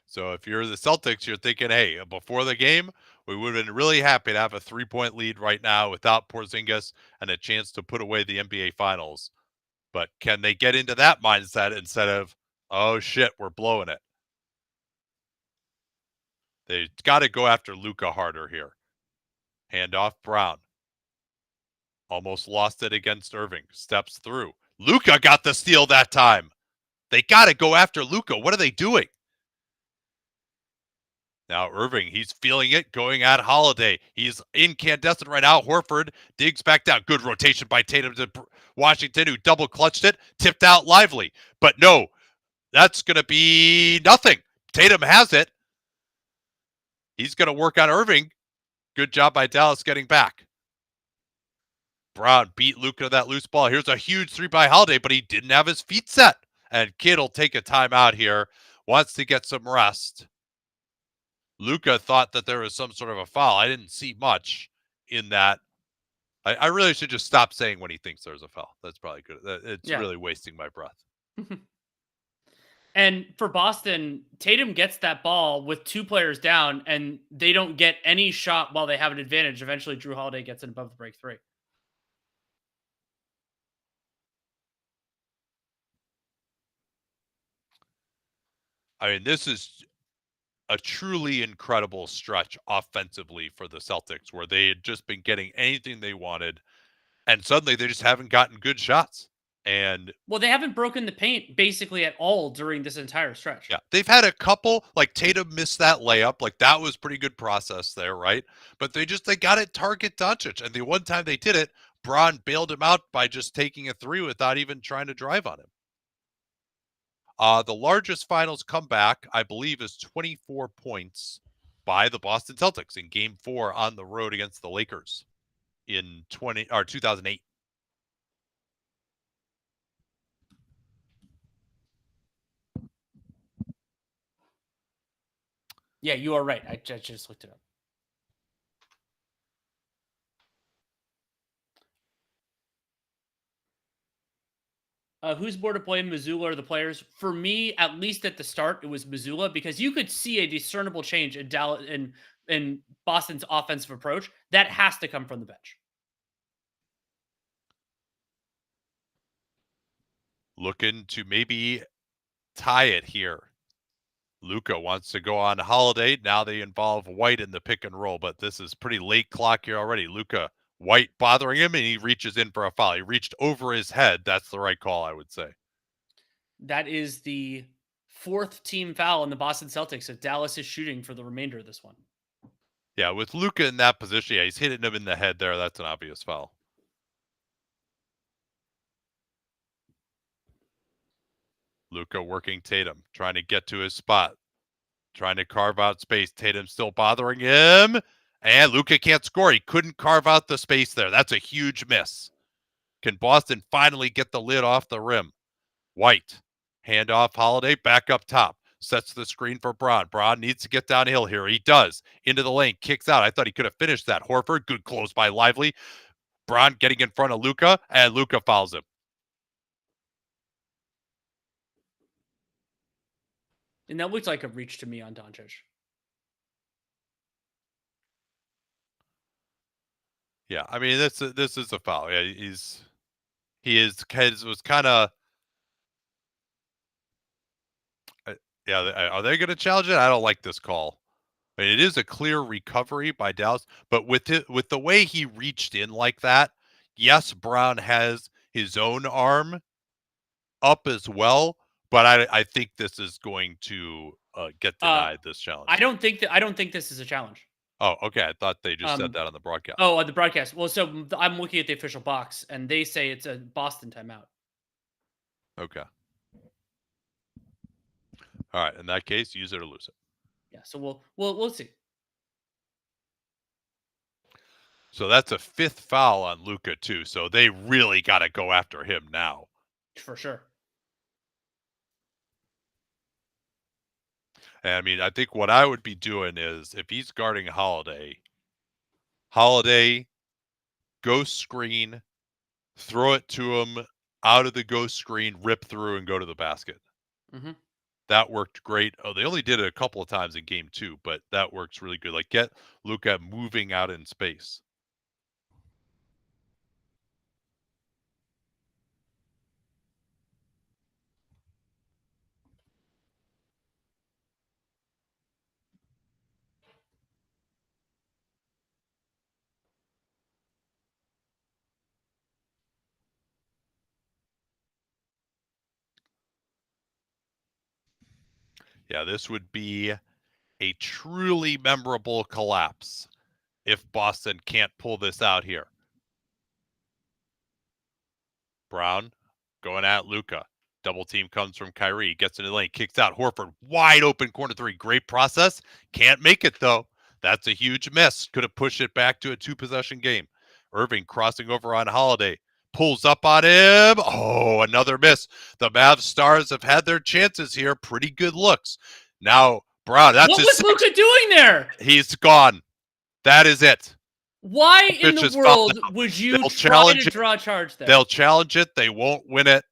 Speaker 1: So if you're the Celtics, you're thinking, hey, before the game, we would have been really happy to have a 3-point lead right now without Porzingis and a chance to put away the NBA Finals. But can they get into that mindset instead of, oh shit, we're blowing it? They got to go after Luka harder here. Handoff Brown. Almost lost it against Irving. Steps through. Luka got the steal that time. They got to go after Luka. What are they doing? Now Irving, he's feeling it, going at Holiday. He's incandescent right now. Horford digs back down. Good rotation by Tatum to Washington, who double clutched it, tipped out Lively. But no, that's going to be nothing. Tatum has it. He's going to work on Irving. Good job by Dallas getting back. Brown beat Luka to that loose ball. Here's a huge 3 by Holiday, but he didn't have his feet set. And Kidd will take a timeout here. Wants to get some rest. Luka thought that there was some sort of a foul. I didn't see much in that. I really should just stop saying when he thinks there's a foul. That's probably good. It's really wasting my breath.
Speaker 2: And for Boston, Tatum gets that ball with 2 players down, and they don't get any shot while they have an advantage. Eventually, Jrue Holiday gets it above the break 3.
Speaker 1: I mean, this is a truly incredible stretch offensively for the Celtics, where they had just been getting anything they wanted, and suddenly they just haven't gotten good shots. And
Speaker 2: well, they haven't broken the paint basically at all during this entire stretch.
Speaker 1: yeah, they've had a couple, like Tatum missed that layup. Like that was pretty good process there, right? But they got it target Doncic. And the one time they did it, Braun bailed him out by just taking a three without even trying to drive on him. The largest finals comeback, I believe, is 24 points by the Boston Celtics in Game 4 on the road against the Lakers in 2008.
Speaker 2: Yeah, you are right. I just looked it up. Who's more to blame, Mazzulla or the players? For me, at least at the start, it was Mazzulla because you could see a discernible change in Dallas in Boston's offensive approach. That has to come from the bench.
Speaker 1: Looking to maybe tie it here. Luka wants to go on Holiday. Now they involve White in the pick and roll, but this is pretty late clock here already. Luka, White bothering him, and he reaches in for a foul. He reached over his head. That's the right call, I would say.
Speaker 2: That is the 4th team foul in the Boston Celtics if Dallas is shooting for the remainder of this one.
Speaker 1: Yeah, with Luka in that position, yeah, he's hitting him in the head there. That's an obvious foul. Luka working Tatum, trying to get to his spot, trying to carve out space. Tatum still bothering him, and Luka can't score. He couldn't carve out the space there. That's a huge miss. Can Boston finally get the lid off the rim? White, handoff, Holiday, back up top. Sets the screen for Braun. Braun needs to get downhill here. He does. Into the lane, kicks out. I thought he could have finished that. Horford, good close by Lively. Braun getting in front of Luka, and Luka fouls him.
Speaker 2: And that looks like a reach to me on Doncic.
Speaker 1: Yeah, I mean this is a foul. Yeah, was kind of. Yeah, are they going to challenge it? I don't like this call. I mean, it is a clear recovery by Dallas, but with the way he reached in like that, yes, Braun has his own arm up as well, but I think this is going to get denied this challenge.
Speaker 2: I don't think this is a challenge.
Speaker 1: Oh, okay. I thought they just said that on the broadcast.
Speaker 2: Oh, on the broadcast. Well, so I'm looking at the official box, and they say it's a Boston timeout.
Speaker 1: Okay. All right. In that case, use it or lose it.
Speaker 2: Yeah. So we'll see.
Speaker 1: So that's a 5th foul on Luka too. So they really got to go after him now.
Speaker 2: For sure.
Speaker 1: And I mean, I think what I would be doing is if he's guarding Holiday, ghost screen, throw it to him out of the ghost screen, rip through, and go to the basket.
Speaker 2: Mm-hmm.
Speaker 1: That worked great. Oh, they only did it a couple of times in Game 2, but that works really good. Like, get Luka moving out in space. Yeah, this would be a truly memorable collapse if Boston can't pull this out here. Braun going at Luka. Double team comes from Kyrie. Gets into the lane. Kicks out. Horford. Wide open corner 3. Great process. Can't make it, though. That's a huge miss. Could have pushed it back to a 2-possession game. Irving crossing over on Holiday. Pulls up on him. Oh, another miss. The Mavs stars have had their chances here. Pretty good looks. Now, Braun. What
Speaker 2: was Luka doing there?
Speaker 1: He's gone. That is it.
Speaker 2: Why in the world would you try to draw a charge there?
Speaker 1: They'll challenge it. They won't win it.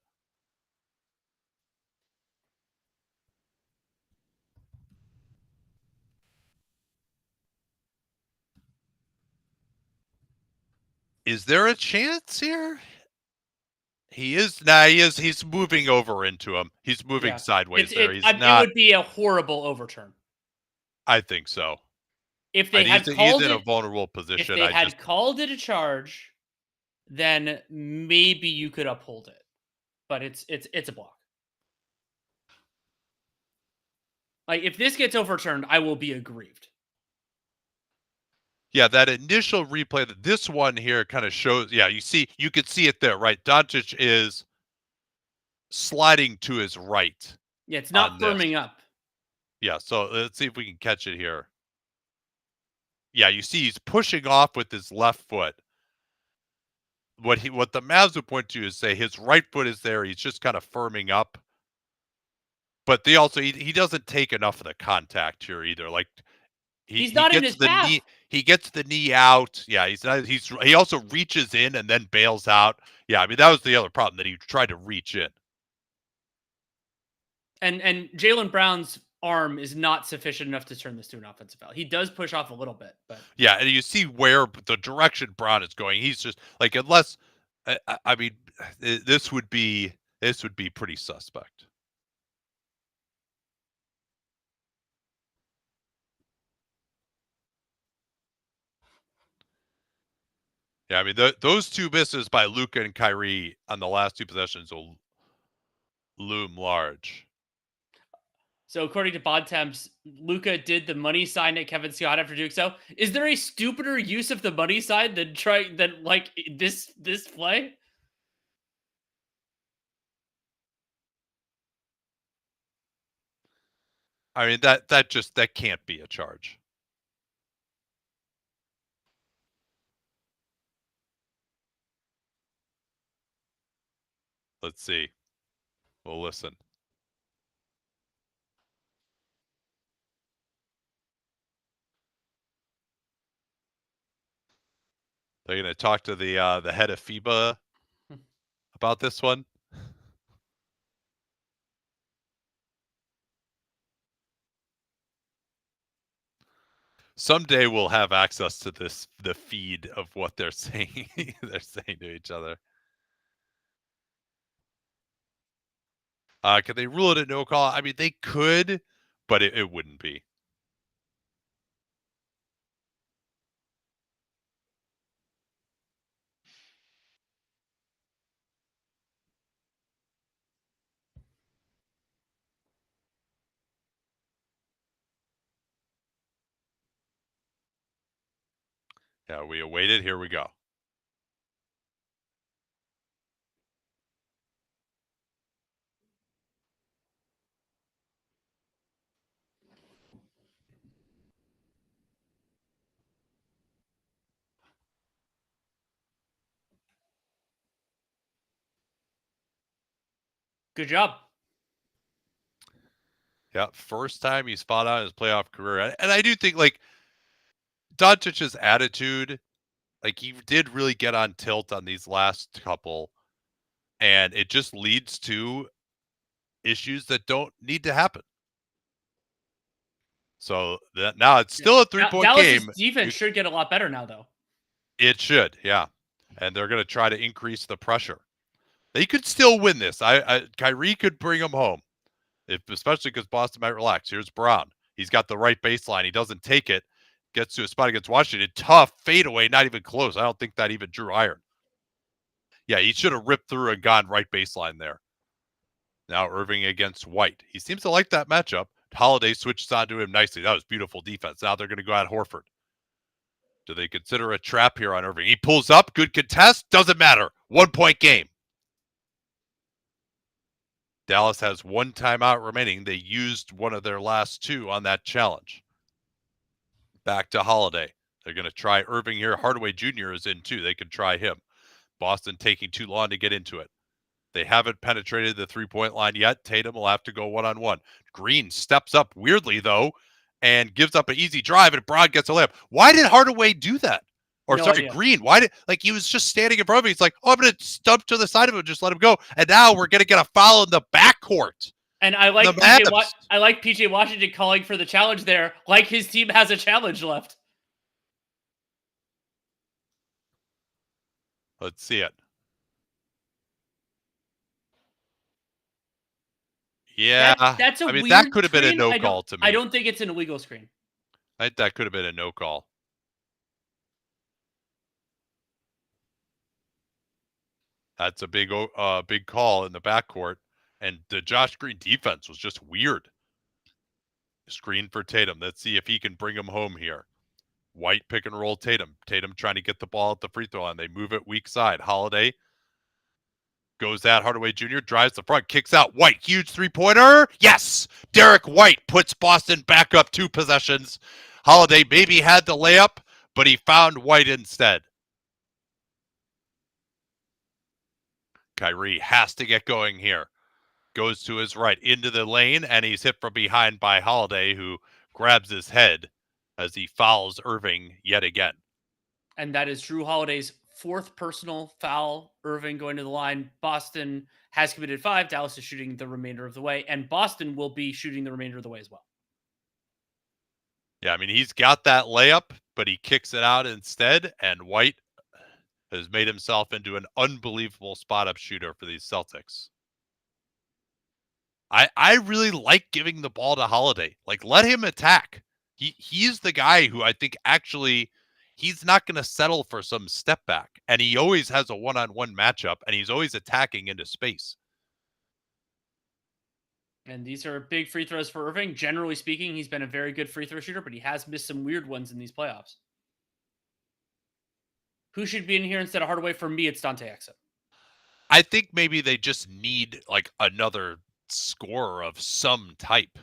Speaker 1: Is there a chance here? He's moving over into him. He's moving sideways there. It
Speaker 2: would be a horrible overturn.
Speaker 1: I think so.
Speaker 2: If they had called
Speaker 1: he's in a vulnerable position.
Speaker 2: If they had called it a charge, then maybe you could uphold it. but it's a block. Like, if this gets overturned, I will be aggrieved.
Speaker 1: Yeah, that initial replay, this one here kind of shows, yeah, you could see it there, right? Doncic is sliding to his right.
Speaker 2: Yeah, it's
Speaker 1: on
Speaker 2: not
Speaker 1: this.
Speaker 2: firming up.
Speaker 1: Yeah, so let's see if we can catch it here. Yeah, you see he's pushing off with his left foot. What the Mavs would point to is say his right foot is there, he's just kind of firming up. But they also he doesn't take enough of the contact here either. Like
Speaker 2: He's not in his path.
Speaker 1: He gets the knee out. Yeah, he also reaches in and then bails out. Yeah, I mean that was the other problem, that he tried to reach in.
Speaker 2: And Jaylen Brown's arm is not sufficient enough to turn this to an offensive foul. He does push off a little bit, but
Speaker 1: yeah, and you see where the direction Brown is going. He's just like, unless I mean, this would be pretty suspect. Yeah, I mean those two misses by Luka and Kyrie on the last two possessions will loom large.
Speaker 2: So according to Bontemps, Luka did the money sign at Kevin Scott after doing so. Is there a stupider use of the money sign than like this play?
Speaker 1: I mean that can't be a charge. Let's see. We'll listen. They're going to talk to the head of FIBA about this one. Someday we'll have access to the feed of what they're saying. They're saying to each other. Could they rule it a no call? I mean, they could, but it wouldn't be. Yeah, we awaited. Here we go.
Speaker 2: Good job.
Speaker 1: Yeah, first time he's fought out in his playoff career. And I do think, like, Doncic's attitude, like, he did really get on tilt on these last couple, and it just leads to issues that don't need to happen. So now it's still a 3-point game.
Speaker 2: Dallas' defense should get a lot better now, though.
Speaker 1: It should, yeah. And they're going to try to increase the pressure. They could still win this. Kyrie could bring them home, especially because Boston might relax. Here's Brown. He's got the right baseline. He doesn't take it. Gets to a spot against Washington. Tough fadeaway, not even close. I don't think that even drew iron. Yeah, he should have ripped through and gone right baseline there. Now Irving against White. He seems to like that matchup. Holiday switches onto him nicely. That was beautiful defense. Now they're going to go at Horford. Do they consider a trap here on Irving? He pulls up. Good contest. Doesn't matter. 1-point game. Dallas has one timeout remaining. They used one of their last two on that challenge. Back to Holiday. They're going to try Irving here. Hardaway Jr. is in too. They can try him. Boston taking too long to get into it. They haven't penetrated the three-point line yet. Tatum will have to go one-on-one. Green steps up weirdly, though, and gives up an easy drive, and Brown gets a layup. Why did Hardaway do that? Or, Green. Why did, like, he was just standing in front of me. He's like, oh, I'm going to stump to the side of him, just let him go. And now we're going to get a foul in the backcourt.
Speaker 2: And I like PJ Washington calling for the challenge there, like his team has a challenge left.
Speaker 1: Let's see it. Yeah,
Speaker 2: that's a weird
Speaker 1: that could have been a
Speaker 2: screen.
Speaker 1: no call to me.
Speaker 2: I don't think it's an illegal screen.
Speaker 1: That could have been a no call. That's a big call in the backcourt. And the Josh Green defense was just weird. Screen for Tatum. Let's see if he can bring him home here. White pick and roll Tatum. Tatum trying to get the ball at the free throw line. They move it weak side. Holiday goes at Hardaway Jr., drives the front, kicks out. White, huge three-pointer. Yes! Derek White puts Boston back up 2 possessions. Holiday maybe had the layup, but he found White instead. Kyrie has to get going here. Goes to his right into the lane, and he's hit from behind by Holiday, who grabs his head as he fouls Irving yet again.
Speaker 2: And that is Drew Holiday's 4th personal foul. Irving going to the line. Boston has committed 5. Dallas is shooting the remainder of the way, and Boston will be shooting the remainder of the way as well.
Speaker 1: Yeah, I mean, he's got that layup, but he kicks it out instead, and White has made himself into an unbelievable spot-up shooter for these Celtics. I really like giving the ball to Holiday. Like, let him attack. He's the guy who I think actually he's not going to settle for some step back. And he always has a one-on-one matchup, and he's always attacking into space.
Speaker 2: And these are big free throws for Irving. Generally speaking, he's been a very good free throw shooter, but he has missed some weird ones in these playoffs. Who should be in here instead of Hardaway? For me, it's Dante Exum.
Speaker 1: I think maybe they just need like another scorer of some type.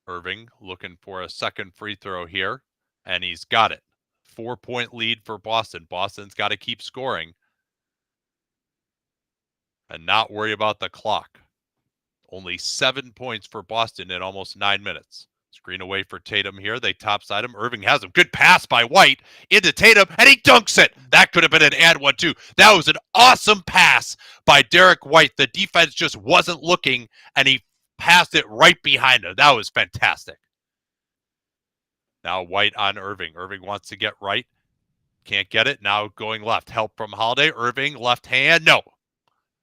Speaker 1: Irving looking for a second free throw here, and he's got it. 4-point lead for Boston. Boston's got to keep scoring and not worry about the clock. Only 7 points for Boston in almost 9 minutes. Screen away for Tatum here. They topside him. Irving has him. Good pass by White into Tatum, and he dunks it. That could have been an and 1-2. That was an awesome pass by Derek White. The defense just wasn't looking, and he passed it right behind him. That was fantastic. Now White on Irving. Irving wants to get right. Can't get it. Now going left. Help from Holiday. Irving, left hand. No.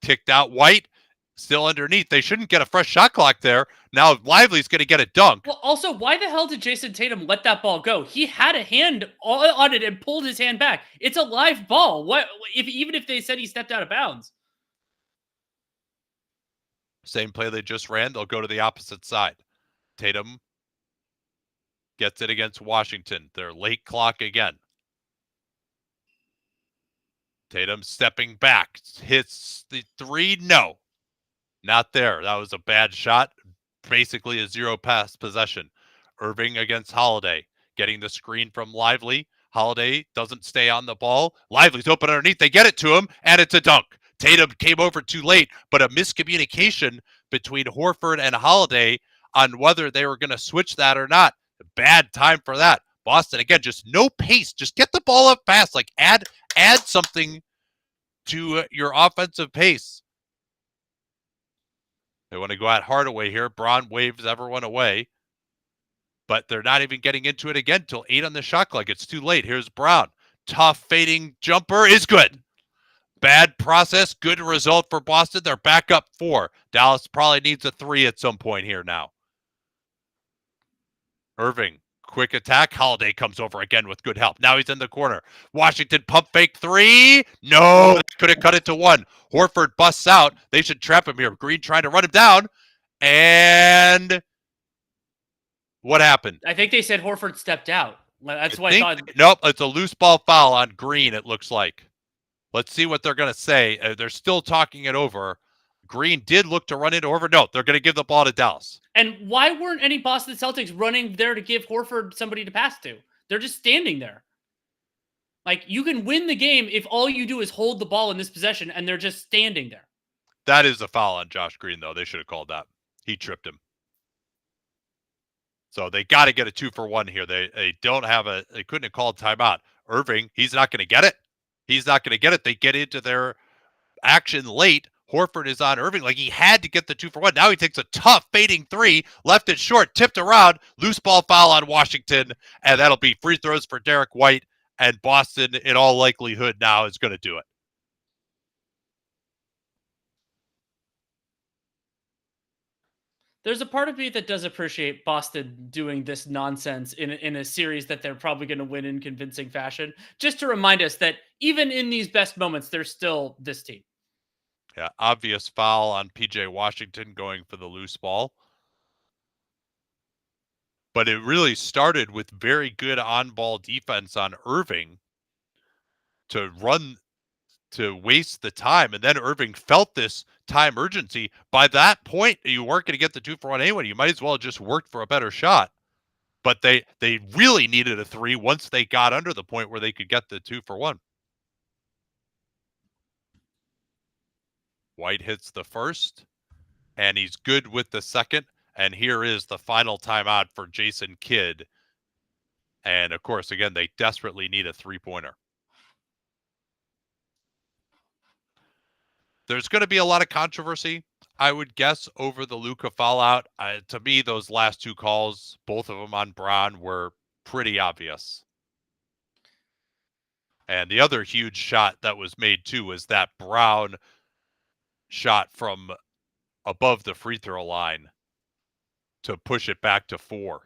Speaker 1: Ticked out White. Still underneath. They shouldn't get a fresh shot clock there. Now Lively's going to get a dunk.
Speaker 2: Well, also, why the hell did Jason Tatum let that ball go? He had a hand on it and pulled his hand back. It's a live ball. What even if they said he stepped out of bounds?
Speaker 1: Same play they just ran. They'll go to the opposite side. Tatum gets it against Washington. Their late clock again. Tatum stepping back. Hits the 3. No. Not there. That was a bad shot. Basically a 0-pass possession. Irving against Holiday. Getting the screen from Lively. Holiday doesn't stay on the ball. Lively's open underneath. They get it to him, and it's a dunk. Tatum came over too late, but a miscommunication between Horford and Holiday on whether they were going to switch that or not. Bad time for that. Boston, again, just no pace. Just get the ball up fast. Like, add something to your offensive pace. They want to go at Hardaway here. Braun waves everyone away. But they're not even getting into it again till 8 on the shot clock. It's too late. Here's Braun. Tough fading jumper is good. Bad process. Good result for Boston. They're back up 4. Dallas probably needs a 3 at some point here now. Irving. Quick attack. Holiday comes over again with good help. Now he's in the corner. Washington pump fake 3. No, could have cut it to 1. Horford busts out. They should trap him here. Green trying to run him down. And what happened?
Speaker 2: I think they said Horford stepped out. That's why I thought.
Speaker 1: Nope, it's a loose ball foul on Green, it looks like. Let's see what they're going to say. They're still talking it over. Green did look to run it over. No, they're going to give the ball to Dallas.
Speaker 2: And why weren't any Boston Celtics running there to give Horford somebody to pass to? They're just standing there. Like, you can win the game if all you do is hold the ball in this possession, and they're just standing there.
Speaker 1: That is a foul on Josh Green, though. They should have called that. He tripped him. So they got to get a 2-for-1 here. They don't have they couldn't have called timeout. Irving, he's not going to get it. He's not going to get it. They get into their action late. Horford is on Irving. Like, he had to get the 2-for-1. Now he takes a tough fading 3, left it short, tipped around, loose ball foul on Washington, and that'll be free throws for Derek White, and Boston, in all likelihood, now is going to do it.
Speaker 2: There's a part of me that does appreciate Boston doing this nonsense in a series that they're probably going to win in convincing fashion, just to remind us that even in these best moments, they're still this team.
Speaker 1: Yeah, obvious foul on PJ Washington going for the loose ball. But it really started with very good on-ball defense on Irving to waste the time. And then Irving felt this time urgency. By that point, you weren't going to get the 2-for-1 anyway. You might as well have just worked for a better shot. But they really needed a 3 once they got under the point where they could get the 2-for-1. White hits the first, and he's good with the second. And here is the final timeout for Jason Kidd. And of course, again, they desperately need a 3-pointer. There's going to be a lot of controversy, I would guess, over the Luka fallout. To me, those last two calls, both of them on Brown, were pretty obvious. And the other huge shot that was made, too, was that Brown shot from above the free throw line to push it back to 4.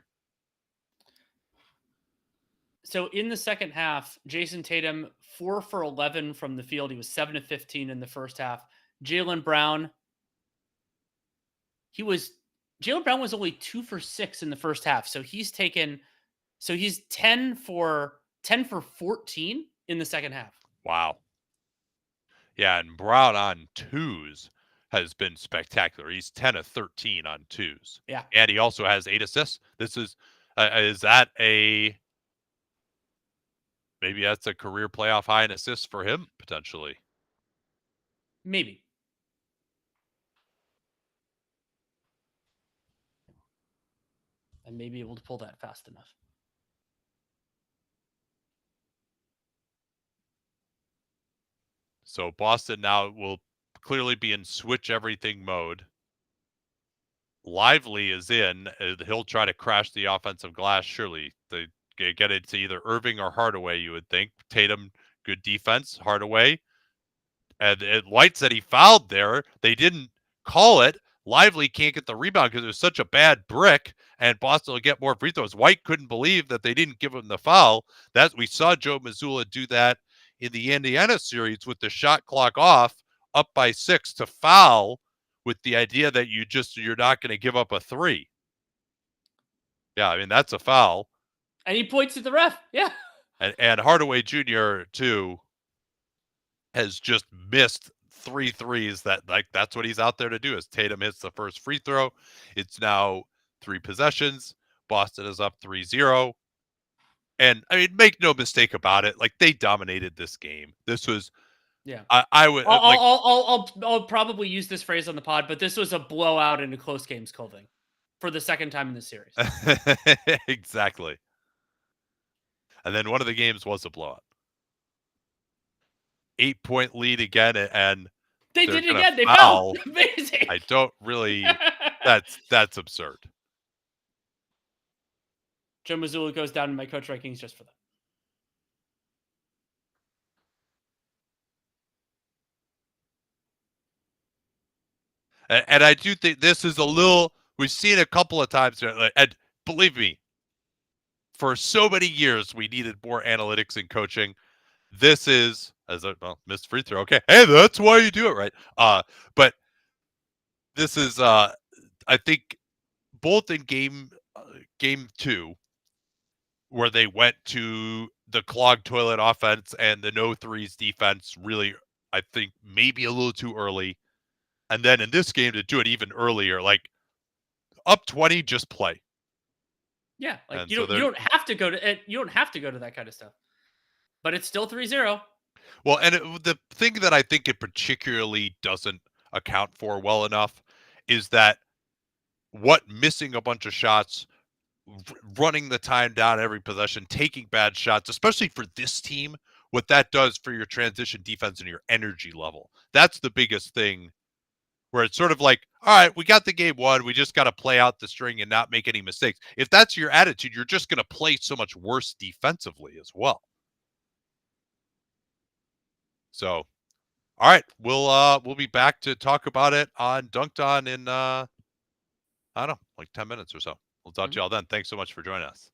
Speaker 2: So in the second half, Jason Tatum 4 for 11 from the field. He was 7 of 15 in the first half. Jaylen Brown was only 2 for 6 in the first half. So he's 10 for 14 in the second half.
Speaker 1: Wow. Yeah, and Brown on twos has been spectacular. He's 10 of 13 on twos.
Speaker 2: Yeah.
Speaker 1: And he also has 8 assists. This is that maybe that's a career playoff high in assists for him, potentially.
Speaker 2: Maybe. I may be able to pull that fast enough.
Speaker 1: So Boston now will clearly be in switch everything mode. Lively is in. He'll try to crash the offensive glass, surely. They get it to either Irving or Hardaway, you would think. Tatum, good defense. Hardaway. And White said he fouled there. They didn't call it. Lively can't get the rebound because it was such a bad brick, and Boston will get more free throws. White couldn't believe that they didn't give him the foul. That we saw Joe Mazzulla do that in the Indiana series with the shot clock off, up by 6 to foul, with the idea that you're not going to give up a 3. Yeah, I mean that's a foul.
Speaker 2: And he points at the ref. Yeah.
Speaker 1: And Hardaway Jr. too has just missed 3 threes. That's what he's out there to do. As Tatum hits the first free throw, it's now 3 possessions. Boston is up 3-0. And I mean, make no mistake about it. Like, they dominated this game. This was,
Speaker 2: yeah.
Speaker 1: I would.
Speaker 2: I'll probably use this phrase on the pod, but this was a blowout in a close games, Colvin, for the second time in the series.
Speaker 1: Exactly. And then one of the games was a blowout. 8-point lead again, and
Speaker 2: they did it again. They fouled. Amazing.
Speaker 1: I don't really. That's absurd.
Speaker 2: Joe Mazzulla goes down in my coach rankings just for
Speaker 1: that. And I do think this is a little. We've seen a couple of times, and believe me, for so many years we needed more analytics in coaching. This is missed free throw. Okay, hey, that's why you do it, right? But this is, I think, both in game 2, where they went to the clogged toilet offense and the no threes defense, really, I think, maybe a little too early. And then in this game to do it even earlier, like up 20, just play.
Speaker 2: Yeah, like you don't have to go to that kind of stuff. But it's still 3-0.
Speaker 1: Well, and the thing that I think it particularly doesn't account for well enough is that missing a bunch of shots, running the time down every possession, taking bad shots, especially for this team, what that does for your transition defense and your energy level. That's the biggest thing, where it's sort of like, all right, we got the game won. We just got to play out the string and not make any mistakes. If that's your attitude, you're just going to play so much worse defensively as well. So, all right, we'll be back to talk about it on Dunked On in I don't know, like 10 minutes or so. We'll talk to
Speaker 2: Mhm.
Speaker 1: y'all then. Thanks so much for joining us.